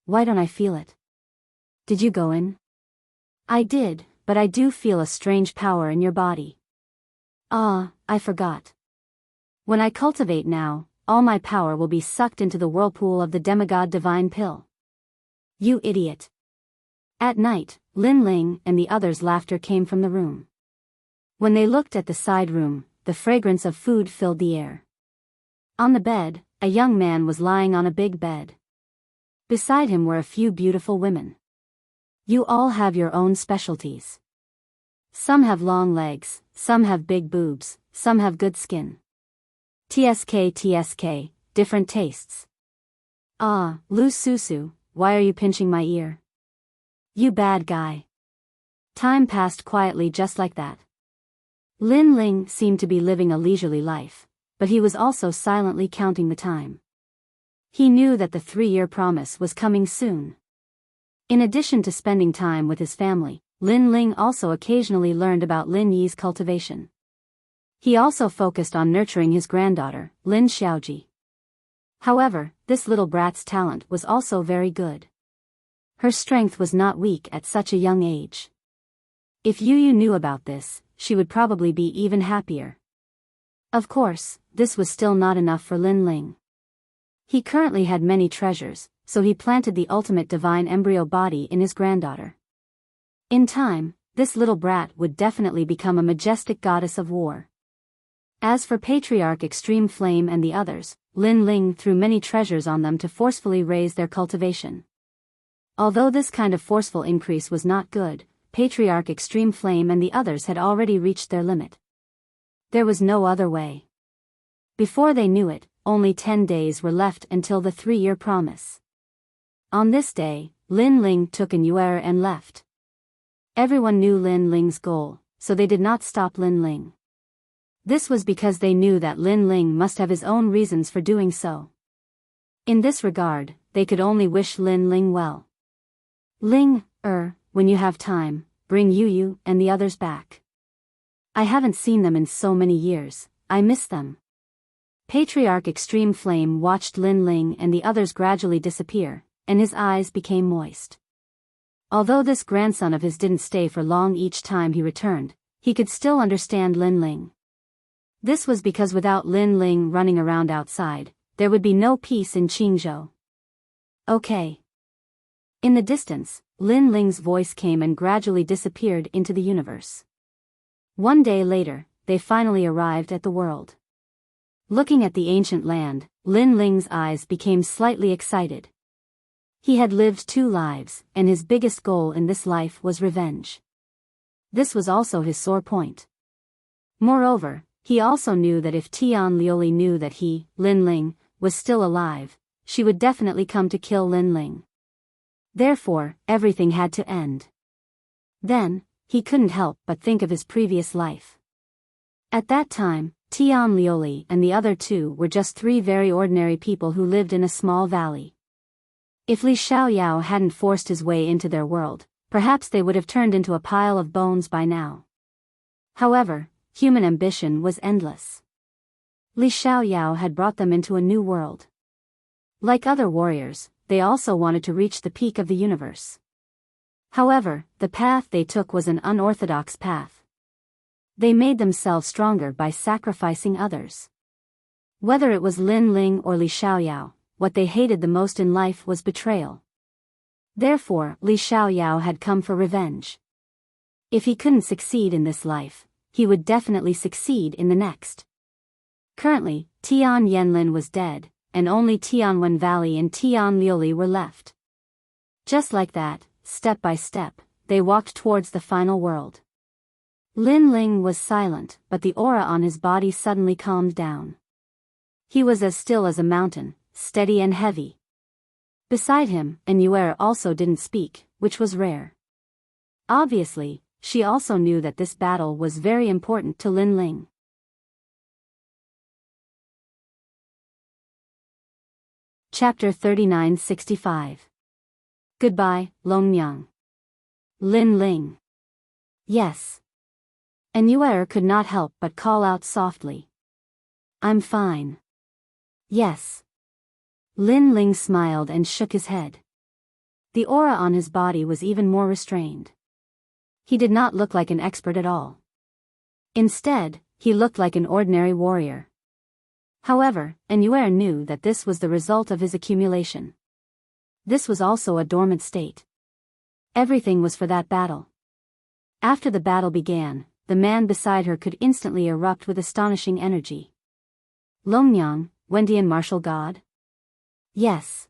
Why don't I feel it? Did you go in?" "I did, but I do feel a strange power in your body." "Ah, I forgot. When I cultivate now, all my power will be sucked into the whirlpool of the demigod divine pill." "You idiot." At night, Lin Ling and the others' laughter came from the room. When they looked at the side room, the fragrance of food filled the air. On the bed, a young man was lying on a big bed. Beside him were a few beautiful women. "You all have your own specialties. Some have long legs, some have big boobs, some have good skin. TSK, different tastes." "Ah, Lu Susu, why are you pinching my ear? You bad guy." Time passed quietly just like that. Lin Ling seemed to be living a leisurely life, but he was also silently counting the time. He knew that the 3-year promise was coming soon. In addition to spending time with his family, Lin Ling also occasionally learned about Lin Yi's cultivation. He also focused on nurturing his granddaughter, Lin Xiaoji. However, this little brat's talent was also very good. Her strength was not weak at such a young age. If Yu Yu knew about this, she would probably be even happier. Of course, this was still not enough for Lin Ling. He currently had many treasures, so he planted the ultimate divine embryo body in his granddaughter. In time, this little brat would definitely become a majestic goddess of war. As for Patriarch Extreme Flame and the others, Lin Ling threw many treasures on them to forcefully raise their cultivation. Although this kind of forceful increase was not good, Patriarch Extreme Flame and the others had already reached their limit. There was no other way. Before they knew it, only 10 days were left until the 3-year promise. On this day, Lin Ling took an yuer and left. Everyone knew Lin Ling's goal, so they did not stop Lin Ling. This was because they knew that Lin Ling must have his own reasons for doing so. In this regard, they could only wish Lin Ling well. Ling, when you have time, bring Yu Yu and the others back. I haven't seen them in so many years, I miss them. Patriarch Extreme Flame watched Lin Ling and the others gradually disappear, and his eyes became moist. Although this grandson of his didn't stay for long each time he returned, he could still understand Lin Ling. This was because without Lin Ling running around outside, there would be no peace in Qingzhou. Okay. In the distance, Lin Ling's voice came and gradually disappeared into the universe. One day later, they finally arrived at the world. Looking at the ancient land, Lin Ling's eyes became slightly excited. He had lived 2 lives, and his biggest goal in this life was revenge. This was also his sore point. Moreover, he also knew that if Tian Lioli knew that he, Lin Ling, was still alive, she would definitely come to kill Lin Ling. Therefore, everything had to end. Then, he couldn't help but think of his previous life. At that time, Tian Lioli and the other 2 were just 3 very ordinary people who lived in a small valley. If Li Xiaoyao hadn't forced his way into their world, perhaps they would have turned into a pile of bones by now. However, human ambition was endless. Li Xiaoyao had brought them into a new world. Like other warriors, they also wanted to reach the peak of the universe. However, the path they took was an unorthodox path. They made themselves stronger by sacrificing others. Whether it was Lin Ling or Li Xiaoyao, what they hated the most in life was betrayal. Therefore, Li Xiaoyao had come for revenge. If he couldn't succeed in this life, he would definitely succeed in the next. Currently, Tian Yanlin was dead, and only Tianwen Valley and Tian Lioli were left. Just like that, step by step, they walked towards the final world. Lin Ling was silent, but the aura on his body suddenly calmed down. He was as still as a mountain, steady and heavy. Beside him, Yuer also didn't speak, which was rare. Obviously, she also knew that this battle was very important to Lin Ling. Chapter 3965. Goodbye, Longmyang. Lin Ling. Yes. Yuer could not help but call out softly. I'm fine. Yes. Lin Ling smiled and shook his head. The aura on his body was even more restrained. He did not look like an expert at all. Instead, he looked like an ordinary warrior. However, Yuer knew that this was the result of his accumulation. This was also a dormant state. Everything was for that battle. After the battle began, the man beside her could instantly erupt with astonishing energy. Longmyang, Wendian martial god? Yes.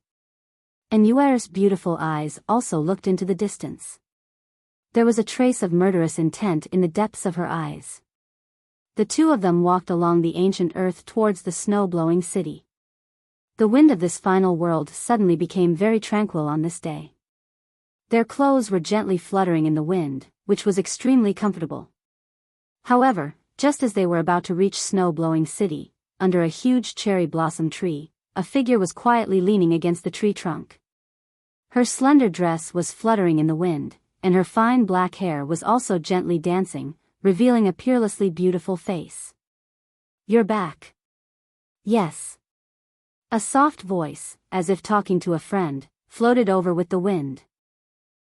Yuer's beautiful eyes also looked into the distance. There was a trace of murderous intent in the depths of her eyes. The 2 of them walked along the ancient earth towards the snow-blowing city. The wind of this final world suddenly became very tranquil on this day. Their clothes were gently fluttering in the wind, which was extremely comfortable. However, just as they were about to reach snow-blowing city, under a huge cherry blossom tree, a figure was quietly leaning against the tree trunk. Her slender dress was fluttering in the wind, and her fine black hair was also gently dancing, revealing a peerlessly beautiful face. "You're back." "Yes." A soft voice, as if talking to a friend, floated over with the wind.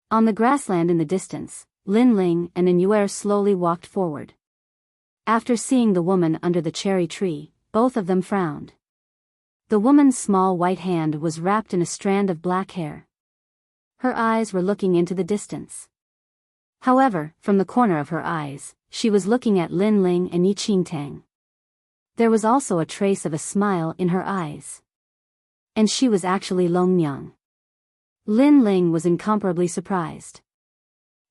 On the grassland in the distance, Lin Ling and Yuer slowly walked forward. After seeing the woman under the cherry tree, both of them frowned. The woman's small white hand was wrapped in a strand of black hair. Her eyes were looking into the distance. However, from the corner of her eyes, she was looking at Lin Ling and Yi Qingtang. There was also a trace of a smile in her eyes. And she was actually Long Myung. Lin Ling was incomparably surprised.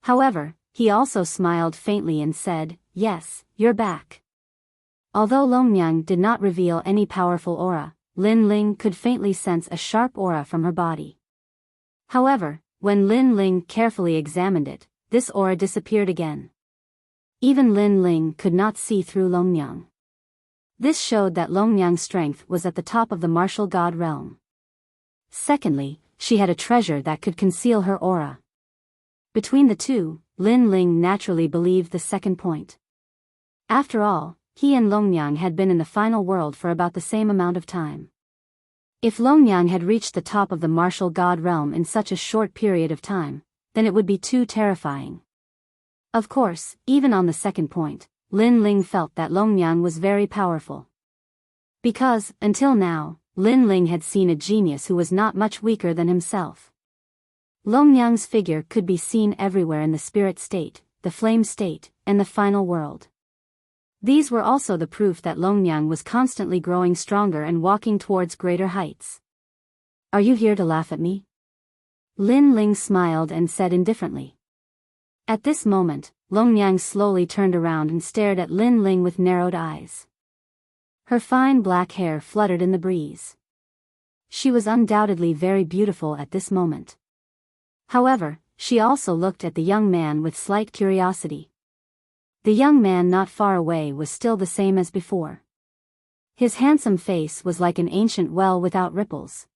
However, he also smiled faintly and said, "Yes, you're back." Although Long Myung did not reveal any powerful aura, Lin Ling could faintly sense a sharp aura from her body. However, when Lin Ling carefully examined it, this aura disappeared again. Even Lin Ling could not see through Long Myung. This showed that Long Myung's strength was at the top of the martial god realm. Secondly, she had a treasure that could conceal her aura. Between the two, Lin Ling naturally believed the second point. After all, he and Long Myung had been in the final world for about the same amount of time. If Long Myung had reached the top of the martial god realm in such a short period of time, then it would be too terrifying. Of course, even on the second point, Lin Ling felt that Long Myung was very powerful. Because, until now, Lin Ling had seen a genius who was not much weaker than himself. Long Myung's figure could be seen everywhere in the spirit state, the flame state, and the final world. These were also the proof that Long Myung was constantly growing stronger and walking towards greater heights. "Are you here to laugh at me?" Lin Ling smiled and said indifferently. At this moment, Long Myung slowly turned around and stared at Lin Ling with narrowed eyes. Her fine black hair fluttered in the breeze. She was undoubtedly very beautiful at this moment. However, she also looked at the young man with slight curiosity. The young man not far away was still the same as before. His handsome face was like an ancient well without ripples.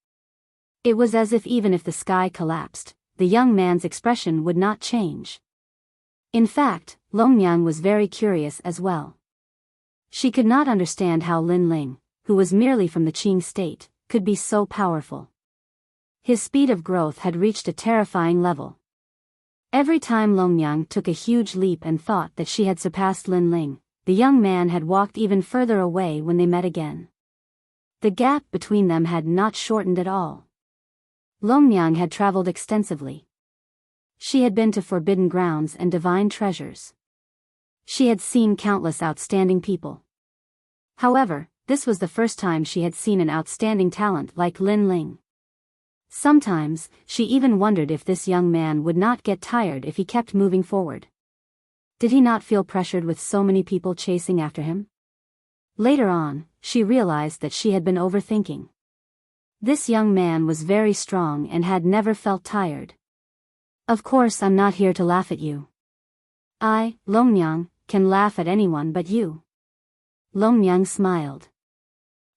It was as if even if the sky collapsed, the young man's expression would not change. In fact, Long Myung was very curious as well. She could not understand how Lin Ling, who was merely from the Qing state, could be so powerful. His speed of growth had reached a terrifying level. Every time Long Myung took a huge leap and thought that she had surpassed Lin Ling, the young man had walked even further away when they met again. The gap between them had not shortened at all. Long Myung had traveled extensively. She had been to forbidden grounds and divine treasures. She had seen countless outstanding people. However, this was the first time she had seen an outstanding talent like Lin Ling. Sometimes, she even wondered if this young man would not get tired if he kept moving forward. Did he not feel pressured with so many people chasing after him? Later on, she realized that she had been overthinking. This young man was very strong and had never felt tired. "Of course I'm not here to laugh at you. I, Long Myung, can laugh at anyone but you." Long Myung smiled.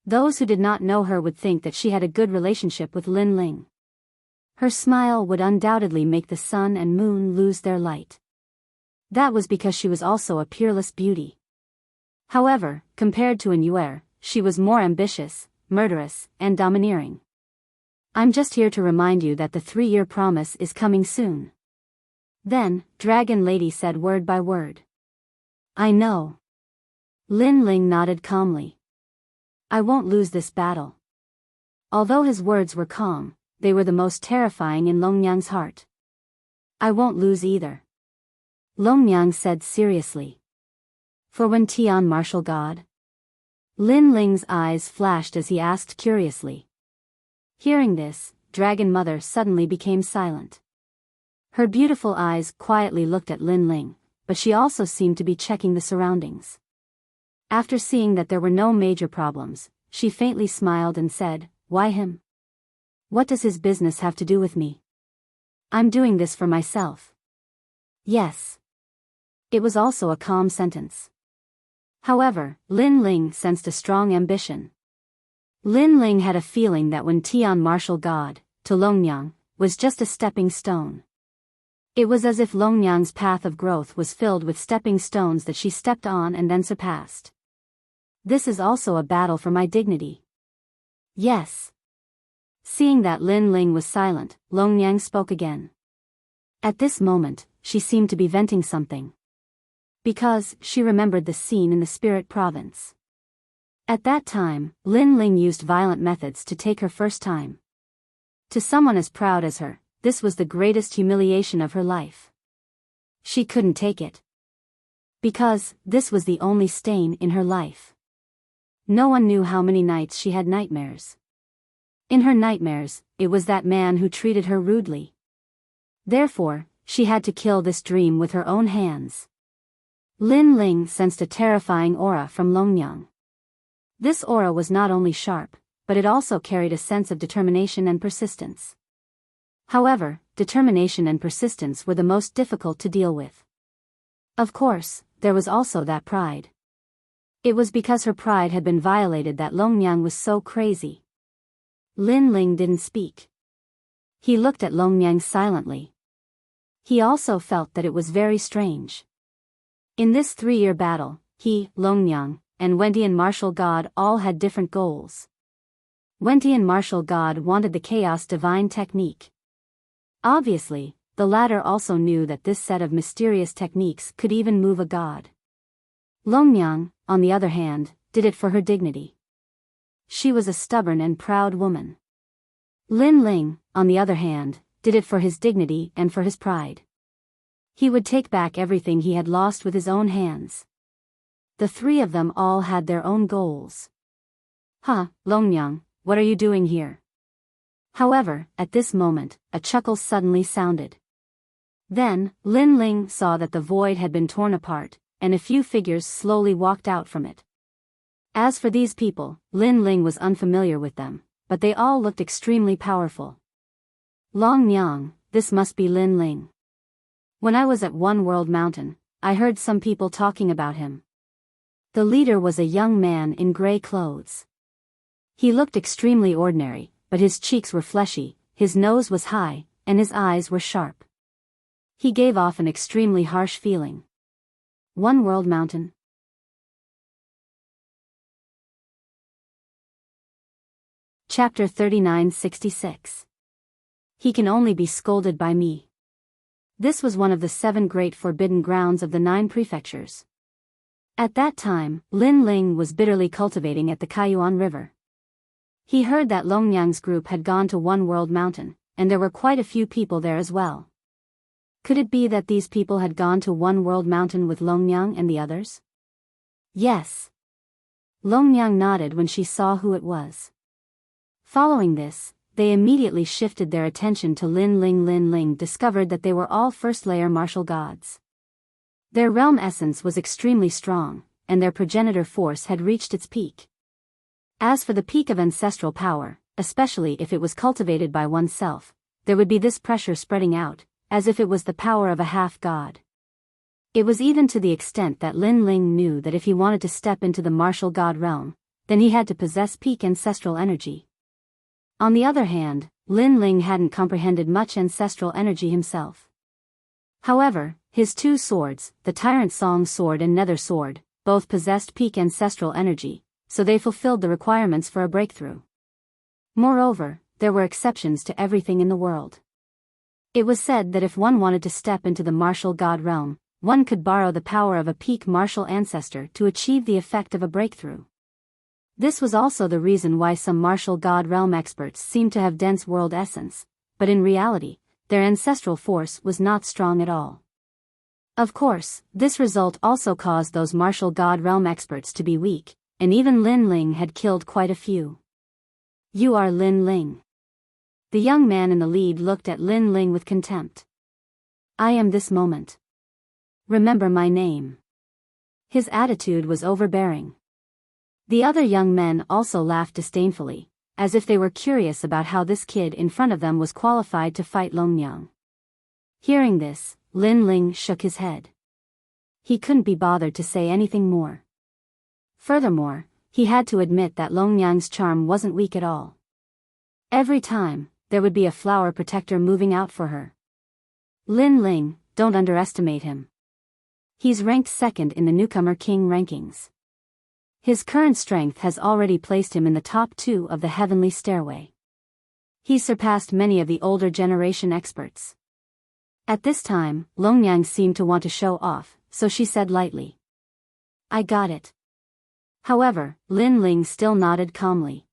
Those who did not know her would think that she had a good relationship with Lin Ling. Her smile would undoubtedly make the sun and moon lose their light. That was because she was also a peerless beauty. However, compared to Yuer, she was more ambitious, murderous, and domineering. "I'm just here to remind you that the 3-year promise is coming soon." Then, Dragon Lady said word by word. "I know." Lin Ling nodded calmly. "I won't lose this battle." Although his words were calm, they were the most terrifying in Long Myung's heart. "I won't lose either," Long Myung said seriously. "For when Tian martial god?" Lin Ling's eyes flashed as he asked curiously. Hearing this, Dragon Mother suddenly became silent. Her beautiful eyes quietly looked at Lin Ling, but she also seemed to be checking the surroundings. After seeing that there were no major problems, she faintly smiled and said, "Why him? What does his business have to do with me? I'm doing this for myself." Yes. It was also a calm sentence. However, Lin Ling sensed a strong ambition. Lin Ling had a feeling that when Tian martial god, to Long Myung, was just a stepping stone. It was as if Longyang's path of growth was filled with stepping stones that she stepped on and then surpassed. This is also a battle for my dignity. Yes. Seeing that Lin Ling was silent, Longyang spoke again. At this moment, she seemed to be venting something. Because she remembered the scene in the spirit province. At that time, Lin Ling used violent methods to take her first time. To someone as proud as her, this was the greatest humiliation of her life. She couldn't take it. Because this was the only stain in her life. No one knew how many nights she had nightmares. In her nightmares, it was that man who treated her rudely. Therefore, she had to kill this dream with her own hands. Lin Ling sensed a terrifying aura from Longyang. This aura was not only sharp, but it also carried a sense of determination and persistence. However, determination and persistence were the most difficult to deal with. Of course, there was also that pride. It was because her pride had been violated that Longyang was so crazy. Lin Ling didn't speak. He looked at Longyang silently. He also felt that it was very strange. In this 3-year battle, he, Longyang, and Wentian Martial God all had different goals. Wentian Martial God wanted the Chaos Divine technique. Obviously, the latter also knew that this set of mysterious techniques could even move a god. Longyang, on the other hand, did it for her dignity. She was a stubborn and proud woman. Lin Ling, on the other hand, did it for his dignity and for his pride. He would take back everything he had lost with his own hands. The 3 of them all had their own goals. Longyang, what are you doing here? However, at this moment, a chuckle suddenly sounded. Then, Lin Ling saw that the void had been torn apart, and a few figures slowly walked out from it. As for these people, Lin Ling was unfamiliar with them, but they all looked extremely powerful. Longyang, this must be Lin Ling. When I was at One World Mountain, I heard some people talking about him. The leader was a young man in gray clothes. He looked extremely ordinary, but his cheeks were fleshy, his nose was high, and his eyes were sharp. He gave off an extremely harsh feeling. One World Mountain. Chapter 3966. He can only be scolded by me. This was one of the 7 great forbidden grounds of the 9 prefectures. At that time, Lin Ling was bitterly cultivating at the Kaiyuan River. He heard that Longyang's group had gone to One World Mountain, and there were quite a few people there as well. Could it be that these people had gone to One World Mountain with Longyang and the others? Yes. Longyang nodded when she saw who it was. Following this, they immediately shifted their attention to Lin Ling. Lin Ling discovered that they were all first-layer martial gods. Their realm essence was extremely strong, and their progenitor force had reached its peak. As for the peak of ancestral power, especially if it was cultivated by oneself, there would be this pressure spreading out, as if it was the power of a half-god. It was even to the extent that Lin Ling knew that if he wanted to step into the martial god realm, then he had to possess peak ancestral energy. On the other hand, Lin Ling hadn't comprehended much ancestral energy himself. However, his 2 swords, the Tyrant Song Sword and Nether Sword, both possessed peak ancestral energy, so they fulfilled the requirements for a breakthrough. Moreover, there were exceptions to everything in the world. It was said that if one wanted to step into the martial god realm, one could borrow the power of a peak martial ancestor to achieve the effect of a breakthrough. This was also the reason why some martial god realm experts seemed to have dense world essence, but in reality, their ancestral force was not strong at all. Of course, this result also caused those martial god realm experts to be weak, and even Lin Ling had killed quite a few. You are Lin Ling. The young man in the lead looked at Lin Ling with contempt. I am this moment. Remember my name. His attitude was overbearing. The other young men also laughed disdainfully, as if they were curious about how this kid in front of them was qualified to fight Longyang. Hearing this, Lin Ling shook his head. He couldn't be bothered to say anything more. Furthermore, he had to admit that Longyang's charm wasn't weak at all. Every time, there would be a flower protector moving out for her. Lin Ling, don't underestimate him. He's ranked second in the newcomer king rankings. His current strength has already placed him in the top 2 of the heavenly stairway. He surpassed many of the older generation experts. At this time, Longyang seemed to want to show off, so she said lightly, I got it. However, Lin Ling still nodded calmly.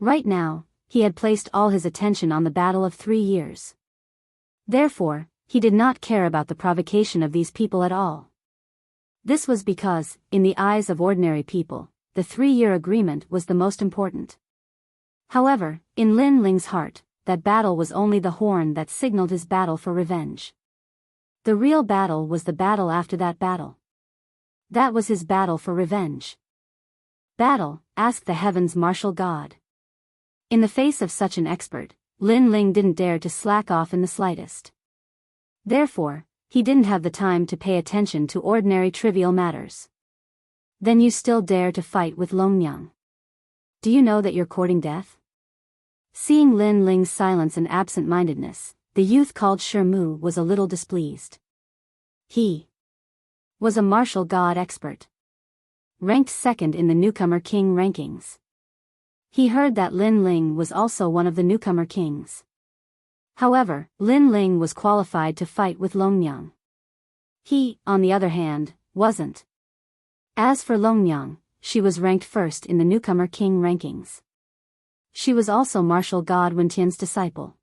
Right now, he had placed all his attention on the battle of 3 years. Therefore, he did not care about the provocation of these people at all. This was because, in the eyes of ordinary people, the 3-year agreement was the most important. However, in Lin Ling's heart, that battle was only the horn that signaled his battle for revenge. The real battle was the battle after that battle. That was his battle for revenge. Battle, asked the heavens' martial god. In the face of such an expert, Lin Ling didn't dare to slack off in the slightest. Therefore, he didn't have the time to pay attention to ordinary trivial matters. Then you still dare to fight with Longyang? Do you know that you're courting death? Seeing Lin Ling's silence and absent-mindedness, the youth called Shermu was a little displeased. He was a martial god expert, ranked second in the newcomer king rankings. He heard that Lin Ling was also one of the newcomer kings. However, Lin Ling was qualified to fight with Longyang. He, on the other hand, wasn't. As for Longyang, she was ranked first in the newcomer king rankings. She was also martial god Wentian's disciple.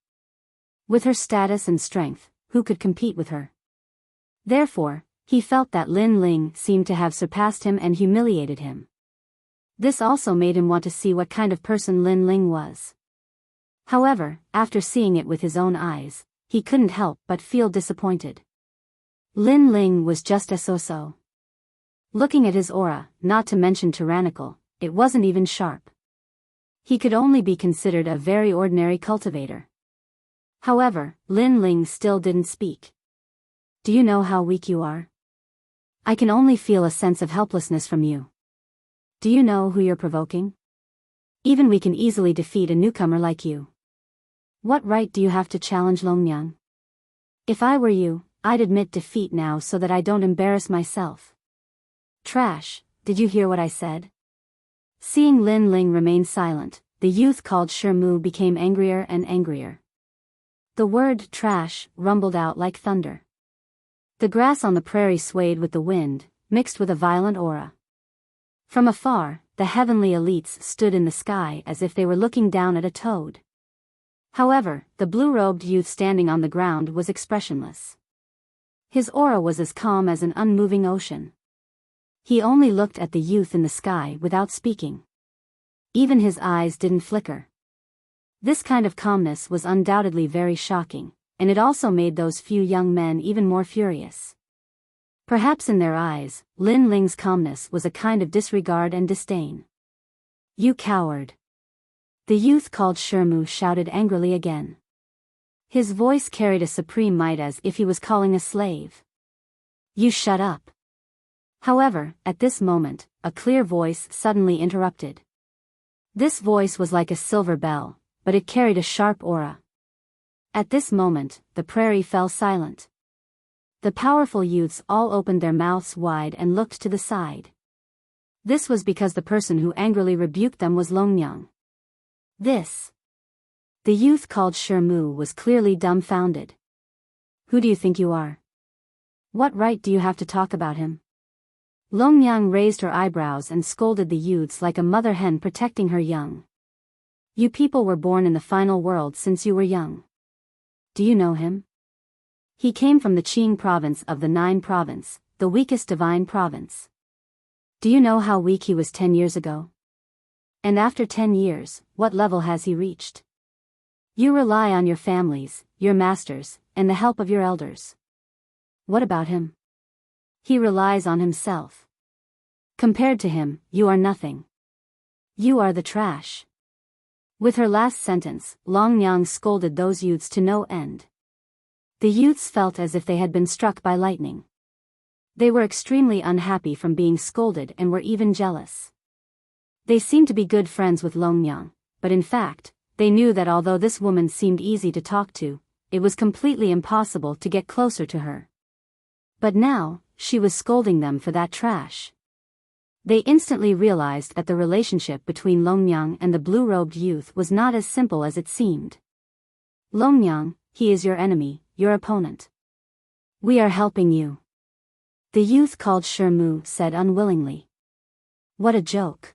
With her status and strength, who could compete with her? Therefore, he felt that Lin Ling seemed to have surpassed him and humiliated him. This also made him want to see what kind of person Lin Ling was. However, after seeing it with his own eyes, he couldn't help but feel disappointed. Lin Ling was just a so-so. Looking at his aura, not to mention tyrannical, it wasn't even sharp. He could only be considered a very ordinary cultivator. However, Lin Ling still didn't speak. Do you know how weak you are? I can only feel a sense of helplessness from you. Do you know who you're provoking? Even we can easily defeat a newcomer like you. What right do you have to challenge Longyang? If I were you, I'd admit defeat now so that I don't embarrass myself. Trash, did you hear what I said? Seeing Lin Ling remain silent, the youth called Shermu became angrier and angrier. The word trash rumbled out like thunder. The grass on the prairie swayed with the wind, mixed with a violent aura. From afar, the heavenly elites stood in the sky as if they were looking down at a toad. However, the blue-robed youth standing on the ground was expressionless. His aura was as calm as an unmoving ocean. He only looked at the youth in the sky without speaking. Even his eyes didn't flicker. This kind of calmness was undoubtedly very shocking, and it also made those few young men even more furious. Perhaps in their eyes, Lin Ling's calmness was a kind of disregard and disdain. You coward! The youth called Shermu shouted angrily again. His voice carried a supreme might as if he was calling a slave. You shut up! However, at this moment, a clear voice suddenly interrupted. This voice was like a silver bell, but it carried a sharp aura. At this moment, the prairie fell silent. The powerful youths all opened their mouths wide and looked to the side. This was because the person who angrily rebuked them was Longyang. This. The youth called Shermu was clearly dumbfounded. Who do you think you are? What right do you have to talk about him? Longyang raised her eyebrows and scolded the youths like a mother hen protecting her young. You people were born in the final world since you were young. Do you know him? He came from the Qing province of the Nine province, the weakest divine province. Do you know how weak he was 10 years ago? And after 10 years, what level has he reached? You rely on your families, your masters, and the help of your elders. What about him? He relies on himself. Compared to him, you are nothing. You are the trash. With her last sentence, Longyang scolded those youths to no end. The youths felt as if they had been struck by lightning. They were extremely unhappy from being scolded and were even jealous. They seemed to be good friends with Longyang, but in fact, they knew that although this woman seemed easy to talk to, it was completely impossible to get closer to her. But now, she was scolding them for that trash. They instantly realized that the relationship between Longmyang and the blue-robed youth was not as simple as it seemed. Longmyang, he is your enemy, your opponent. We are helping you. The youth called Shirmu said unwillingly. What a joke.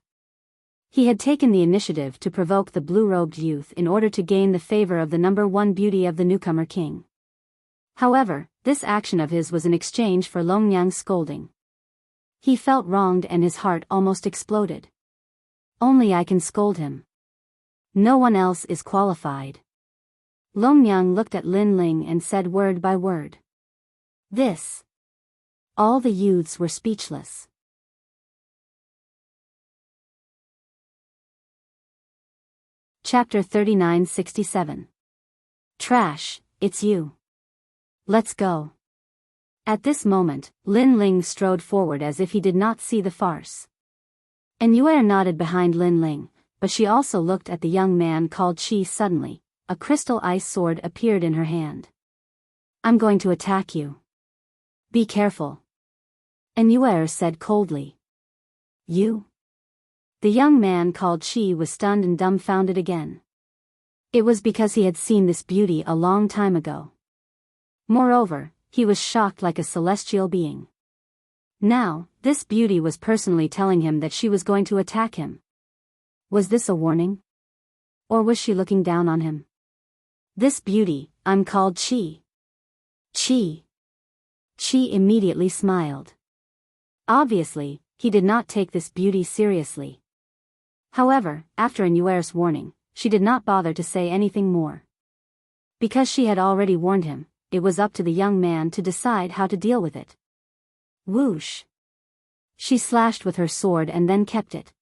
He had taken the initiative to provoke the blue-robed youth in order to gain the favor of the number one beauty of the newcomer king. However, this action of his was in exchange for Longmyang's scolding. He felt wronged and his heart almost exploded. Only I can scold him. No one else is qualified. Longmyang looked at Lin Ling and said word by word. This. All the youths were speechless. Chapter 3967. Trash, it's you. Let's go. At this moment, Lin Ling strode forward as if he did not see the farce. And Yue nodded behind Lin Ling, but she also looked at the young man called Qi. Suddenly, a crystal ice sword appeared in her hand. I'm going to attack you. Be careful. And Yue said coldly. You? The young man called Qi was stunned and dumbfounded again. It was because he had seen this beauty a long time ago. Moreover, he was shocked like a celestial being. Now, this beauty was personally telling him that she was going to attack him. Was this a warning? Or was she looking down on him? This beauty, I'm called Qi. Qi. Qi immediately smiled. Obviously, he did not take this beauty seriously. However, after Anuer's warning, she did not bother to say anything more. Because she had already warned him, it was up to the young man to decide how to deal with it. Whoosh! She slashed with her sword and then kept it.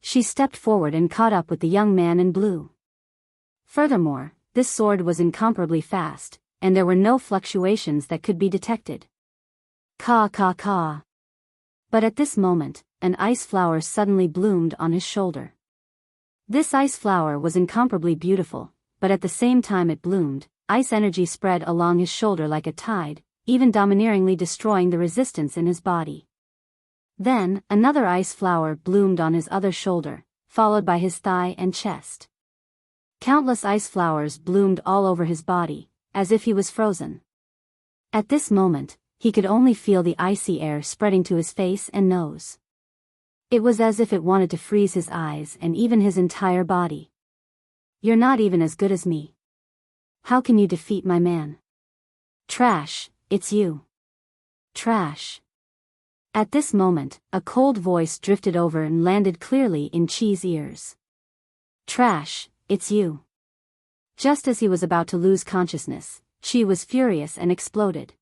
She stepped forward and caught up with the young man in blue. Furthermore, this sword was incomparably fast, and there were no fluctuations that could be detected. Ka ka ka. But at this moment, an ice flower suddenly bloomed on his shoulder. This ice flower was incomparably beautiful, but at the same time it bloomed, ice energy spread along his shoulder like a tide, even domineeringly destroying the resistance in his body. Then, another ice flower bloomed on his other shoulder, followed by his thigh and chest. Countless ice flowers bloomed all over his body, as if he was frozen. At this moment, he could only feel the icy air spreading to his face and nose. It was as if it wanted to freeze his eyes and even his entire body. You're not even as good as me. How can you defeat my man? Trash, it's you. Trash. At this moment, a cold voice drifted over and landed clearly in Qi's ears. Trash, it's you. Just as he was about to lose consciousness, Qi was furious and exploded.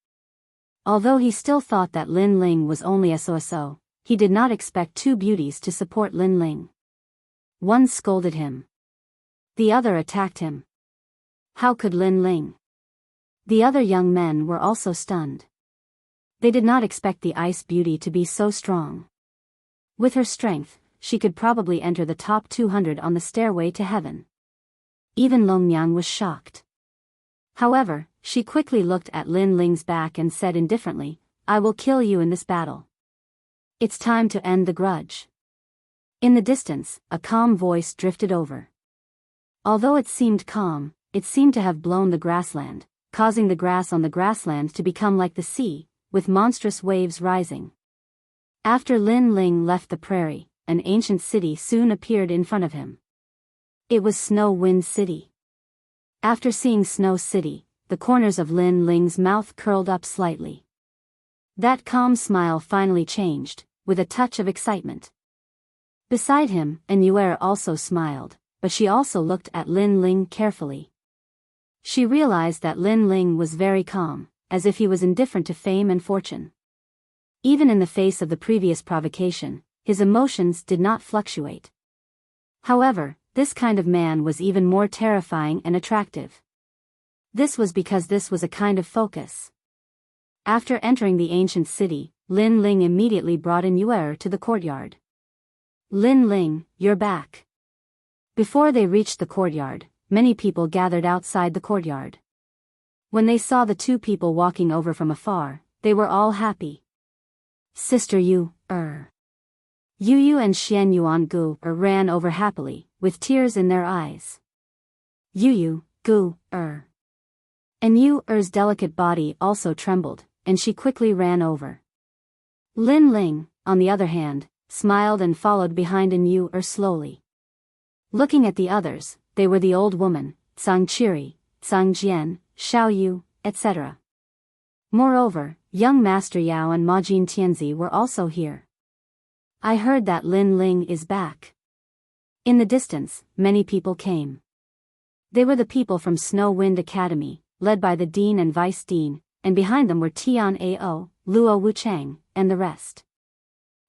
Although he still thought that Lin Ling was only so, he did not expect two beauties to support Lin Ling. One scolded him. The other attacked him. How could Lin Ling? The other young men were also stunned. They did not expect the ice beauty to be so strong. With her strength, she could probably enter the top 200 on the stairway to heaven. Even Longmyang was shocked. However, she quickly looked at Lin Ling's back and said indifferently, I will kill you in this battle. It's time to end the grudge. In the distance, a calm voice drifted over. Although it seemed calm, it seemed to have blown the grassland, causing the grass on the grassland to become like the sea, with monstrous waves rising. After Lin Ling left the prairie, an ancient city soon appeared in front of him. It was Snow Wind City. After seeing Snow City, the corners of Lin Ling's mouth curled up slightly. That calm smile finally changed, with a touch of excitement. Beside him, Anuer also smiled, but she also looked at Lin Ling carefully. She realized that Lin Ling was very calm, as if he was indifferent to fame and fortune. Even in the face of the previous provocation, his emotions did not fluctuate. However, this kind of man was even more terrifying and attractive. This was because this was a kind of focus. After entering the ancient city, Lin Ling immediately brought in Yue to the courtyard. Lin Ling, you're back. Before they reached the courtyard, many people gathered outside the courtyard. When they saw the two people walking over from afar, they were all happy. Sister Yu, Yu and Xian Yuan Gu ran over happily, with tears in their eyes. Yu, Gu, And Yu's delicate body also trembled, and she quickly ran over. Lin Ling, on the other hand, smiled and followed behind Yu slowly. Looking at the others, they were the old woman, Zhang Qiri, Zhang Jian, Xiao Yu, etc. Moreover, young Master Yao and Ma Jin Tianzi were also here. I heard that Lin Ling is back. In the distance, many people came. They were the people from Snow Wind Academy, led by the Dean and Vice Dean, and behind them were Tian Ao, Luo Wuchang, and the rest.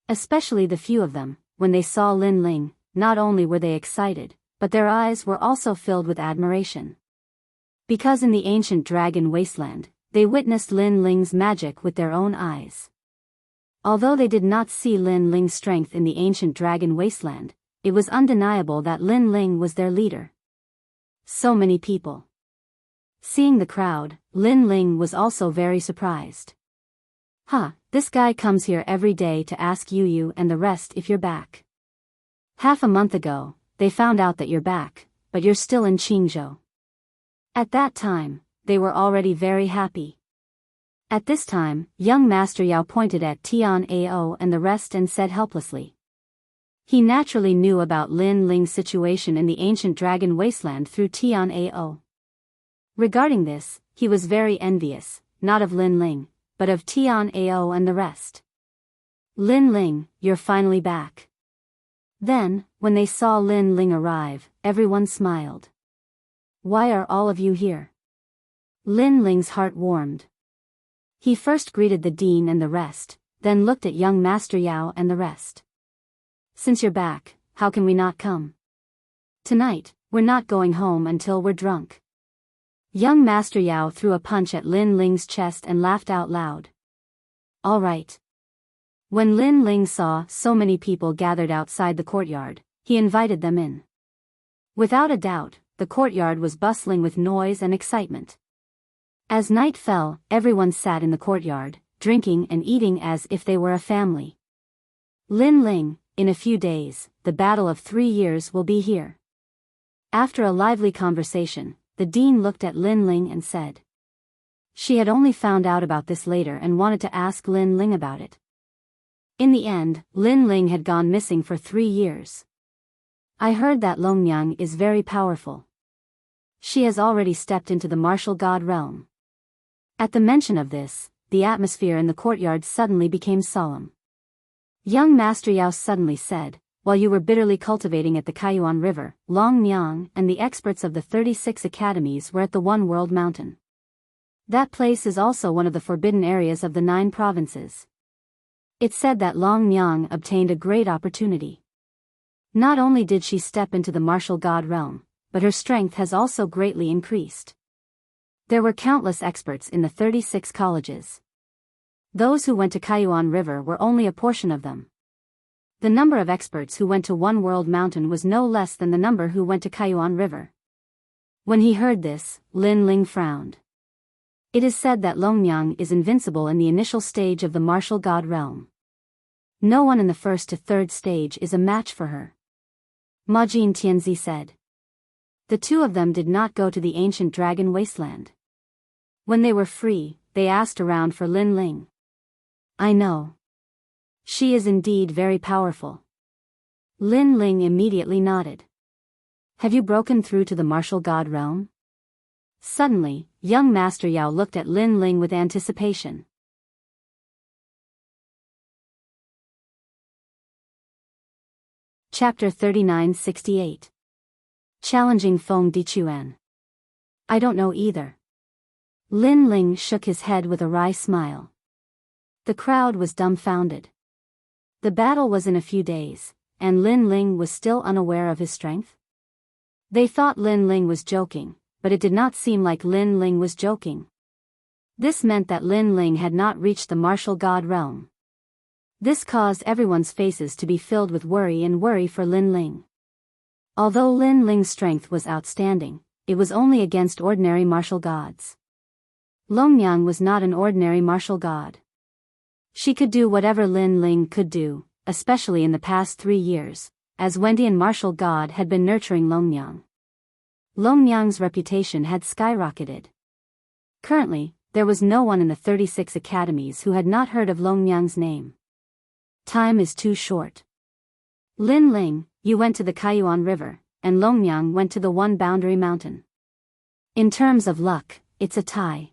Especially the few of them, when they saw Lin Ling, not only were they excited, but their eyes were also filled with admiration. Because in the ancient dragon wasteland, they witnessed Lin Ling's magic with their own eyes. Although they did not see Lin Ling's strength in the ancient dragon wasteland, it was undeniable that Lin Ling was their leader. So many people. Seeing the crowd, Lin Ling was also very surprised. This guy comes here every day to ask Yu and the rest if you're back. Half a month ago, they found out that you're back, but you're still in Qingzhou. At that time, they were already very happy. At this time, young Master Yao pointed at Tian Ao and the rest and said helplessly. He naturally knew about Lin Ling's situation in the ancient dragon wasteland through Tian Ao. Regarding this, he was very envious, not of Lin Ling, but of Tian Ao and the rest. Lin Ling, you're finally back. Then, when they saw Lin Ling arrive, everyone smiled. Why are all of you here? Lin Ling's heart warmed. He first greeted the dean and the rest, then looked at young Master Yao and the rest. Since you're back, how can we not come? Tonight, we're not going home until we're drunk. Young Master Yao threw a punch at Lin Ling's chest and laughed out loud. All right. When Lin Ling saw so many people gathered outside the courtyard, he invited them in. Without a doubt, the courtyard was bustling with noise and excitement. As night fell, everyone sat in the courtyard, drinking and eating as if they were a family. Lin Ling, in a few days, the battle of 3 years will be here. After a lively conversation, the dean looked at Lin Ling and said. She had only found out about this later and wanted to ask Lin Ling about it. In the end, Lin Ling had gone missing for 3 years. I heard that Longmyang is very powerful. She has already stepped into the martial god realm. At the mention of this, the atmosphere in the courtyard suddenly became solemn. Young Master Yao suddenly said, while you were bitterly cultivating at the Kaiyuan River, Longmyang and the experts of the 36 academies were at the One World Mountain. That place is also one of the forbidden areas of the 9 provinces. It said that Longmyang obtained a great opportunity. Not only did she step into the martial god realm, but her strength has also greatly increased. There were countless experts in the 36 colleges. Those who went to Kaiyuan River were only a portion of them. The number of experts who went to One World Mountain was no less than the number who went to Kaiyuan River. When he heard this, Lin Ling frowned. It is said that Longmyang is invincible in the initial stage of the martial god realm. No one in the first to third stage is a match for her. Ma Jin Tianzi said. The two of them did not go to the ancient dragon wasteland. When they were free, they asked around for Lin Ling. I know. She is indeed very powerful. Lin Ling immediately nodded. Have you broken through to the martial god realm? Suddenly, young Master Yao looked at Lin Ling with anticipation. Chapter 3968. Challenging Feng Dichuan. I don't know either. Lin Ling shook his head with a wry smile. The crowd was dumbfounded. The battle was in a few days, and Lin Ling was still unaware of his strength. They thought Lin Ling was joking, but it did not seem like Lin Ling was joking. This meant that Lin Ling had not reached the martial god realm. This caused everyone's faces to be filled with worry for Lin Ling. Although Lin Ling's strength was outstanding, it was only against ordinary martial gods. Longyang was not an ordinary martial god. She could do whatever Lin Ling could do, especially in the past 3 years, as Wendian martial god had been nurturing Longyang. Longyang's reputation had skyrocketed. Currently, there was no one in the 36 academies who had not heard of Longyang's name. Time is too short. Lin Ling, you went to the Kaiyuan River, and Longyang went to the One Boundary Mountain. In terms of luck, it's a tie.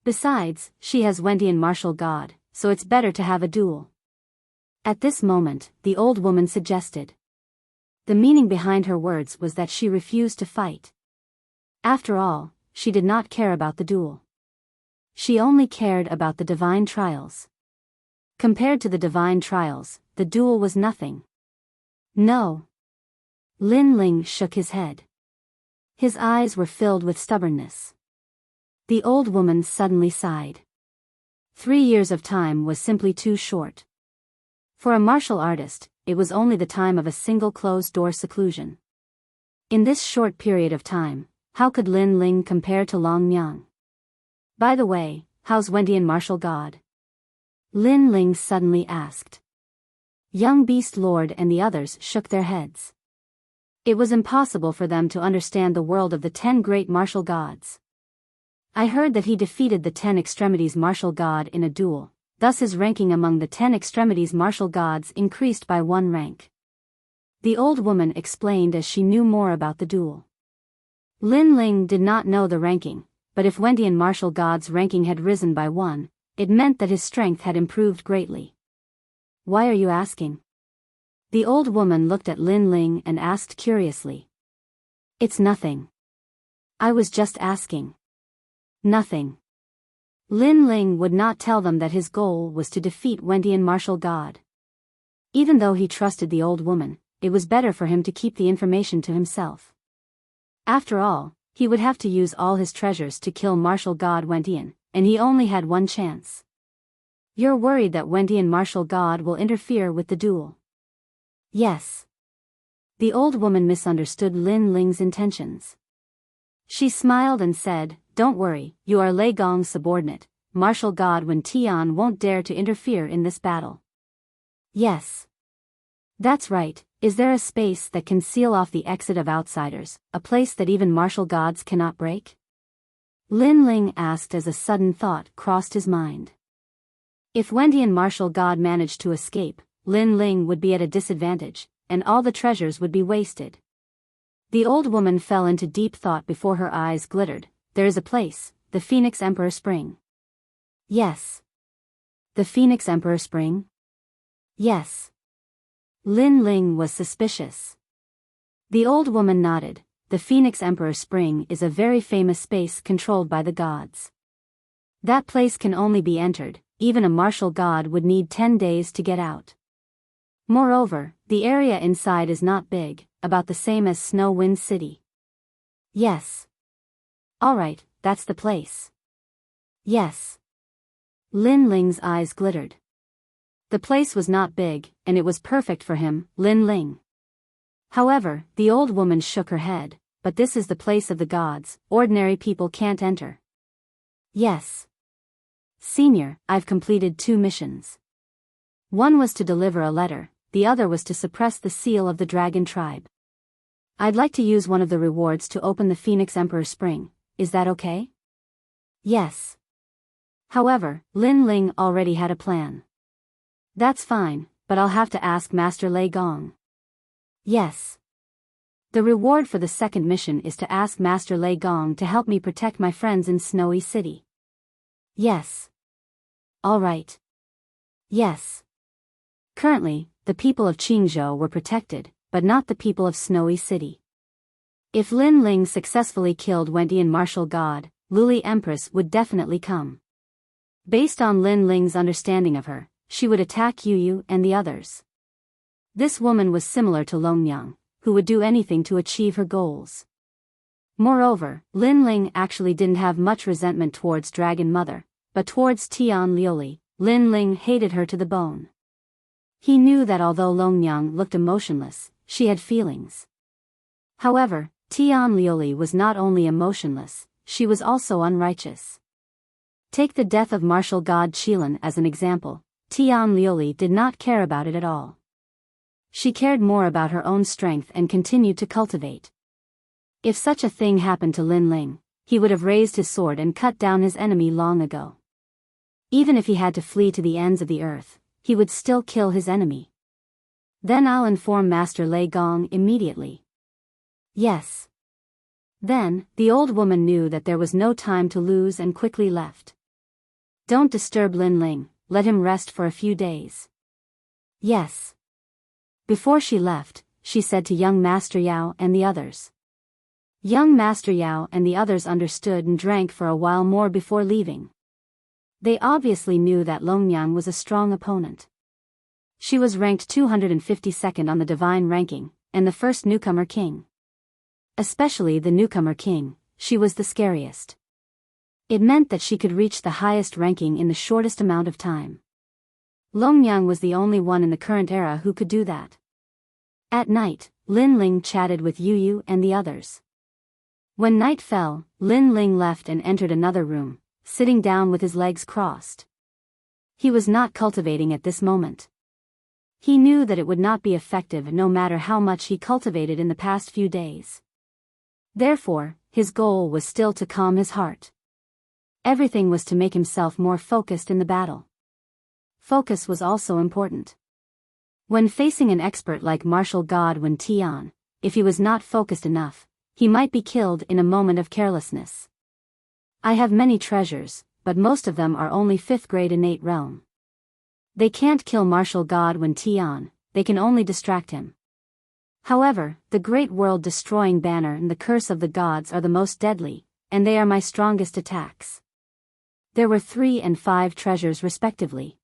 Besides, she has Wendian martial god, so it's better to have a duel. At this moment, the old woman suggested. The meaning behind her words was that she refused to fight. After all, she did not care about the duel. She only cared about the divine trials. Compared to the divine trials, the duel was nothing. No. Lin Ling shook his head. His eyes were filled with stubbornness. The old woman suddenly sighed. 3 years of time was simply too short. For a martial artist, it was only the time of a single closed-door seclusion. In this short period of time, how could Lin Ling compare to Longyang? By the way, how's Wendian martial god? Lin Ling suddenly asked. Young Beast Lord and the others shook their heads. It was impossible for them to understand the world of the 10 great martial gods. I heard that he defeated the 10 extremities martial god in a duel, thus his ranking among the 10 extremities martial gods increased by 1 rank. The old woman explained as she knew more about the duel. Lin Ling did not know the ranking, but if Wendian martial god's ranking had risen by 1, it meant that his strength had improved greatly. Why are you asking? The old woman looked at Lin Ling and asked curiously. It's nothing. I was just asking. Nothing. Lin Ling would not tell them that his goal was to defeat Wendian martial god. Even though he trusted the old woman, it was better for him to keep the information to himself. After all, he would have to use all his treasures to kill martial god Wendian, and he only had 1 chance. You're worried that Wendian martial god will interfere with the duel? Yes. The old woman misunderstood Lin Ling's intentions. She smiled and said, Don't worry, you are Lei Gong's subordinate, martial god Wen Tian won't dare to interfere in this battle. Yes. That's right, is there a space that can seal off the exit of outsiders, a place that even martial gods cannot break? Lin Ling asked as a sudden thought crossed his mind. If Wendian martial god managed to escape, Lin Ling would be at a disadvantage, and all the treasures would be wasted. The old woman fell into deep thought before her eyes glittered. There is a place, the Phoenix Emperor Spring. Yes. The Phoenix Emperor Spring? Yes. Lin Ling was suspicious. The old woman nodded. The Phoenix Emperor Spring is a very famous space controlled by the gods. That place can only be entered, even a martial god would need 10 days to get out. Moreover, the area inside is not big, about the same as Snow Wind City. Yes. Alright, that's the place. Yes. Lin Ling's eyes glittered. The place was not big, and it was perfect for him, Lin Ling. However, the old woman shook her head, but this is the place of the gods, ordinary people can't enter. Yes. Senior, I've completed 2 missions. One was to deliver a letter, the other was to suppress the seal of the dragon tribe. I'd like to use one of the rewards to open the Phoenix Emperor Spring, is that okay? Yes. However, Lin Ling already had a plan. That's fine, but I'll have to ask Master Lei Gong. Yes. The reward for the second mission is to ask Master Lei Gong to help me protect my friends in Snowy City. Yes. All right. Yes. Currently, the people of Qingzhou were protected, but not the people of Snowy City. If Lin Ling successfully killed Wendian martial god, Luli Empress would definitely come. Based on Lin Ling's understanding of her, she would attack Yu Yu and the others. This woman was similar to Longyang, who would do anything to achieve her goals. Moreover, Lin Ling actually didn't have much resentment towards Dragon Mother, but towards Tian Liuli, Lin Ling hated her to the bone. He knew that although Longyang looked emotionless, she had feelings. However, Tian Liuli was not only emotionless, she was also unrighteous. Take the death of martial god Qilin as an example. Tian Liuli did not care about it at all. She cared more about her own strength and continued to cultivate. If such a thing happened to Lin Ling, he would have raised his sword and cut down his enemy long ago. Even if he had to flee to the ends of the earth, he would still kill his enemy. Then I'll inform Master Lei Gong immediately. Yes. Then, the old woman knew that there was no time to lose and quickly left. Don't disturb Lin Ling, let him rest for a few days. Yes. Before she left, she said to young Master Yao and the others. Young Master Yao and the others understood and drank for a while more before leaving. They obviously knew that Longyang was a strong opponent. She was ranked 252nd on the divine ranking, and the first newcomer king. Especially the newcomer king, she was the scariest. It meant that she could reach the highest ranking in the shortest amount of time. Longyang was the only one in the current era who could do that. At night, Lin Ling chatted with Yu Yu and the others. When night fell, Lin Ling left and entered another room, sitting down with his legs crossed. He was not cultivating at this moment. He knew that it would not be effective no matter how much he cultivated in the past few days. Therefore, his goal was still to calm his heart. Everything was to make himself more focused in the battle. Focus was also important. When facing an expert like martial god Wen Tian, if he was not focused enough, he might be killed in a moment of carelessness. I have many treasures, but most of them are only 5th grade innate realm. They can't kill martial god Wen Tian, they can only distract him. However, the great world-destroying banner and the curse of the gods are the most deadly, and they are my strongest attacks. There were 3 and 5 treasures respectively.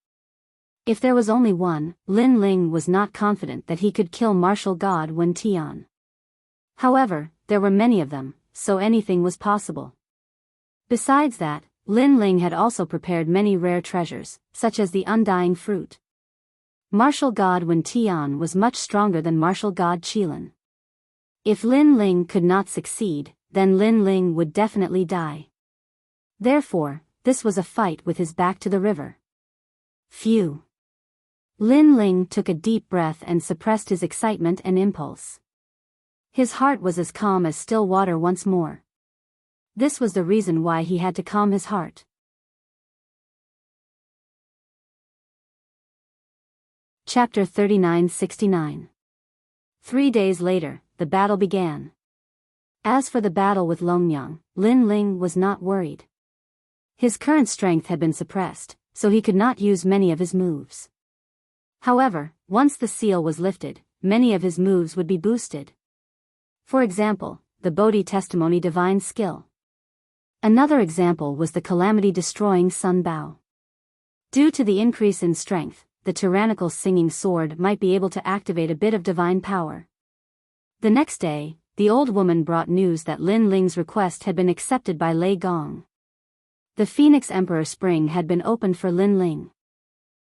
If there was only one, Lin Ling was not confident that he could kill martial god Wen Tian. However, there were many of them, so anything was possible. Besides that, Lin Ling had also prepared many rare treasures, such as the undying fruit. Martial god Wen Tian was much stronger than martial god Qilin. If Lin Ling could not succeed, then Lin Ling would definitely die. Therefore, this was a fight with his back to the river. Phew. Lin Ling took a deep breath and suppressed his excitement and impulse. His heart was as calm as still water once more. This was the reason why he had to calm his heart. Chapter 39-69. 3 days later, the battle began. As for the battle with Longyang, Lin Ling was not worried. His current strength had been suppressed, so he could not use many of his moves. However, once the seal was lifted, many of his moves would be boosted. For example, the Bodhi Testimony Divine Skill. Another example was the calamity-destroying Sun Bao. Due to the increase in strength, the tyrannical singing sword might be able to activate a bit of divine power. The next day, the old woman brought news that Lin Ling's request had been accepted by Lei Gong. The Phoenix Emperor Spring had been opened for Lin Ling.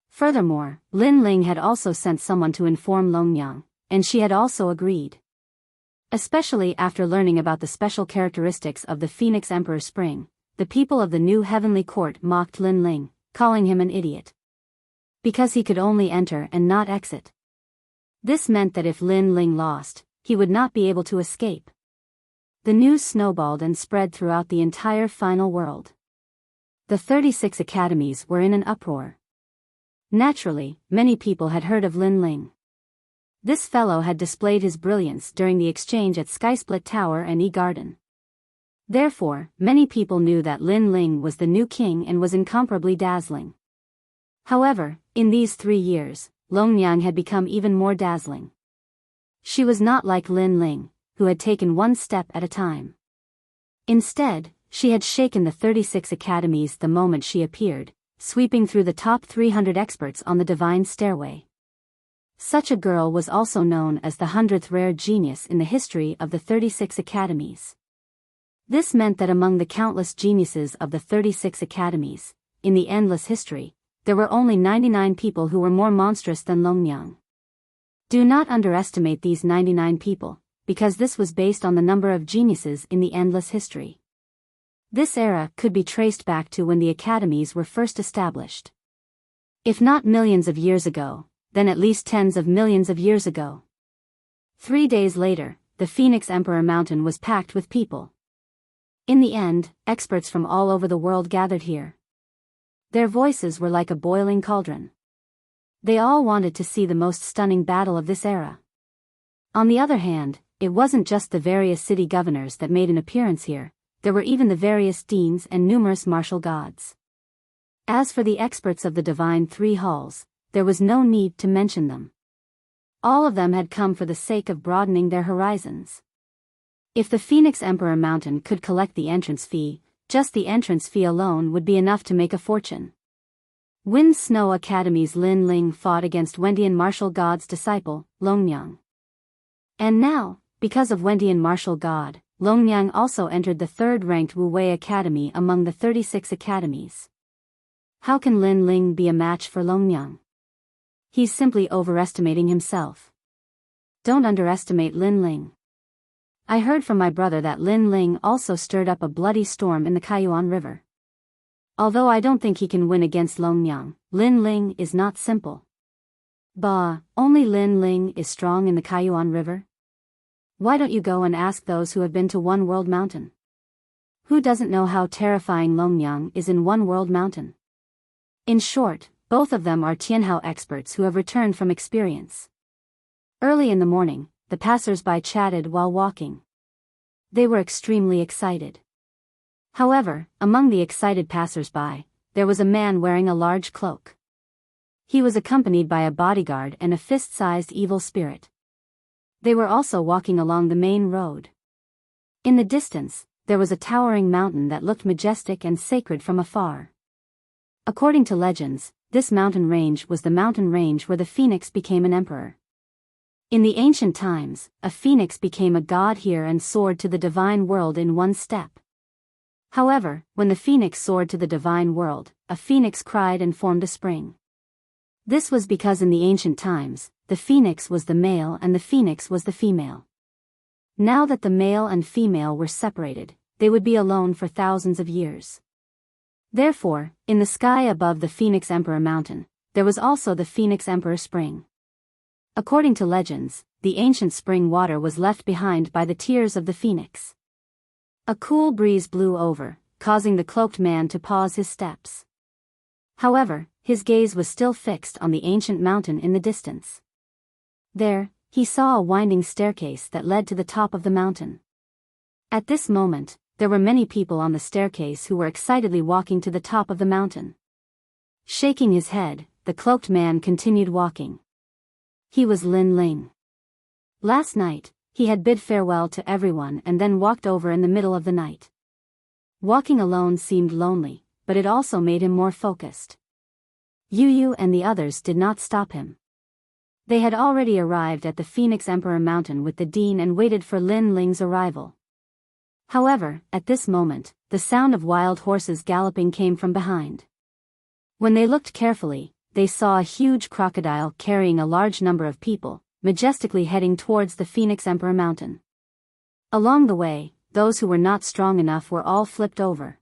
Furthermore, Lin Ling had also sent someone to inform Longyang, and she had also agreed. Especially after learning about the special characteristics of the Phoenix Emperor Spring, the people of the new heavenly court mocked Lin Ling, calling him an idiot. Because he could only enter and not exit. This meant that if Lin Ling lost, he would not be able to escape. The news snowballed and spread throughout the entire final world. The 36 academies were in an uproar. Naturally, many people had heard of Lin Ling. This fellow had displayed his brilliance during the exchange at Skysplit Tower and E-Garden. Therefore, many people knew that Lin Ling was the new king and was incomparably dazzling. However, in these 3 years, Longyang had become even more dazzling. She was not like Lin Ling, who had taken one step at a time. Instead, she had shaken the 36 academies the moment she appeared, sweeping through the top 300 experts on the divine stairway. Such a girl was also known as the 100th rare genius in the history of the 36 academies. This meant that among the countless geniuses of the 36 academies, in the endless history, there were only 99 people who were more monstrous than Longyang. Do not underestimate these 99 people, because this was based on the number of geniuses in the endless history. This era could be traced back to when the academies were first established. If not millions of years ago, then at least tens of millions of years ago. 3 days later, the Phoenix Emperor Mountain was packed with people. In the end, experts from all over the world gathered here. Their voices were like a boiling cauldron. They all wanted to see the most stunning battle of this era. On the other hand, it wasn't just the various city governors that made an appearance here, there were even the various deans and numerous martial gods. As for the experts of the Divine Three Halls, there was no need to mention them. All of them had come for the sake of broadening their horizons. If the Phoenix Emperor Mountain could collect the entrance fee, just the entrance fee alone would be enough to make a fortune. Wind Snow Academy's Lin Ling fought against Wendian martial god's disciple, Longnyang. And now, because of Wendian martial god, Longnyang also entered the third-ranked Wu Wei Academy among the 36 academies. How can Lin Ling be a match for Longnyang? He's simply overestimating himself. Don't underestimate Lin Ling. I heard from my brother that Lin Ling also stirred up a bloody storm in the Kaiyuan River. Although I don't think he can win against Longnyang, Lin Ling is not simple. Bah, only Lin Ling is strong in the Kaiyuan River? Why don't you go and ask those who have been to One World Mountain? Who doesn't know how terrifying Longnyang is in One World Mountain? In short, both of them are Tianhao experts who have returned from experience. Early in the morning, the passers-by chatted while walking. They were extremely excited. However, among the excited passers-by, there was a man wearing a large cloak. He was accompanied by a bodyguard and a fist-sized evil spirit. They were also walking along the main road. In the distance, there was a towering mountain that looked majestic and sacred from afar. According to legends, this mountain range was the mountain range where the phoenix became an emperor. In the ancient times, a phoenix became a god here and soared to the divine world in one step. However, when the phoenix soared to the divine world, a phoenix cried and formed a spring. This was because in the ancient times, the phoenix was the male and the phoenix was the female. Now that the male and female were separated, they would be alone for thousands of years. Therefore, in the sky above the Phoenix Emperor Mountain, there was also the Phoenix Emperor Spring. According to legends, the ancient spring water was left behind by the tears of the phoenix. A cool breeze blew over, causing the cloaked man to pause his steps. However, his gaze was still fixed on the ancient mountain in the distance. There, he saw a winding staircase that led to the top of the mountain. At this moment, there were many people on the staircase who were excitedly walking to the top of the mountain. Shaking his head, the cloaked man continued walking. He was Lin Ling. Last night, he had bid farewell to everyone and then walked over in the middle of the night. Walking alone seemed lonely, but it also made him more focused. Yu and the others did not stop him. They had already arrived at the Phoenix Emperor Mountain with the dean and waited for Lin Ling's arrival. However, at this moment, the sound of wild horses galloping came from behind. When they looked carefully, they saw a huge crocodile carrying a large number of people, majestically heading towards the Phoenix Emperor Mountain. Along the way, those who were not strong enough were all flipped over.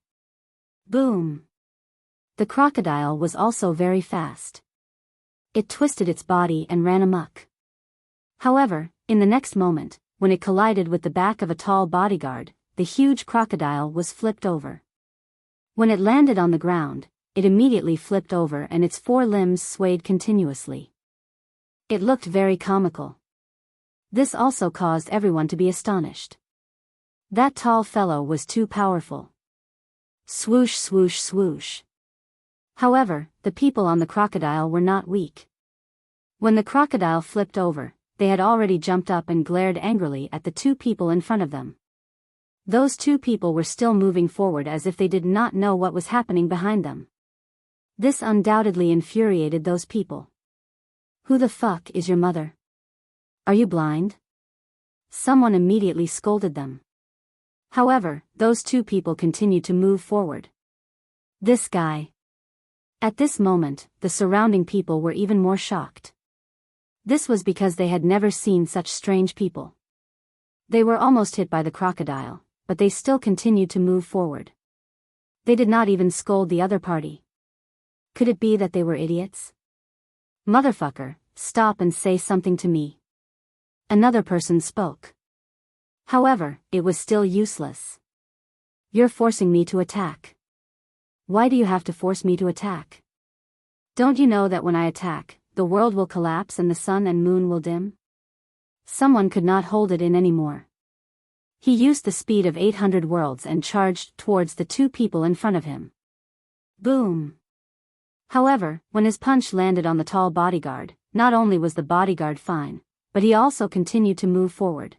Boom! The crocodile was also very fast. It twisted its body and ran amok. However, in the next moment, when it collided with the back of a tall bodyguard, the huge crocodile was flipped over. When it landed on the ground, it immediately flipped over and its 4 limbs swayed continuously. It looked very comical. This also caused everyone to be astonished. That tall fellow was too powerful. Swoosh swoosh swoosh. However, the people on the crocodile were not weak. When the crocodile flipped over, they had already jumped up and glared angrily at the 2 people in front of them. Those 2 people were still moving forward as if they did not know what was happening behind them. This undoubtedly infuriated those people. Who the fuck is your mother? Are you blind? Someone immediately scolded them. However, those 2 people continued to move forward. This guy. At this moment, the surrounding people were even more shocked. This was because they had never seen such strange people. They were almost hit by the crocodile, but they still continued to move forward. They did not even scold the other party. Could it be that they were idiots? Motherfucker, stop and say something to me. Another person spoke. However, it was still useless. You're forcing me to attack. Why do you have to force me to attack? Don't you know that when I attack, the world will collapse and the sun and moon will dim? Someone could not hold it in anymore. He used the speed of 800 worlds and charged towards the two people in front of him. Boom! However, when his punch landed on the tall bodyguard, not only was the bodyguard fine, but he also continued to move forward.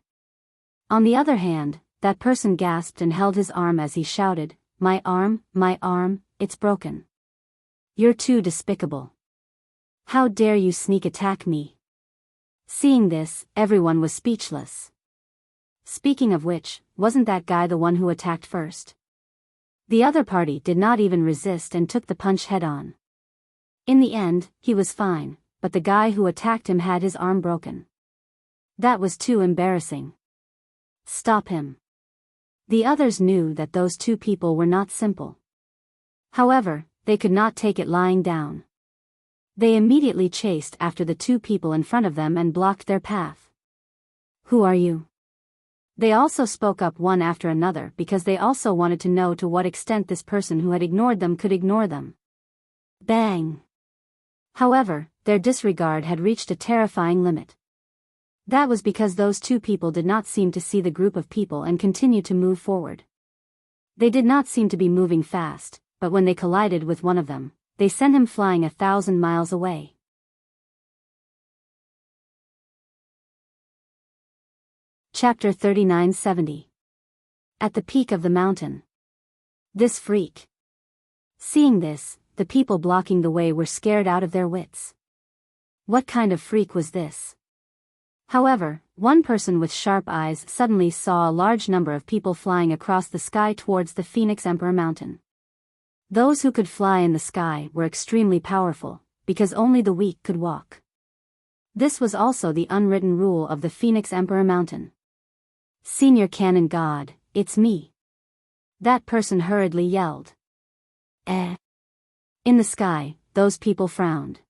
On the other hand, that person gasped and held his arm as he shouted, my arm, it's broken. You're too despicable. How dare you sneak attack me? Seeing this, everyone was speechless. Speaking of which, wasn't that guy the one who attacked first? The other party did not even resist and took the punch head on. In the end, he was fine, but the guy who attacked him had his arm broken. That was too embarrassing. Stop him. The others knew that those two people were not simple. However, they could not take it lying down. They immediately chased after the two people in front of them and blocked their path. Who are you? They also spoke up one after another because they also wanted to know to what extent this person who had ignored them could ignore them. Bang! However, their disregard had reached a terrifying limit. That was because those two people did not seem to see the group of people and continued to move forward. They did not seem to be moving fast, but when they collided with one of them, they sent him flying 1,000 miles away. Chapter 3970. At the peak of the mountain. This freak. Seeing this, the people blocking the way were scared out of their wits. What kind of freak was this? However, one person with sharp eyes suddenly saw a large number of people flying across the sky towards the Phoenix Emperor Mountain. Those who could fly in the sky were extremely powerful, because only the weak could walk. This was also the unwritten rule of the Phoenix Emperor Mountain. Senior Canon God, it's me. That person hurriedly yelled. In the sky, those people frowned.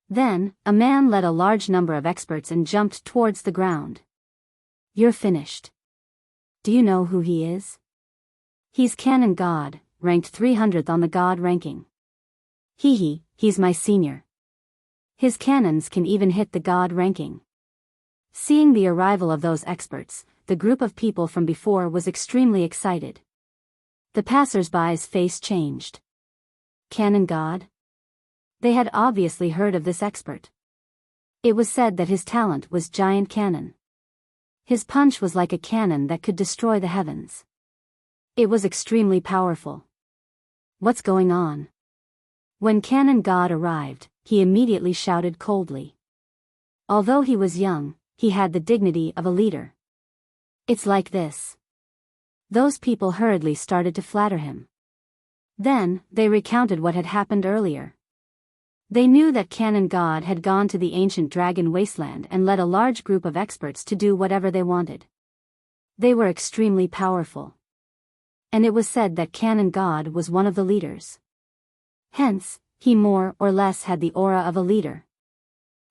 Then, a man led a large number of experts and jumped towards the ground. You're finished. Do you know who he is? He's Canon God, ranked 300th on the God ranking. He's my senior. His cannons can even hit the God ranking. Seeing the arrival of those experts, the group of people from before was extremely excited. The passers-by's face changed. Canon God? They had obviously heard of this expert. It was said that his talent was giant cannon. His punch was like a cannon that could destroy the heavens. It was extremely powerful. What's going on? When Canon God arrived, he immediately shouted coldly. Although he was young, he had the dignity of a leader. It's like this. Those people hurriedly started to flatter him. Then, they recounted what had happened earlier. They knew that Canon God had gone to the ancient dragon wasteland and led a large group of experts to do whatever they wanted. They were extremely powerful. And it was said that Canon God was one of the leaders. Hence, he more or less had the aura of a leader.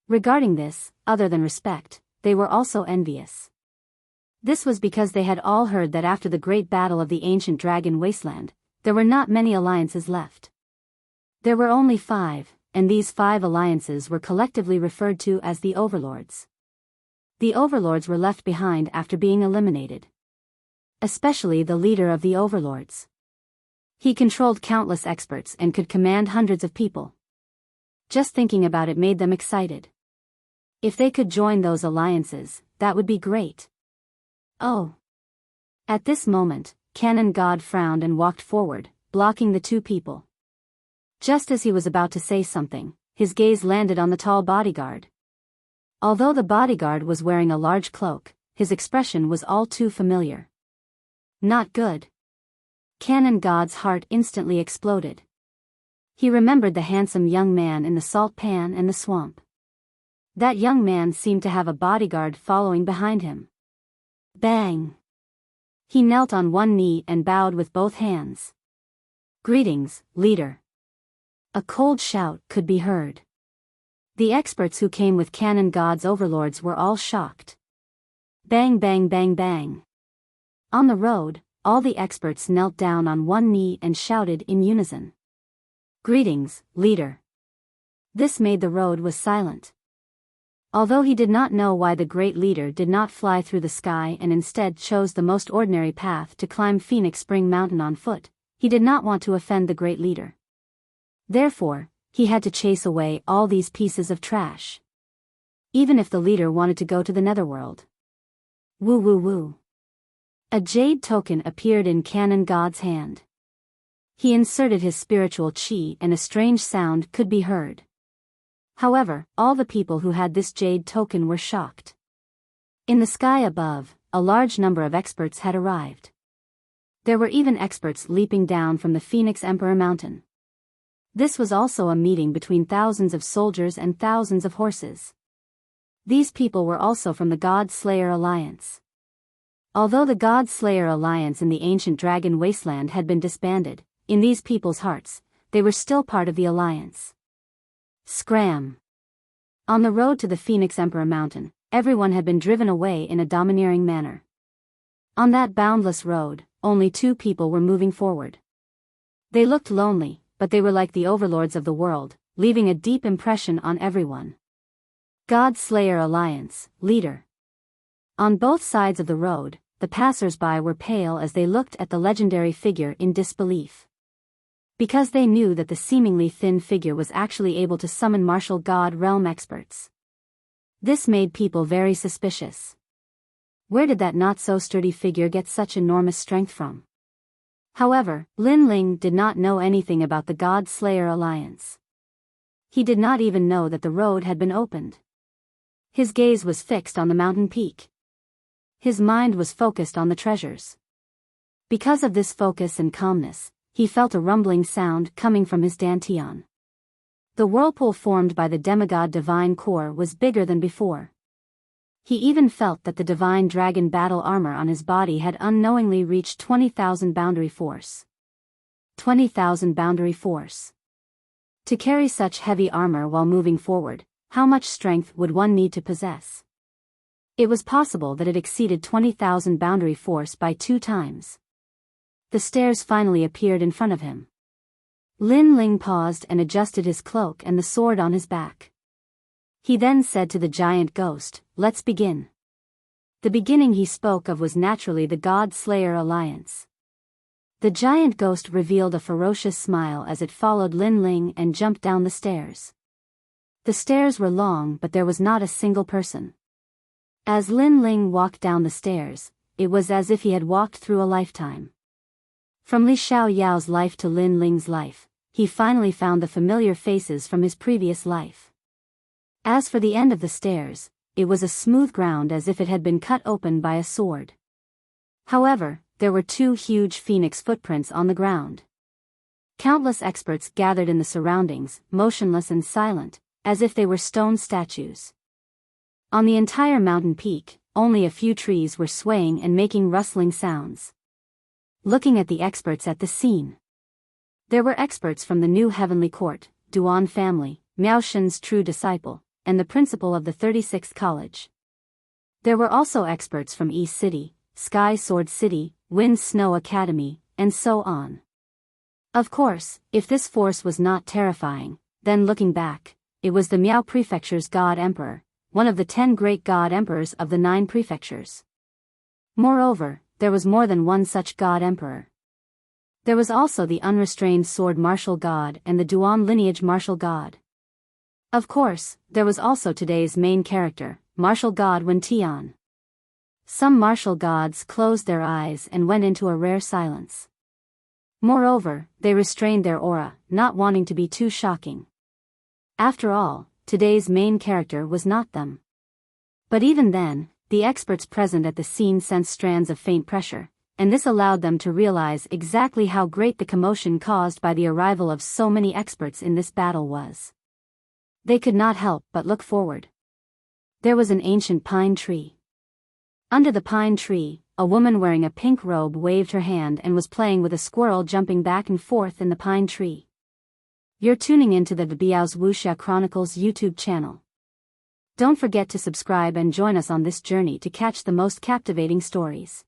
Regarding this, other than respect, they were also envious. This was because they had all heard that after the great battle of the ancient dragon wasteland, there were not many alliances left. There were only 5, and these 5 alliances were collectively referred to as the Overlords. The Overlords were left behind after being eliminated. Especially the leader of the Overlords. He controlled countless experts and could command hundreds of people. Just thinking about it made them excited. If they could join those alliances, that would be great. Oh. At this moment, Canon God frowned and walked forward, blocking the two people. Just as he was about to say something, his gaze landed on the tall bodyguard. Although the bodyguard was wearing a large cloak, his expression was all too familiar. Not good. Canon God's heart instantly exploded. He remembered the handsome young man in the salt pan and the swamp. That young man seemed to have a bodyguard following behind him. Bang! He knelt on one knee and bowed with both hands. Greetings, leader. A cold shout could be heard. The experts who came with cannon gods overlords were all shocked. Bang bang bang bang. On the road, all the experts knelt down on one knee and shouted in unison. Greetings, leader. This made the road was silent. Although he did not know why the great leader did not fly through the sky and instead chose the most ordinary path to climb Phoenix Spring Mountain on foot, he did not want to offend the great leader. Therefore, he had to chase away all these pieces of trash. Even if the leader wanted to go to the netherworld. Woo woo woo. A jade token appeared in Cannon God's hand. He inserted his spiritual chi and a strange sound could be heard. However, all the people who had this jade token were shocked. In the sky above, a large number of experts had arrived. There were even experts leaping down from the Phoenix Emperor Mountain. This was also a meeting between thousands of soldiers and thousands of horses. These people were also from the God Slayer Alliance. Although the God Slayer Alliance in the ancient Dragon Wasteland had been disbanded, in these people's hearts, they were still part of the Alliance. Scram! On the road to the Phoenix Emperor Mountain, everyone had been driven away in a domineering manner. On that boundless road, only two people were moving forward. They looked lonely, but they were like the overlords of the world, leaving a deep impression on everyone. God Slayer Alliance, leader. On both sides of the road, the passers-by were pale as they looked at the legendary figure in disbelief. Because they knew that the seemingly thin figure was actually able to summon martial god realm experts. This made people very suspicious. Where did that not-so-sturdy figure get such enormous strength from? However, Lin Ling did not know anything about the God Slayer Alliance. He did not even know that the road had been opened. His gaze was fixed on the mountain peak. His mind was focused on the treasures. Because of this focus and calmness, he felt a rumbling sound coming from his dantian. The whirlpool formed by the demigod divine core was bigger than before. He even felt that the divine dragon battle armor on his body had unknowingly reached 20,000 boundary force. 20,000 boundary force. To carry such heavy armor while moving forward, how much strength would one need to possess? It was possible that it exceeded 20,000 boundary force by 2 times. The stairs finally appeared in front of him. Lin Ling paused and adjusted his cloak and the sword on his back. He then said to the giant ghost, "Let's begin." The beginning he spoke of was naturally the God Slayer Alliance. The giant ghost revealed a ferocious smile as it followed Lin Ling and jumped down the stairs. The stairs were long but there was not a single person. As Lin Ling walked down the stairs, it was as if he had walked through a lifetime. From Li Xiao Yao's life to Lin Ling's life, he finally found the familiar faces from his previous life. As for the end of the stairs, it was a smooth ground as if it had been cut open by a sword. However, there were 2 huge phoenix footprints on the ground. Countless experts gathered in the surroundings, motionless and silent, as if they were stone statues. On the entire mountain peak, only a few trees were swaying and making rustling sounds. Looking at the experts at the scene. There were experts from the new heavenly court, Duan family, Miao Shen's true disciple, and the principal of the 36th college. There were also experts from East City, Sky Sword City, Wind Snow Academy, and so on. Of course, if this force was not terrifying, then looking back, it was the Miao Prefecture's God Emperor, one of the 10 great God Emperors of the 9 prefectures. Moreover, there was more than one such God Emperor. There was also the unrestrained sword martial god and the Duan lineage martial god. Of course, there was also today's main character, martial god Wen Tian. Some martial gods closed their eyes and went into a rare silence. Moreover, they restrained their aura, not wanting to be too shocking. After all, today's main character was not them. But even then, the experts present at the scene sensed strands of faint pressure, and this allowed them to realize exactly how great the commotion caused by the arrival of so many experts in this battle was. They could not help but look forward. There was an ancient pine tree. Under the pine tree, a woman wearing a pink robe waved her hand and was playing with a squirrel jumping back and forth in the pine tree. You're tuning into the Biyao's Wuxia Chronicles YouTube channel. Don't forget to subscribe and join us on this journey to catch the most captivating stories.